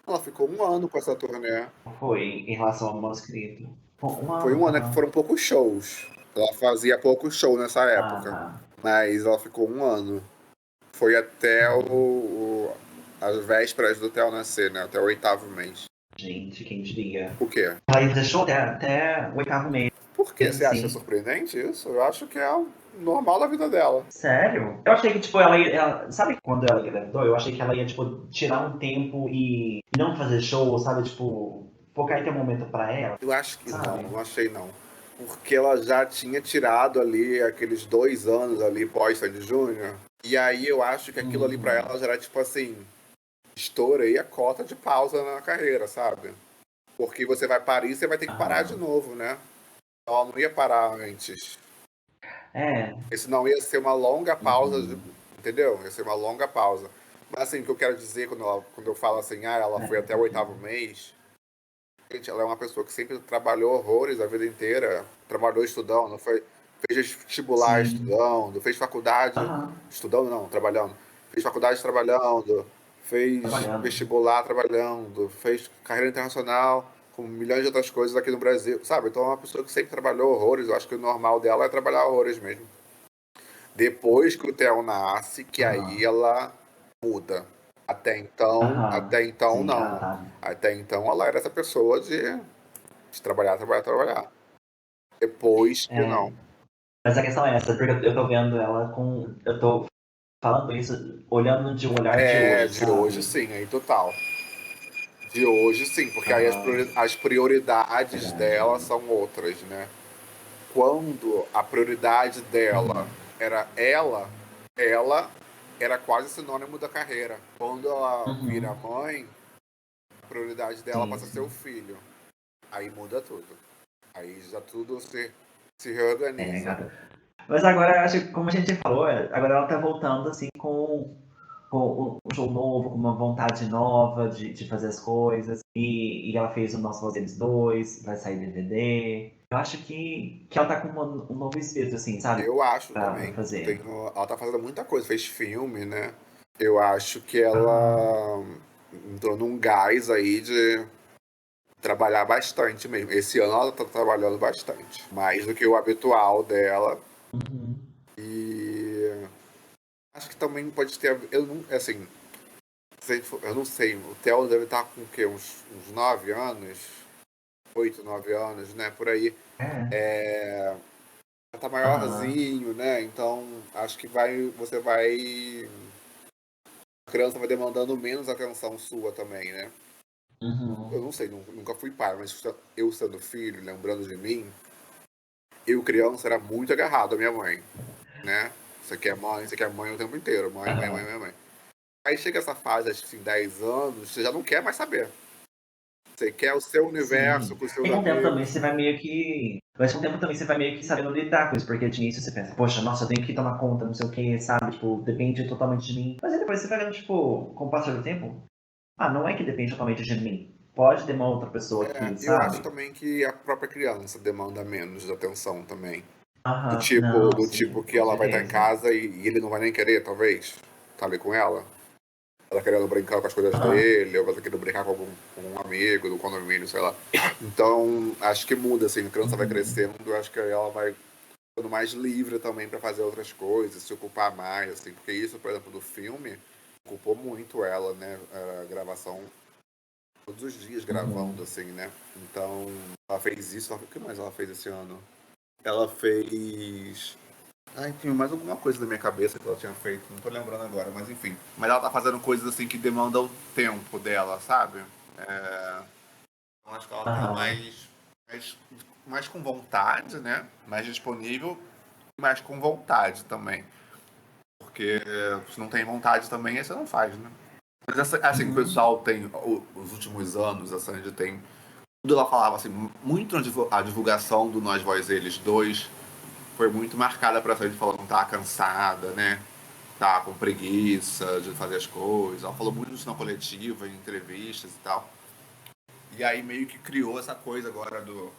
Speaker 2: Ela ficou um ano com essa turnê.
Speaker 1: Foi em relação ao manuscrito. Pô, um
Speaker 2: Foi um
Speaker 1: ano,
Speaker 2: ano que
Speaker 1: aham.
Speaker 2: foram poucos shows. Ela fazia poucos shows nessa
Speaker 1: Ah,
Speaker 2: época.
Speaker 1: tá.
Speaker 2: Mas ela ficou um ano. Foi até
Speaker 1: Uhum.
Speaker 2: as vésperas do Theo nascer, né? Até o oitavo mês.
Speaker 1: Gente, quem diria?
Speaker 2: O quê?
Speaker 1: Ela ainda deixou até o oitavo mês,
Speaker 2: Por quê? Você acha
Speaker 1: sim.
Speaker 2: surpreendente isso? Eu acho que é o normal da vida dela.
Speaker 1: Sério? Eu achei que, tipo, sabe quando ela engravidou? Eu achei que ela ia, tipo, tirar um tempo e não fazer show, sabe? Tipo, focar em ter um momento pra ela,
Speaker 2: Eu acho que não,
Speaker 1: sabe?
Speaker 2: não achei não. Porque ela já tinha tirado ali aqueles 2 anos ali pós Sandy Júnior. E aí eu acho que aquilo ali pra
Speaker 1: Uhum.
Speaker 2: ela já era tipo assim, estourei a cota de pausa na carreira, sabe? Porque você vai parir e você vai ter que parar de
Speaker 1: Aham.
Speaker 2: novo, né? Ela não ia parar antes.
Speaker 1: É.
Speaker 2: Porque senão ia ser uma longa pausa,
Speaker 1: Uhum.
Speaker 2: entendeu? Ia ser uma longa pausa. Mas assim, o que eu quero dizer quando eu falo assim, ela
Speaker 1: É,
Speaker 2: foi até o oitavo
Speaker 1: entendi.
Speaker 2: mês, gente, ela é uma pessoa que sempre trabalhou horrores a vida inteira, trabalhou estudando, fez vestibular
Speaker 1: Sim.
Speaker 2: estudando, fez faculdade
Speaker 1: Aham.
Speaker 2: estudando, não, trabalhando. Fez faculdade trabalhando, fez
Speaker 1: Trabalhando.
Speaker 2: vestibular trabalhando, fez carreira internacional como milhões de outras coisas aqui no Brasil, sabe? Então é uma pessoa que sempre trabalhou horrores. Eu acho que o normal dela é trabalhar horrores mesmo. Depois que o Theo nasce, que aí
Speaker 1: Aham.
Speaker 2: ela muda.
Speaker 1: Aham.
Speaker 2: Até então
Speaker 1: Sim, ela
Speaker 2: não.
Speaker 1: tá.
Speaker 2: Até então ela era essa pessoa de trabalhar, trabalhar, trabalhar. Depois que não.
Speaker 1: É, mas a questão é essa, porque eu tô vendo ela com. Eu tô falando isso olhando de um olhar de
Speaker 2: É,
Speaker 1: hoje,
Speaker 2: de hoje
Speaker 1: sabe?
Speaker 2: sim, aí total. De hoje sim, porque aí
Speaker 1: Aham.
Speaker 2: as prioridades
Speaker 1: Verdade.
Speaker 2: dela são outras, né? Quando a prioridade dela
Speaker 1: Uhum.
Speaker 2: era ela era quase sinônimo da carreira. Quando ela vira
Speaker 1: Uhum.
Speaker 2: mãe, a prioridade dela
Speaker 1: Sim,
Speaker 2: passa a ser o
Speaker 1: sim.
Speaker 2: filho. Aí muda tudo. Aí já tudo se
Speaker 1: É,
Speaker 2: reorganiza.
Speaker 1: gata. Mas agora, eu acho que, como a gente falou, agora ela tá voltando assim com um show novo, com uma vontade nova de fazer as coisas. E ela fez o Nós Somos Eles 2, vai sair DVD. Eu acho que ela tá com um novo espírito, assim, sabe?
Speaker 2: Eu acho
Speaker 1: Pra
Speaker 2: também.
Speaker 1: fazer.
Speaker 2: Ela tá fazendo muita coisa, fez filme, né? Eu acho que
Speaker 1: Aham.
Speaker 2: ela entrou num gás aí de trabalhar bastante mesmo. Esse ano ela tá trabalhando bastante. Mais do que o habitual dela.
Speaker 1: Uhum.
Speaker 2: E acho que também pode ter. Eu não, assim, eu não sei. O Theo deve estar com o quê? Uns 9 anos? 8, 9 anos, né? Por aí.
Speaker 1: É.
Speaker 2: Já tá
Speaker 1: Aham.
Speaker 2: maiorzinho, né? Então acho que você vai. A criança vai demandando menos atenção sua também, né? Eu
Speaker 1: Uhum.
Speaker 2: não sei, nunca fui pai, mas eu sendo filho, lembrando de mim, eu criança era muito agarrado à minha mãe, né? Você quer mãe o tempo inteiro, mãe, mãe, mãe,
Speaker 1: Aham.
Speaker 2: mãe, mãe. Aí chega essa fase, acho que assim, 10 anos, você já não quer mais saber. Você quer o seu universo
Speaker 1: Sim.
Speaker 2: com os seus
Speaker 1: E com o tempo também
Speaker 2: amigos.
Speaker 1: você vai meio que. Mas com o tempo também você vai meio que sabendo lidar com isso, porque de início você pensa, poxa, nossa, eu tenho que tomar conta, não sei o que, sabe? Tipo, depende totalmente de mim. Mas aí depois você vai vendo, tipo, com o passar do tempo, ah, não é que depende totalmente de mim. Pode ter uma outra pessoa
Speaker 2: É,
Speaker 1: aqui,
Speaker 2: eu acho
Speaker 1: sabe?
Speaker 2: também que a própria criança demanda menos de atenção também.
Speaker 1: Aham, não,
Speaker 2: Do tipo
Speaker 1: sim,
Speaker 2: que
Speaker 1: com
Speaker 2: ela vai estar em
Speaker 1: certeza.
Speaker 2: casa e ele não vai nem querer, talvez, tá ali com ela. Ela querendo brincar com as coisas
Speaker 1: Aham.
Speaker 2: dele, ou ela querendo brincar com um amigo do condomínio, sei lá. Então, acho que muda, assim, a criança vai
Speaker 1: Uhum.
Speaker 2: crescendo, eu acho que ela vai ficando mais livre também para fazer outras coisas, se ocupar mais, assim, porque isso, por exemplo, do filme, ocupou muito ela, né? A gravação, todos os dias gravando,
Speaker 1: Uhum.
Speaker 2: assim, né? Então, ela fez isso, o que mais ela fez esse ano? Ela fez. Ai, tem mais alguma coisa na minha cabeça que ela tinha feito, não tô lembrando agora, mas enfim. Mas ela tá fazendo coisas assim que demandam tempo dela, sabe? Então acho que ela tá
Speaker 1: Aham.
Speaker 2: mais, mais com vontade, né? Mais disponível, mais com vontade também. Porque se não tem vontade também, aí você não faz, né? Mas assim, o
Speaker 1: Uhum.
Speaker 2: pessoal tem, os últimos anos, a Sandy tem. Tudo ela falava assim, muito a divulgação do Nós Voz Eles 2 foi muito marcada pra Sandy falando que tava cansada, né? Tá com preguiça de fazer as coisas. Ela falou muito disso na coletiva, em entrevistas e tal. E aí meio que criou essa coisa agora do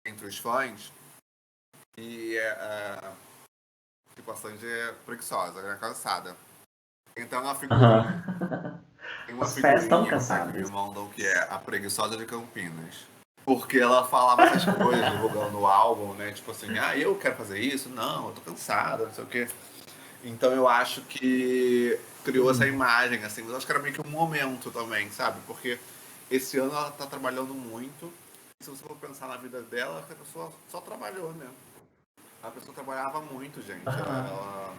Speaker 2: entre os fãs e tipo, a Sandy é preguiçosa, é cansada. Então
Speaker 1: Aham.
Speaker 2: tem uma
Speaker 1: Os pés estão
Speaker 2: figurinha que me
Speaker 1: cansados.
Speaker 2: mandam que é a preguiçosa de Campinas. Porque ela falava essas coisas divulgando o álbum, né? Tipo assim, ah, eu quero fazer isso? Não, eu tô cansada, não sei o quê. Então eu acho que criou essa
Speaker 1: Uhum.
Speaker 2: imagem, assim, mas eu acho que era meio que um momento também, sabe? Porque esse ano ela tá trabalhando muito. E se você for pensar na vida dela, a pessoa só trabalhou, né? A pessoa trabalhava muito, gente.
Speaker 1: Aham.
Speaker 2: Ela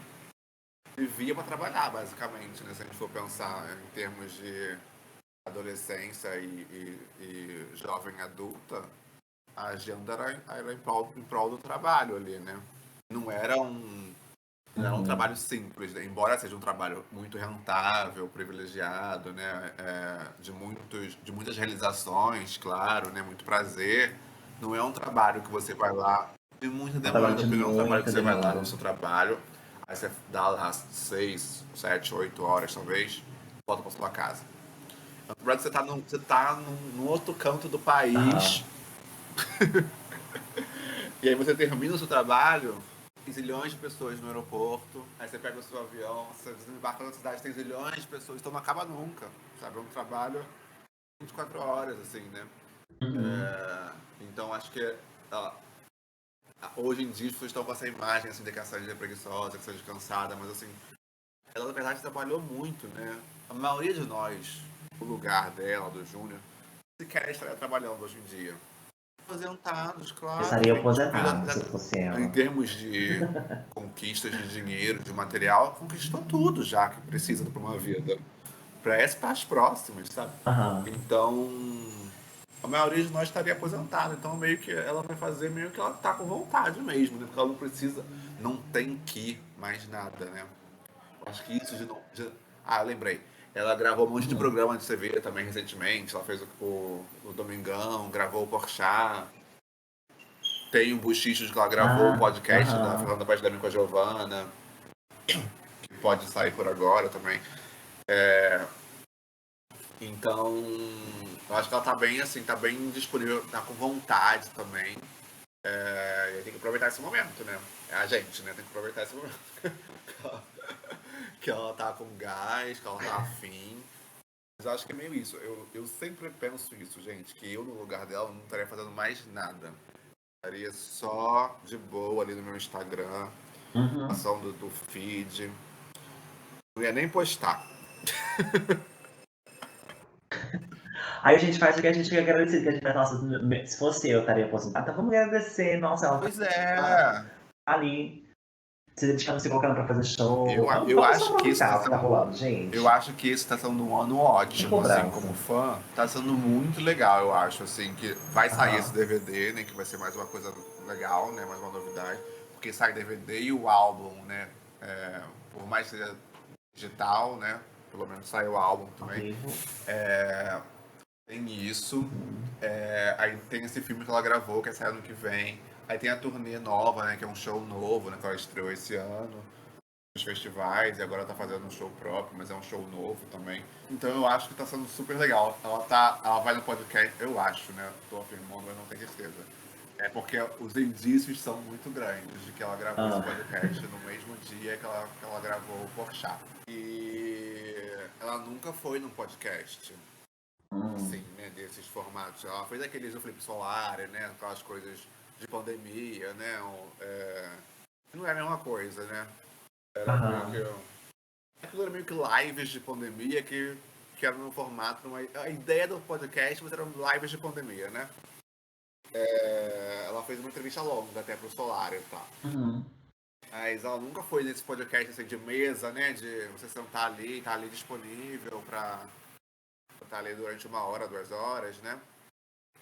Speaker 2: vivia para trabalhar, basicamente, né? Se a gente for pensar em termos de adolescência e jovem adulta, a agenda era em prol do trabalho ali, né? Não era um Não é um trabalho
Speaker 1: Uhum.
Speaker 2: simples, né? Embora seja um trabalho muito rentável, privilegiado, né? De muitas realizações, claro, né? Muito prazer. Não é um trabalho que você vai lá. Tem muita
Speaker 1: É um trabalho
Speaker 2: demanda,
Speaker 1: de
Speaker 2: porque não é um trabalho que
Speaker 1: muita
Speaker 2: você vai lá no
Speaker 1: demanda.
Speaker 2: seu trabalho, aí você dá lá 6, 7, 8 horas, talvez, volta para sua casa. Na verdade, você tá num outro canto do país,
Speaker 1: Aham.
Speaker 2: e aí você termina o seu trabalho, tem zilhões de pessoas no aeroporto, aí você pega o seu avião, você desembarca na cidade, tem zilhões de pessoas, então não acaba nunca, sabe? É um trabalho 24 horas, assim, né?
Speaker 1: Uhum.
Speaker 2: Então acho que ó, hoje em dia as pessoas estão com essa imagem assim, de que a Sandy é preguiçosa, que a Sandy é cansada, mas assim, ela na verdade trabalhou muito, né? A maioria de nós, o lugar dela, do Júnior, sequer estaria trabalhando hoje em dia. Aposentados,
Speaker 1: Eu
Speaker 2: claro,
Speaker 1: estaria
Speaker 2: gente. Porque
Speaker 1: aposentado se eu fosse
Speaker 2: em
Speaker 1: ela.
Speaker 2: termos de conquistas de dinheiro, de material, conquistou tudo já que precisa para uma vida. Para as próximas, sabe?
Speaker 1: Aham.
Speaker 2: Então, a maioria de nós estaria aposentada. Então, meio que ela vai fazer meio que ela tá com vontade mesmo, né? Porque ela não precisa, não tem que mais nada, né? Acho que isso de não. Ah, eu lembrei. Ela gravou um monte de
Speaker 1: Uhum.
Speaker 2: programa de TV também recentemente. Ela fez o Domingão, gravou o Porchat. Tem um Buchichos que ela gravou o
Speaker 1: Ah,
Speaker 2: podcast da
Speaker 1: aham.
Speaker 2: Fernanda Paes Leme com a Giovana, que pode sair por agora também. Então, eu acho que ela tá bem assim, tá bem disponível, tá com vontade também. E tem que aproveitar esse momento, né? É a gente, né? Tem que aproveitar esse momento. Que ela tá com gás, que ela tá afim. Mas eu acho que é meio isso. Eu sempre penso isso, gente, que eu no lugar dela não estaria fazendo mais nada. Estaria só de boa ali no meu Instagram,
Speaker 1: Uhum.
Speaker 2: ação do feed. Não ia nem postar.
Speaker 1: Aí a gente faz o que a gente fica agradecido, que a gente faz, nossa, se fosse eu, estaria aposentado. Então vamos agradecer, nossa, ela
Speaker 2: Pois
Speaker 1: tá
Speaker 2: é.
Speaker 1: ali, se dedicando, se colocando pra fazer
Speaker 2: Eu,
Speaker 1: show. Vamos,
Speaker 2: eu
Speaker 1: vamos só
Speaker 2: acho que isso
Speaker 1: aproveitar
Speaker 2: tá
Speaker 1: o que tá
Speaker 2: sendo.
Speaker 1: rolando,
Speaker 2: Eu
Speaker 1: gente.
Speaker 2: acho que esse tá sendo um ano
Speaker 1: Sem
Speaker 2: ótimo, assim,
Speaker 1: cobrança.
Speaker 2: como fã. Tá sendo muito legal, eu acho, assim, que vai sair esse
Speaker 1: Aham.
Speaker 2: DVD, né? Que vai ser mais uma coisa legal, né? Mais uma novidade. Porque sai DVD e o álbum, né? Por mais que seja digital, né? Pelo menos sai o álbum
Speaker 1: Ao
Speaker 2: também.
Speaker 1: vivo.
Speaker 2: Tem isso.
Speaker 1: Uhum.
Speaker 2: Aí tem esse filme que ela gravou, que é sair ano que vem. Aí tem a turnê nova, né? Que é um show novo, né? Que ela estreou esse ano nos festivais e agora tá fazendo um show próprio, mas é um show novo também. Então eu acho que tá sendo super legal. Ela vai no podcast, eu acho, né? Tô afirmando, mas não tenho certeza. É porque os indícios são muito grandes de que ela gravou esse
Speaker 1: Ah.
Speaker 2: podcast no mesmo dia que ela gravou o Porchat. E ela nunca foi num podcast, assim,
Speaker 1: Hum.
Speaker 2: né? Desses formatos. Ela fez aqueles do Felipe Solari, né? Aquelas coisas de pandemia, né? Não é a mesma coisa, né? Era meio que.
Speaker 1: Aham.
Speaker 2: Aquilo era meio que lives de pandemia que era no formato. A ideia do podcast eram lives de pandemia, né? Ela fez uma entrevista longa até pro Solar e tal.
Speaker 1: Uhum.
Speaker 2: Mas ela nunca foi nesse podcast assim, de mesa, né? De você sentar ali, estar ali disponível pra estar ali durante 1 hora, 2 horas, né?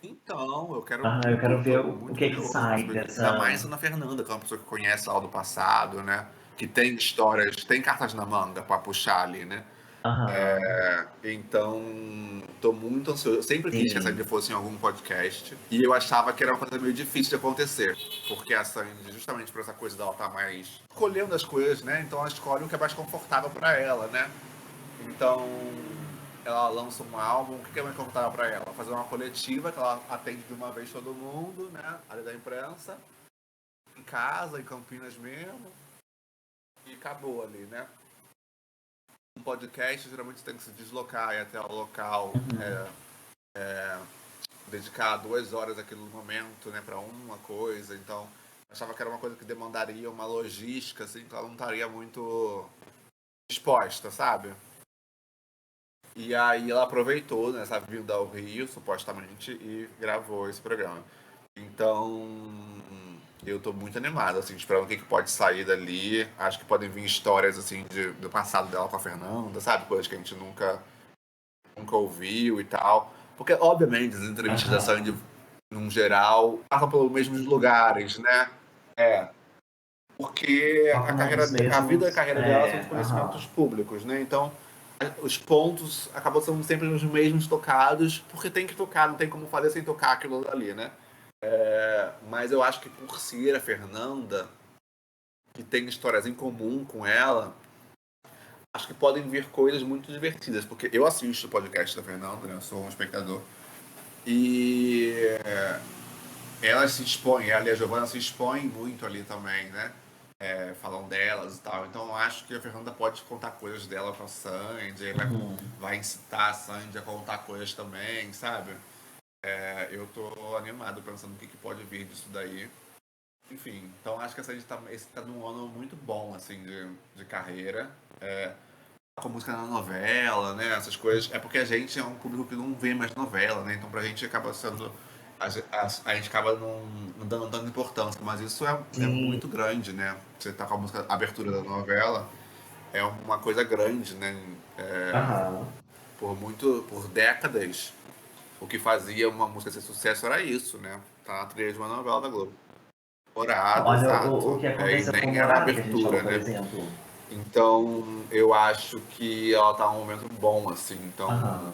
Speaker 2: Então, eu quero
Speaker 1: Aham, eu
Speaker 2: muito,
Speaker 1: quero ver
Speaker 2: tô
Speaker 1: o
Speaker 2: muito
Speaker 1: que que
Speaker 2: curioso pra
Speaker 1: sai
Speaker 2: saber. Ainda mais
Speaker 1: dessa.
Speaker 2: Ana Fernanda, que é uma pessoa que conhece ela do passado, né? Que tem histórias, tem cartas na manga pra puxar ali, né?
Speaker 1: Aham.
Speaker 2: Então, tô muito ansioso. Eu sempre quis que a Sandy
Speaker 1: Sim.
Speaker 2: fosse em algum podcast. E eu achava que era uma coisa meio difícil de acontecer. Porque a Sandy, justamente por essa coisa dela estar mais escolhendo as coisas, né? Então ela escolhe o que é mais confortável pra ela, né? Então, ela lança um álbum. O que é mais confortável pra ela? Fazer uma coletiva que ela atende de uma vez todo mundo, né? Ali da imprensa. Em casa, em Campinas mesmo. E acabou ali, né? Um podcast geralmente tem que se deslocar e até o local,
Speaker 1: Uhum.
Speaker 2: dedicar 2 horas aquele momento, né, para uma coisa. Então, achava que era uma coisa que demandaria uma logística, assim, que ela não estaria muito disposta, sabe? E aí ela aproveitou, né, essa vinda ao Rio, supostamente, e gravou esse programa. Então, eu tô muito animado, assim, esperando o que pode sair dali. Acho que podem vir histórias, assim, do passado dela com a Fernanda, sabe? Coisas que a gente nunca ouviu e tal. Porque, obviamente, as entrevistas da Sandy,
Speaker 1: Aham.
Speaker 2: num geral, passam pelos mesmos lugares, né? É. Porque
Speaker 1: Toca nos
Speaker 2: a vida e a
Speaker 1: mesmos.
Speaker 2: carreira dela são de
Speaker 1: É,
Speaker 2: conhecimentos
Speaker 1: aham.
Speaker 2: públicos, né? Então, os pontos acabam sendo sempre os mesmos tocados, porque tem que tocar, não tem como fazer sem tocar aquilo ali, né? Mas eu acho que por ser a Fernanda, que tem histórias em comum com ela, acho que podem vir coisas muito divertidas, porque eu assisto o podcast da Fernanda, né? Eu sou um espectador. E elas se expõem, ela e a Giovanna se expõem muito ali também, né? Falam delas e tal. Então eu acho que a Fernanda pode contar coisas dela com a Sandy,
Speaker 1: Uhum.
Speaker 2: vai incitar a Sandy a contar coisas também, sabe? Eu tô animado pensando o que pode vir disso daí. Enfim, então acho que esse tá num ano muito bom, assim, de carreira. Com música na novela, né? Essas coisas. É porque a gente é um público que não vê mais novela, né? Então pra gente acaba sendo. A gente acaba não dando tanta importância, mas isso é
Speaker 1: Sim.
Speaker 2: muito grande, né? Você tá com a música a abertura da novela, é uma coisa grande, né?
Speaker 1: Aham.
Speaker 2: Por décadas, o que fazia uma música ser sucesso era isso, né? Tá na trilha de uma novela da Globo. Dourado,
Speaker 1: Olha o
Speaker 2: exato.
Speaker 1: que
Speaker 2: E
Speaker 1: aconteceu com
Speaker 2: nem era a
Speaker 1: Morada, que a gente falou,
Speaker 2: abertura,
Speaker 1: por
Speaker 2: né?
Speaker 1: exemplo.
Speaker 2: Então, eu acho que ela tá num momento bom, assim. Então,
Speaker 1: Aham.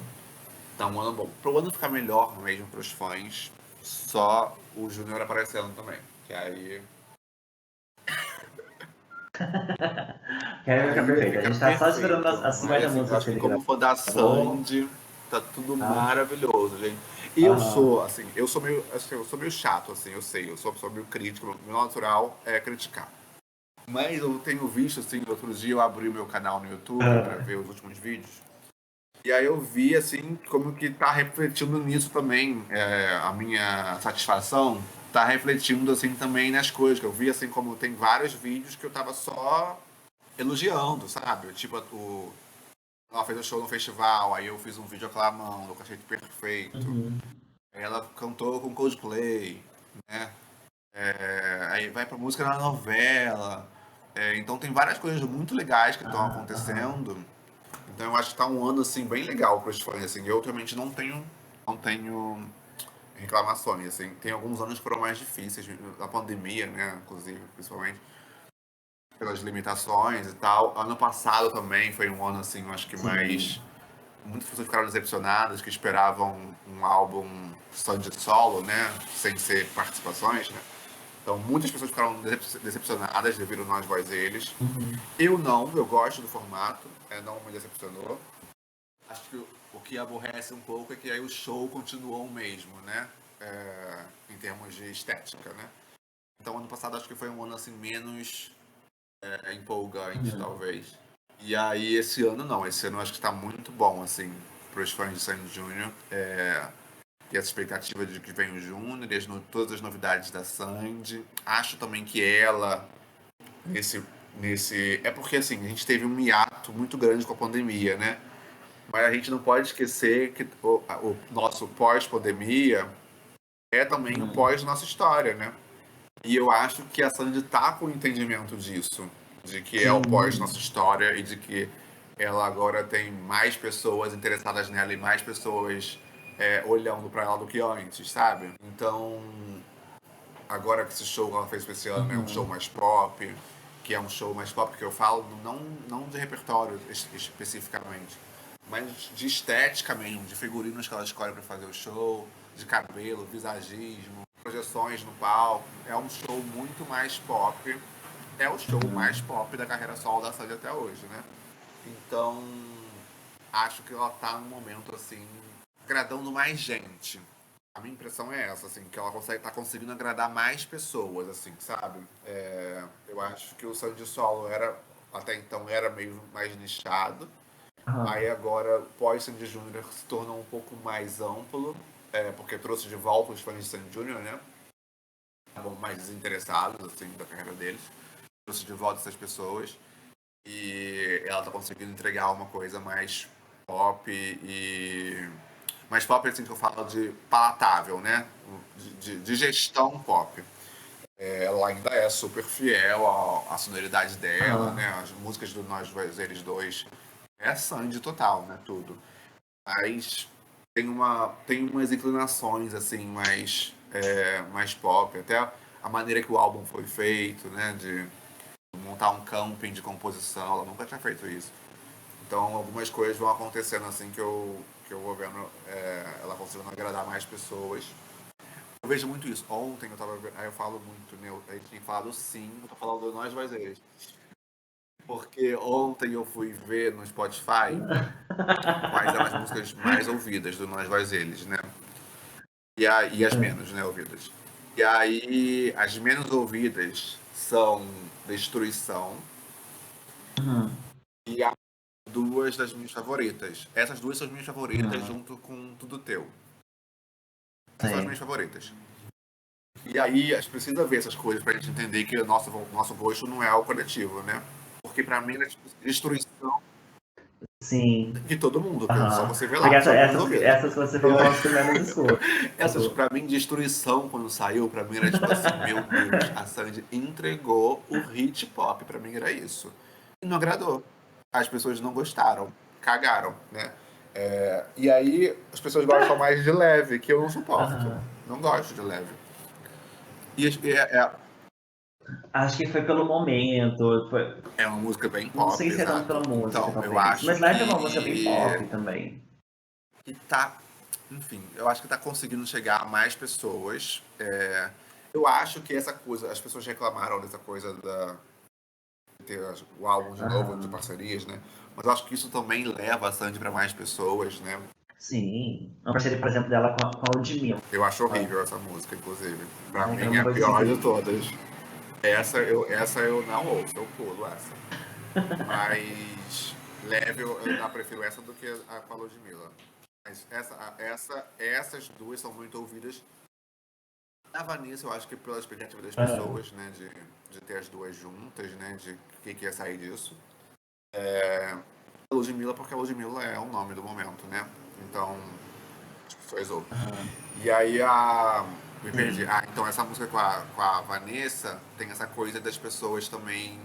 Speaker 2: tá um ano bom. Pro ano ficar melhor mesmo pros fãs, só o Júnior aparecendo também. Que
Speaker 1: Quero ficar
Speaker 2: aí ia
Speaker 1: perfeito. A
Speaker 2: ficar
Speaker 1: gente tá só esperando
Speaker 2: perfeito.
Speaker 1: as
Speaker 2: Mas
Speaker 1: 50
Speaker 2: assim, eu
Speaker 1: músicas
Speaker 2: acho
Speaker 1: que
Speaker 2: que
Speaker 1: ele
Speaker 2: como fã da
Speaker 1: gravou.
Speaker 2: Sandy, tá tudo
Speaker 1: Tá?
Speaker 2: maravilhoso, gente. E eu sou,
Speaker 1: Aham.
Speaker 2: assim, eu sou meio chato, assim, eu sei, eu sou meio crítico, meu natural é criticar. Mas eu tenho visto, assim, outro dia eu abri o meu canal no YouTube pra
Speaker 1: Ah,
Speaker 2: ver os últimos vídeos. E aí eu vi, assim, como que tá refletindo nisso também, a minha satisfação tá refletindo, assim, também nas coisas, que eu vi, assim, como tem vários vídeos que eu tava só elogiando, sabe? Tipo, ela fez um show no festival, aí eu fiz um vídeo aclamando, eu achei perfeito.
Speaker 1: uhum.
Speaker 2: Aí ela cantou com Coldplay, né? Aí vai pra música na novela. Então tem várias coisas muito legais que estão
Speaker 1: Ah, aham.
Speaker 2: acontecendo. Então eu acho que tá um ano assim bem legal para os fãs. Assim. Eu realmente não tenho reclamações. Assim. Tem alguns anos que foram mais difíceis, a pandemia, né? Inclusive, principalmente pelas limitações e tal. Ano passado também foi um ano assim, eu acho que mais
Speaker 1: Sim.
Speaker 2: muitas pessoas ficaram decepcionadas que esperavam um álbum só de solo, né? Sem ser participações, né? Então muitas pessoas ficaram decepcionadas devido a Nós Voz Eles.
Speaker 1: Uhum.
Speaker 2: Eu não, eu gosto do formato, não me decepcionou. Acho que o que aborrece um pouco é que aí o show continuou o mesmo, né? Em termos de estética, né? Então ano passado acho que foi um ano assim menos empolgante,
Speaker 1: Uhum.
Speaker 2: talvez. E aí esse ano não, esse ano eu acho que está muito bom, assim, para os fãs de Sandy Júnior. E essa expectativa de que vem o Júnior, e todas as novidades da Sandy. Acho também que ela, nesse, É porque assim, a gente teve um hiato muito grande com a pandemia, né? Mas a gente não pode esquecer que o nosso pós-pandemia é também o
Speaker 1: Uhum.
Speaker 2: pós nossa história, né? E eu acho que a Sandy tá com o entendimento disso, de que é o pós nossa
Speaker 1: Sim.
Speaker 2: história e de que ela agora tem mais pessoas interessadas nela e mais pessoas olhando para ela do que antes, sabe? Então, agora que esse show que ela fez pra esse ano é um show
Speaker 1: Uhum.
Speaker 2: mais pop, que é um show mais pop que eu falo não de repertório especificamente, mas de estética mesmo, de figurinos que ela escolhe para fazer o show, de cabelo, visagismo, projeções no palco. É um show muito mais pop. É o show mais
Speaker 1: Uhum.
Speaker 2: pop da carreira solo da Sandy até hoje, né? Então, acho que ela tá num momento assim, agradando mais gente. A minha impressão é essa, assim, que ela tá conseguindo agradar mais pessoas, assim, sabe? Eu acho que o Sandy Solo até então, era meio mais nichado. Aí
Speaker 1: Aham.
Speaker 2: agora, pós Sandy Júnior, se tornou um pouco mais amplo, porque trouxe de volta os fãs de Sandy Júnior, né? Estavam mais desinteressados, assim, da carreira deles. Trouxe de volta essas pessoas. E ela tá conseguindo entregar uma coisa mais pop e mais pop assim que eu falo de palatável, né? De gestão pop. Ela ainda é super fiel à sonoridade dela, né?
Speaker 1: Aham.
Speaker 2: As músicas do Nós Eles Dois é Sandy total, né? Tudo. Mas tem umas inclinações assim mais pop, até a maneira que o álbum foi feito, né? De montar um camping de composição, ela nunca tinha feito isso. Então algumas coisas vão acontecendo assim que eu vou vendo ela conseguindo agradar mais pessoas. Eu vejo muito isso. Ontem eu tava vendo, aí eu falo muito, né? A gente tem falado sim, eu tô falando nós mais eles. Porque ontem eu fui ver no Spotify quais eram as músicas mais ouvidas do Nós Voz Eles, né? E as menos, né, ouvidas. E aí, as menos ouvidas são Destruição
Speaker 1: Uhum.
Speaker 2: e a duas das minhas favoritas. Essas duas são as minhas favoritas
Speaker 1: Uhum.
Speaker 2: junto com Tudo Teu. São as
Speaker 1: Sim.
Speaker 2: minhas favoritas. E aí, a gente precisa ver essas coisas pra gente entender que o nosso gosto não é o coletivo, né? Porque pra mim é tipo destruição
Speaker 1: Sim.
Speaker 2: de todo mundo, que é só
Speaker 1: Aham.
Speaker 2: você ver
Speaker 1: Porque
Speaker 2: lá, só ouvir os ouvidos.
Speaker 1: essas que você falou são as que eu menos escuto.
Speaker 2: Essas,
Speaker 1: Tipo,
Speaker 2: pra mim, destruição, quando saiu, pra mim era tipo assim, meu Deus, a Sandy entregou o hit pop, pra mim era isso. E não agradou. As pessoas não gostaram, cagaram, né? E aí, as pessoas gostam mais de leve, que eu não suporto.
Speaker 1: aham.
Speaker 2: Não gosto de leve. E
Speaker 1: Acho que foi pelo momento.
Speaker 2: é uma música bem
Speaker 1: Não
Speaker 2: pop,
Speaker 1: sei se é tanto
Speaker 2: exato.
Speaker 1: pela música,
Speaker 2: Então, eu
Speaker 1: talvez.
Speaker 2: acho
Speaker 1: Mas Live é uma música bem pop também.
Speaker 2: que tá. Enfim, eu acho que tá conseguindo chegar a mais pessoas. Eu acho que essa coisa, as pessoas reclamaram dessa coisa de ter o álbum de novo, de
Speaker 1: Aham.
Speaker 2: parcerias, né? Mas eu acho que isso também leva a Sandy pra mais pessoas, né?
Speaker 1: Sim. Uma parceria, por exemplo, dela com a Ludmilla.
Speaker 2: Eu acho horrível essa música, inclusive. Pra
Speaker 1: Ai, que era
Speaker 2: mim é
Speaker 1: uma
Speaker 2: a
Speaker 1: coisa assim
Speaker 2: pior de
Speaker 1: que.
Speaker 2: todas. Essa eu não ouço, eu pulo essa. Mas leve, eu ainda prefiro essa do que a com a Ludmilla. Mas essas duas são muito ouvidas. A Vanessa, eu acho que pela expectativa das
Speaker 1: Aham.
Speaker 2: pessoas, né, de ter as duas juntas, né, de o que ia sair disso. A Ludmilla, porque a Ludmilla é o nome do momento, né? Então, as pessoas ouvem.
Speaker 1: Aham.
Speaker 2: E aí a. Me perdi.
Speaker 1: Sim.
Speaker 2: Então essa música com a Vanessa tem essa coisa das pessoas também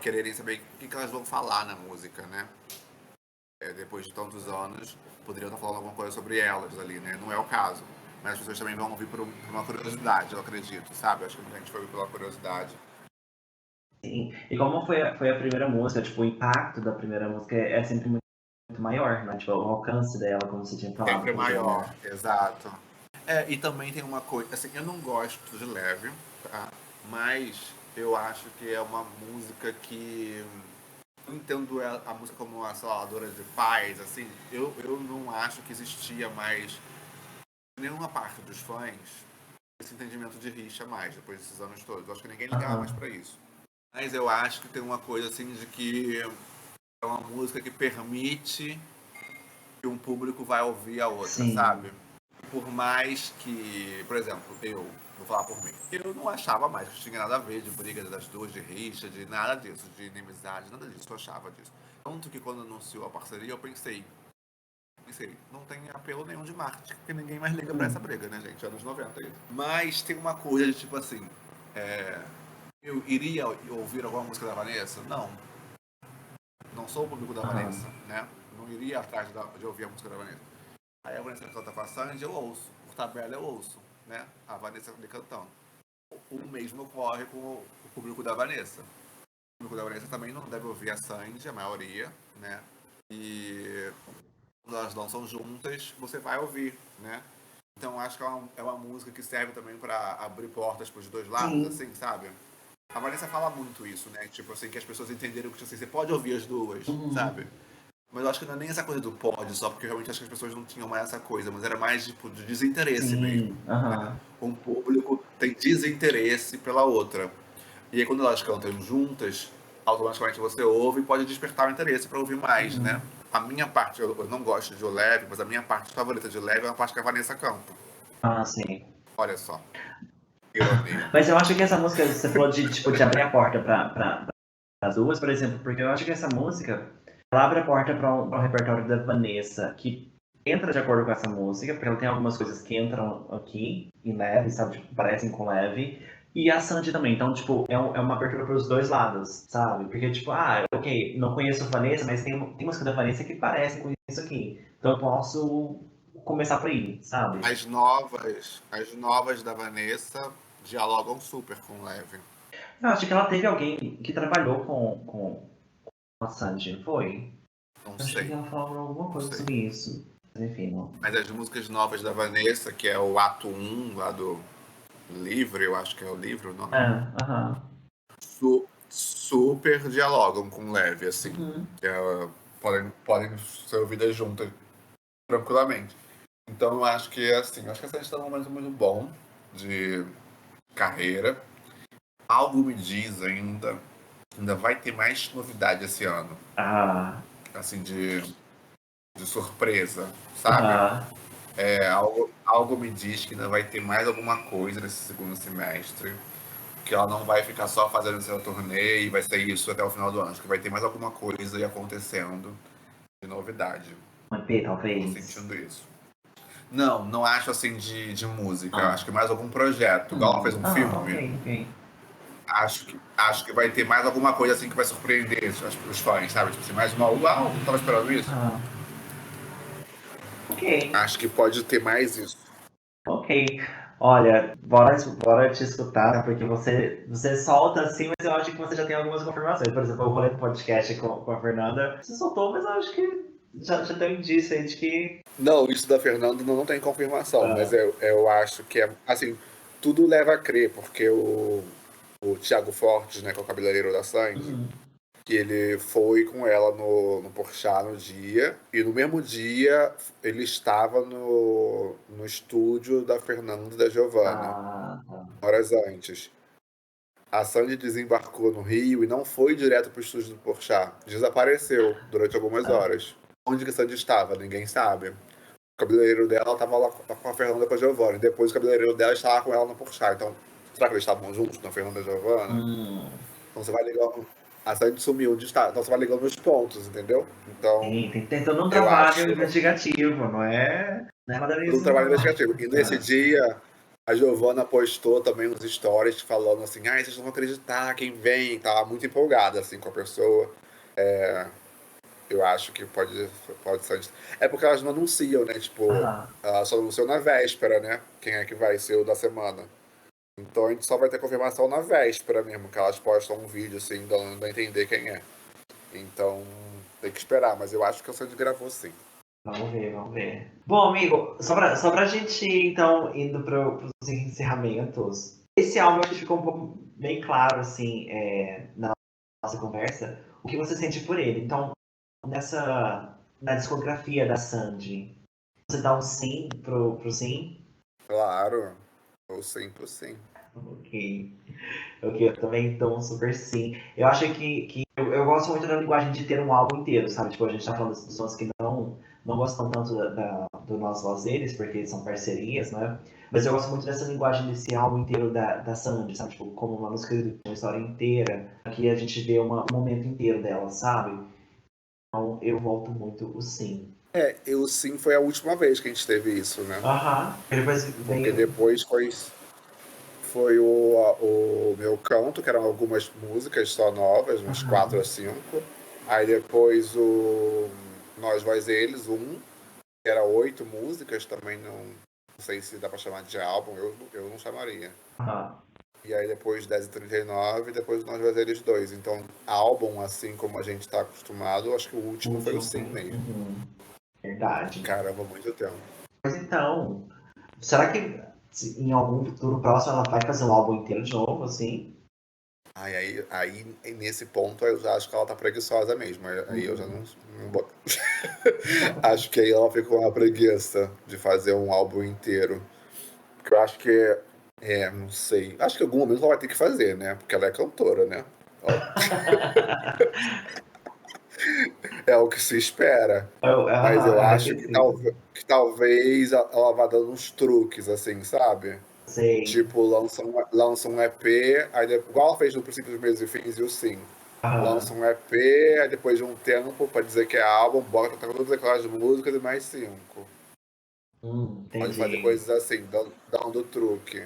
Speaker 2: quererem saber o que elas vão falar na música, né? Depois de tantos anos, poderiam estar falando alguma coisa sobre elas ali, né? Não é o caso. Mas as pessoas também vão ouvir por uma curiosidade, eu acredito, sabe? Acho que muita gente foi ouvir pela curiosidade.
Speaker 1: Sim. E como foi a primeira música, tipo, o impacto da primeira música é sempre muito maior, né? Tipo, o alcance dela, como você tinha falado,
Speaker 2: Sempre
Speaker 1: também,
Speaker 2: maior,
Speaker 1: né?
Speaker 2: exato. E também tem uma coisa, assim, eu não gosto de leve, tá? Mas eu acho que é uma música que eu entendo a música como uma saladora de paz, assim, eu não acho que existia mais nenhuma parte dos fãs esse entendimento de rixa mais depois desses anos todos. Eu acho que ninguém ligava mais
Speaker 1: Aham.
Speaker 2: pra isso. Mas eu acho que tem uma coisa assim de que é uma música que permite que um público vai ouvir a outra,
Speaker 1: Sim.
Speaker 2: sabe? Por mais que, por exemplo, eu vou falar por mim, eu não achava mais que tinha nada a ver de briga das duas, de rixa, de nada disso, de inimizade, nada disso, eu achava disso. Tanto que quando anunciou a parceria, eu pensei, não tem apelo nenhum de marketing, porque ninguém mais liga pra essa
Speaker 1: Hum.
Speaker 2: briga, né, gente? Anos 90 isso. Mas tem uma coisa de tipo assim, eu iria ouvir alguma música da Vanessa? Não. Não sou o público da
Speaker 1: Aham.
Speaker 2: Vanessa, né? Não iria atrás de ouvir a música da Vanessa. Aí a Vanessa canta com a Sandy, eu ouço. Por tabela eu ouço, né? A Vanessa ali cantando. O mesmo ocorre com o público da Vanessa. O público da Vanessa também não deve ouvir a Sandy, a maioria, né? E quando elas dançam juntas, você vai ouvir, né? Então acho que é uma música que serve também para abrir portas para os dois lados,
Speaker 1: Sim.
Speaker 2: assim, sabe? A Vanessa fala muito isso, né? Tipo assim, que as pessoas entenderam que assim, você pode ouvir as duas,
Speaker 1: Uhum.
Speaker 2: sabe? Mas eu acho que não é nem essa coisa do pode só, porque eu realmente acho que as pessoas não tinham mais essa coisa, mas era mais tipo de desinteresse mesmo.
Speaker 1: Sim. Aham.
Speaker 2: Um público tem desinteresse pela outra. E aí quando elas cantam juntas, automaticamente você ouve e pode despertar o interesse para ouvir mais, né?
Speaker 1: Uhum.
Speaker 2: A minha parte, eu não gosto de O Leve, mas a minha parte favorita de Leve é a parte que a Vanessa canta.
Speaker 1: Ah, sim.
Speaker 2: Olha só, ironia.
Speaker 1: Mas eu acho que essa música, você falou de, tipo, de abrir a porta para as duas, por exemplo, porque eu acho que essa música, ela abre a porta para um repertório da Vanessa, que entra de acordo com essa música, porque ela tem algumas coisas que entram aqui, em leve, sabe, tipo, parecem com leve, e a Sandy também, então, tipo, é uma abertura para os dois lados, sabe, porque, tipo, ok, não conheço a Vanessa, mas tem música da Vanessa que parecem com isso aqui, então eu posso começar por aí, sabe?
Speaker 2: As novas da Vanessa dialogam super com o Leve.
Speaker 1: Eu acho que ela teve alguém que trabalhou com a Sandy, não foi?
Speaker 2: Não
Speaker 1: Eu acho que
Speaker 2: sei,
Speaker 1: ela falava alguma
Speaker 2: não
Speaker 1: coisa
Speaker 2: sei.
Speaker 1: sobre isso. Mas enfim, não.
Speaker 2: Mas as músicas novas da Vanessa, que é o ato um lá do livro, eu acho que é o livro o nome,
Speaker 1: Aham.
Speaker 2: super dialogam com Leve, assim.
Speaker 1: Uhum.
Speaker 2: Podem ser ouvidas juntas tranquilamente. Então eu acho que é assim, eu acho que essa gente está num momento muito bom de carreira. Algo me diz ainda vai ter mais novidade esse ano,
Speaker 1: Ah,
Speaker 2: assim, de surpresa, sabe?
Speaker 1: aham.
Speaker 2: Algo me diz que ainda vai ter mais alguma coisa nesse segundo semestre, que ela não vai ficar só fazendo seu turnê e vai ser isso até o final do ano. Acho que vai ter mais alguma coisa aí acontecendo de novidade.
Speaker 1: Um EP,
Speaker 2: Tô
Speaker 1: talvez.
Speaker 2: sentindo isso. Não acho assim de música.
Speaker 1: Ah.
Speaker 2: Acho que mais algum projeto. Igual ela fez um filme.
Speaker 1: Ok.
Speaker 2: Acho que vai ter mais alguma coisa assim que vai surpreender os fãs, sabe? Tipo assim, mais uma. Uau, não tava esperando isso.
Speaker 1: Ok.
Speaker 2: Acho que pode ter mais isso.
Speaker 1: Ok. Olha, bora te escutar, né? Porque você solta assim, mas eu acho que você já tem algumas confirmações. Por exemplo, o rolê do podcast com a Fernanda, você soltou, mas eu acho que já tem um indício aí de que.
Speaker 2: Não, isso da Fernanda não tem confirmação, mas eu acho que é. Assim, tudo leva a crer, porque o Thiago Fortes, né, que é o cabeleireiro da Sandy, que ele foi com ela no Porchat no dia, e no mesmo dia ele estava no estúdio da Fernanda e da Giovanna, horas antes. A Sandy desembarcou no Rio e não foi direto para o estúdio do Porchat. Desapareceu durante algumas horas. Onde que a Sandy estava? Ninguém sabe. O cabeleireiro dela estava lá com a Fernanda e com a Giovanna. E depois o cabeleireiro dela estava com ela no Porchat. Então, será que eles estavam juntos, na Fernanda e Giovanna? Então você vai ligando. A Sandy sumiu onde está. Então você vai ligando os pontos, entendeu? Então.
Speaker 1: Tem todo um trabalho investigativo, não é nada
Speaker 2: Todo um
Speaker 1: disso.
Speaker 2: trabalho investigativo. E nesse dia, a Giovanna postou também uns stories falando assim: ai, vocês não vão acreditar quem vem. Tava muito empolgada assim, com a pessoa. Eu acho que pode ser. É porque elas não anunciam, né? Tipo, elas só anunciam na véspera, né? Quem é que vai ser o da semana. Então a gente só vai ter confirmação na véspera mesmo, que elas postam um vídeo assim, dando a entender quem é. Então tem que esperar, mas eu acho que a Sandy gravou sim.
Speaker 1: Vamos ver. Bom, amigo, só pra gente então indo pros encerramentos, esse álbum acho que ficou um pouco bem claro, assim, na nossa conversa, o que você sente por ele. Então, na discografia da Sandy, você dá um sim pro sim?
Speaker 2: Claro, ou sim pro sim.
Speaker 1: Ok, eu também dou um super sim. Eu acho que eu gosto muito da linguagem de ter um álbum inteiro, sabe? Tipo, a gente tá falando das pessoas que não gostam tanto do Nós Voz deles, porque são parcerias, né? Mas eu gosto muito dessa linguagem desse álbum inteiro da Sandy, sabe? Tipo, como uma música, uma história inteira. Aqui a gente vê um momento inteiro dela, sabe? Então eu volto muito o sim.
Speaker 2: O sim foi a última vez que a gente teve isso, né?
Speaker 1: Depois
Speaker 2: Porque
Speaker 1: veio.
Speaker 2: depois foi o Meu Canto, que eram algumas músicas só novas, uns 4 a 5. Aí depois o Nós, Vós, Eles, que era 8 músicas, também não sei se dá pra chamar de álbum, eu não chamaria. E aí depois 10h39 e depois Nós, Vós, Eles 2. Então, álbum, assim como a gente tá acostumado, acho que o último foi o sim mesmo.
Speaker 1: Verdade.
Speaker 2: Caramba, muito tempo.
Speaker 1: Mas então, será que em algum futuro próximo ela vai fazer um álbum inteiro de novo, assim?
Speaker 2: Aí nesse ponto eu já acho que ela tá preguiçosa mesmo. Aí eu já não boto. Acho que aí ela fica com uma preguiça de fazer um álbum inteiro. Porque eu acho que. Não sei. Acho que em algum momento ela vai ter que fazer, né? Porque ela é cantora, né? É o que se espera. Mas eu acho que talvez ela vá dando uns truques, assim, sabe?
Speaker 1: Sei.
Speaker 2: Tipo, lança um EP, igual ela fez no Princípio dos Meios e Fins e o Sim. Lança um EP, aí depois de um tempo, pra dizer que é álbum, bota todas aquelas músicas e mais 5. Pode fazer coisas assim, dando truque.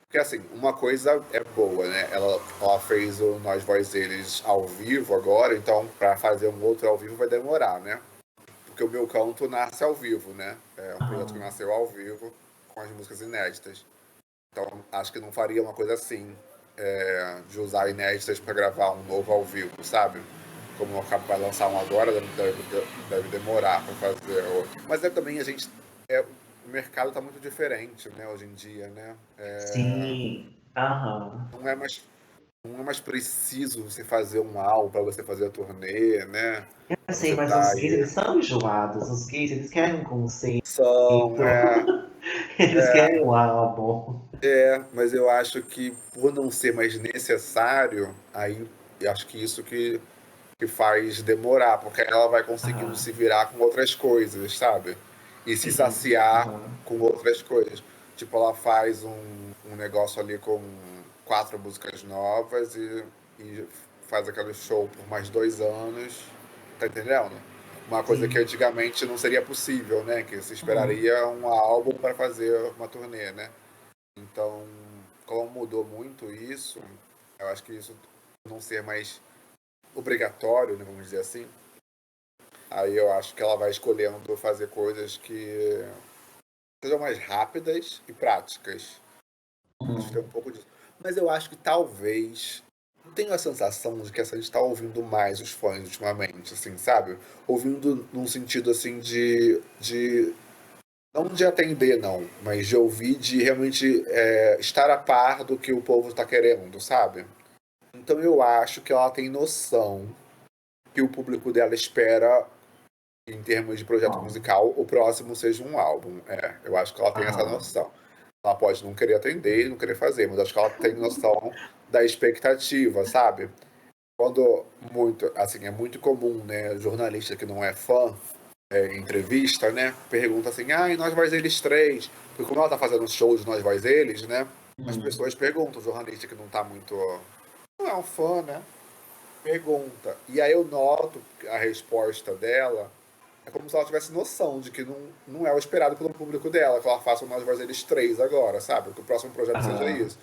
Speaker 2: Porque assim, uma coisa é boa, né? Ela fez o Nós Voz Eles ao vivo agora, então pra fazer um outro ao vivo vai demorar, né? Porque o Meu Canto nasce ao vivo, né? É um projeto que nasceu ao vivo, com as músicas inéditas. Então, acho que não faria uma coisa assim, de usar inéditas para gravar um novo ao vivo, sabe? Como o Cabo vai lançar um agora, deve demorar para fazer outro. Mas também a gente. O mercado está muito diferente, né, hoje em dia, né?
Speaker 1: Sim.
Speaker 2: Não é mais preciso você fazer um álbum para você fazer a turnê, né?
Speaker 1: Eu sei,
Speaker 2: Você
Speaker 1: mas
Speaker 2: tá
Speaker 1: os gays,
Speaker 2: aí.
Speaker 1: eles são enjoados. Os gays, eles querem um conceito.
Speaker 2: São,
Speaker 1: Eles querem um álbum.
Speaker 2: mas eu acho que por não ser mais necessário, aí eu acho que isso que faz demorar, porque ela vai conseguindo se virar com outras coisas, sabe? e se
Speaker 1: Sim.
Speaker 2: saciar
Speaker 1: Aham.
Speaker 2: com outras coisas. Tipo, ela faz um negócio ali com 4 músicas novas e faz aquele show por mais 2 anos, tá entendendo? Uma coisa que
Speaker 1: Sim.
Speaker 2: antigamente não seria possível, né? Que se
Speaker 1: Uhum.
Speaker 2: esperaria um álbum para fazer uma turnê, né? Então, como mudou muito isso, eu acho que isso não ser mais obrigatório, né, vamos dizer assim, aí eu acho que ela vai escolhendo fazer coisas que sejam mais rápidas e práticas. Acho que tem um
Speaker 1: Uhum.
Speaker 2: pouco disso. Mas eu acho que talvez. Eu tenho a sensação de que a gente está ouvindo mais os fãs ultimamente, assim, sabe? Ouvindo num sentido assim de não de atender, não, mas de ouvir, de realmente estar a par do que o povo está querendo, sabe? Então eu acho que ela tem noção que o público dela espera, em termos de projeto
Speaker 1: Bom.
Speaker 2: musical, o próximo seja um álbum. Eu acho que ela tem essa
Speaker 1: Aham.
Speaker 2: noção. Ela pode não querer atender, não querer fazer, mas acho que ela tem noção da expectativa, sabe? Quando muito, assim, é muito comum, né, jornalista que não é fã, em entrevista, né, pergunta assim, e Nós Vais Eles 3, porque como ela tá fazendo show de Nós Vais Eles, né, as
Speaker 1: Uhum.
Speaker 2: pessoas perguntam, o jornalista que não tá muito, não é um fã, né, pergunta. E aí eu noto a resposta dela é como se ela tivesse noção de que não é o esperado pelo público dela, que ela faça o Nós Vais Eles 3 agora, sabe? Que o próximo projeto seja
Speaker 1: Aham.
Speaker 2: isso.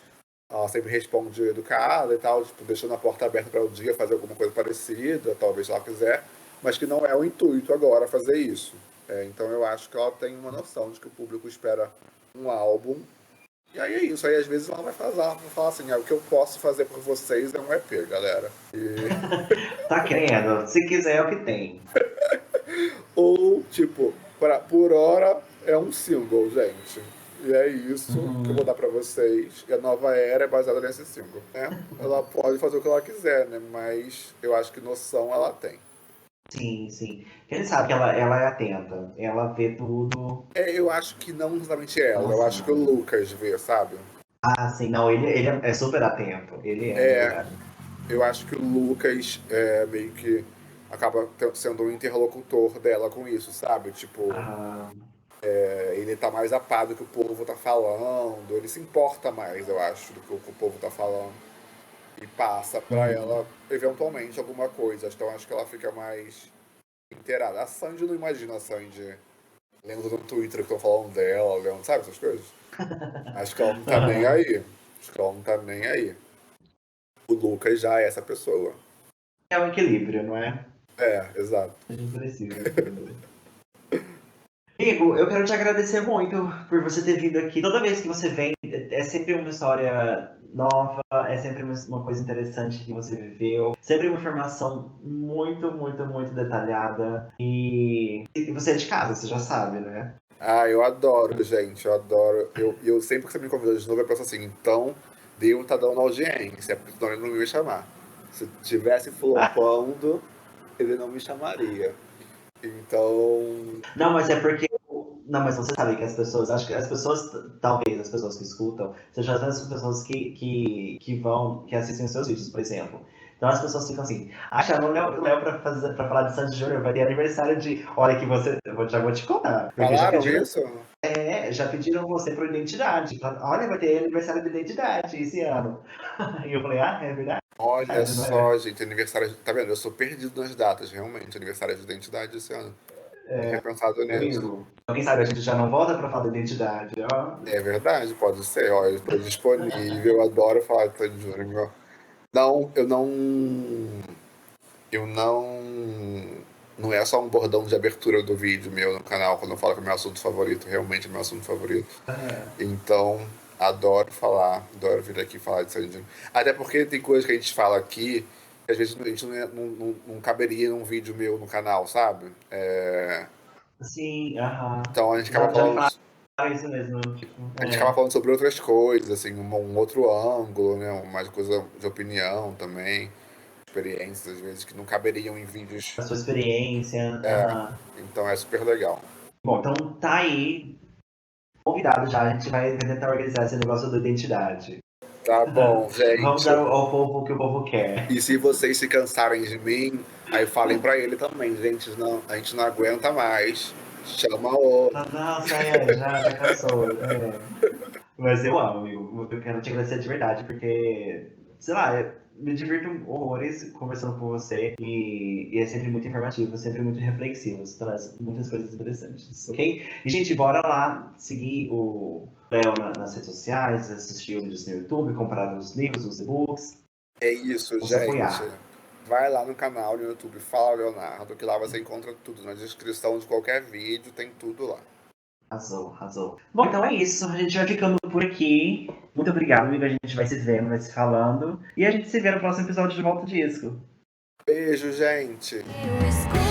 Speaker 2: Ela sempre responde educada e tal, tipo, deixando a porta aberta para o dia fazer alguma coisa parecida, talvez se ela quiser, mas que não é o intuito agora fazer isso. Então eu acho que ela tem uma noção de que o público espera um álbum. E aí é isso, aí às vezes ela vai falar assim, o que eu posso fazer por vocês é um EP, galera.
Speaker 1: Tá querendo? Se quiser é o que tem.
Speaker 2: Ou, tipo, por hora é um single, gente. E é isso que eu vou
Speaker 1: Uhum.
Speaker 2: dar pra vocês. E a nova era é baseada nesse single, né? Ela pode fazer o que ela quiser, né? Mas eu acho que noção ela tem.
Speaker 1: Sim, sim. Ele sabe que ela é atenta. Ela vê tudo.
Speaker 2: Eu acho que não exatamente ela.
Speaker 1: Ela
Speaker 2: Eu acho que o
Speaker 1: sabe.
Speaker 2: Lucas vê, sabe?
Speaker 1: Ah, sim. Não, ele é super atento. Ele é, de
Speaker 2: É,
Speaker 1: verdade.
Speaker 2: eu acho que o Lucas meio que acaba sendo um interlocutor dela com isso, sabe? Tipo,
Speaker 1: Ah,
Speaker 2: ele tá mais a par do que o povo tá falando, ele se importa mais, eu acho, do que o povo tá falando. E passa pra
Speaker 1: uhum.
Speaker 2: ela, eventualmente, alguma coisa. Então acho que ela fica mais inteirada. A Sandy não imagina a Sandy lendo no Twitter que estão falando dela, lendo, sabe, essas coisas. Acho que ela não tá nem
Speaker 1: Aham.
Speaker 2: aí. Acho que ela não tá nem aí. O Lucas já é essa pessoa.
Speaker 1: É um equilíbrio, não é?
Speaker 2: Exato.
Speaker 1: A gente precisa entender. Amigo, eu quero te agradecer muito por você ter vindo aqui. Toda vez que você vem, é sempre uma história nova, é sempre uma coisa interessante que você viveu, sempre uma informação muito, muito, muito detalhada. E você é de casa, você já sabe, né?
Speaker 2: Eu adoro, gente, eu adoro. Eu sempre que você me convida de novo, eu penso assim, então Deus tá dando audiência, porque senão ele não ia me chamar. Se tivesse flopando, ele não me chamaria. Então,
Speaker 1: Não, mas é porque. Não, mas você sabe que as pessoas. Acho que as pessoas, talvez as pessoas que escutam, sejam as mesmas pessoas que assistem os seus vídeos, por exemplo. Então as pessoas ficam assim, chama o Léo pra falar de Sandy Júnior, vai ter aniversário de. Olha que você. Já vou te contar. Porque
Speaker 2: falaram isso?
Speaker 1: já pediram você por identidade. Olha, vai ter aniversário de identidade esse ano. E eu falei, é verdade,
Speaker 2: Olha
Speaker 1: não é?
Speaker 2: só, gente, aniversário. Tá vendo? Eu sou perdido nas datas, realmente. Aniversário de identidade esse ano. Não tinha pensado nisso.
Speaker 1: Amigo. Então, quem sabe a gente já não volta pra falar de identidade, ó.
Speaker 2: É verdade, pode ser. Olha, eu estou disponível. Eu adoro falar de Sandy Júnior. Não, eu não. Eu não. Não é só um bordão de abertura do vídeo meu no canal quando eu falo que é meu assunto favorito. Realmente é meu assunto favorito.
Speaker 1: É.
Speaker 2: Então, adoro falar. Adoro vir aqui falar de Sandy Júnior. Até porque tem coisas que a gente fala aqui que às vezes a gente não caberia num vídeo meu no canal, sabe?
Speaker 1: Sim, aham.
Speaker 2: Então a gente acaba
Speaker 1: Já
Speaker 2: falando.
Speaker 1: fala isso mesmo, tipo,
Speaker 2: A gente acaba falando sobre outras coisas, assim, um outro ângulo, né? Mais coisa de opinião também, experiências, às vezes, que não caberiam em vídeos.
Speaker 1: a sua experiência, aham.
Speaker 2: Então é super legal.
Speaker 1: Bom, então tá aí, convidado já, a gente vai tentar organizar esse negócio da identidade.
Speaker 2: Tá bom,
Speaker 1: Vamos
Speaker 2: gente.
Speaker 1: dar ao povo o que o povo quer.
Speaker 2: E se vocês se cansarem de mim, aí falem pra ele também, gente, não, a gente não aguenta mais Chama o.
Speaker 1: Nossa, já cansou. Mas eu amo, amigo. Eu quero te agradecer de verdade, porque, sei lá, me divirto horrores conversando com você e é sempre muito informativo, sempre muito reflexivo. Você traz muitas coisas interessantes, ok? E, gente, bora lá seguir o Léo nas redes sociais, assistir vídeos no YouTube, comprar os livros, os e-books.
Speaker 2: É isso,
Speaker 1: Vamos
Speaker 2: gente.
Speaker 1: apoiar.
Speaker 2: Vai lá no canal no YouTube Fala Leonardo, que lá você encontra tudo. Na descrição de qualquer vídeo tem tudo lá.
Speaker 1: Arrasou, arrasou. Bom, então é isso. A gente vai ficando por aqui. Muito obrigado, amigo. A gente vai se vendo, vai se falando. E a gente se vê no próximo episódio de Volta Disco.
Speaker 2: Beijo, gente!
Speaker 3: Eu escolho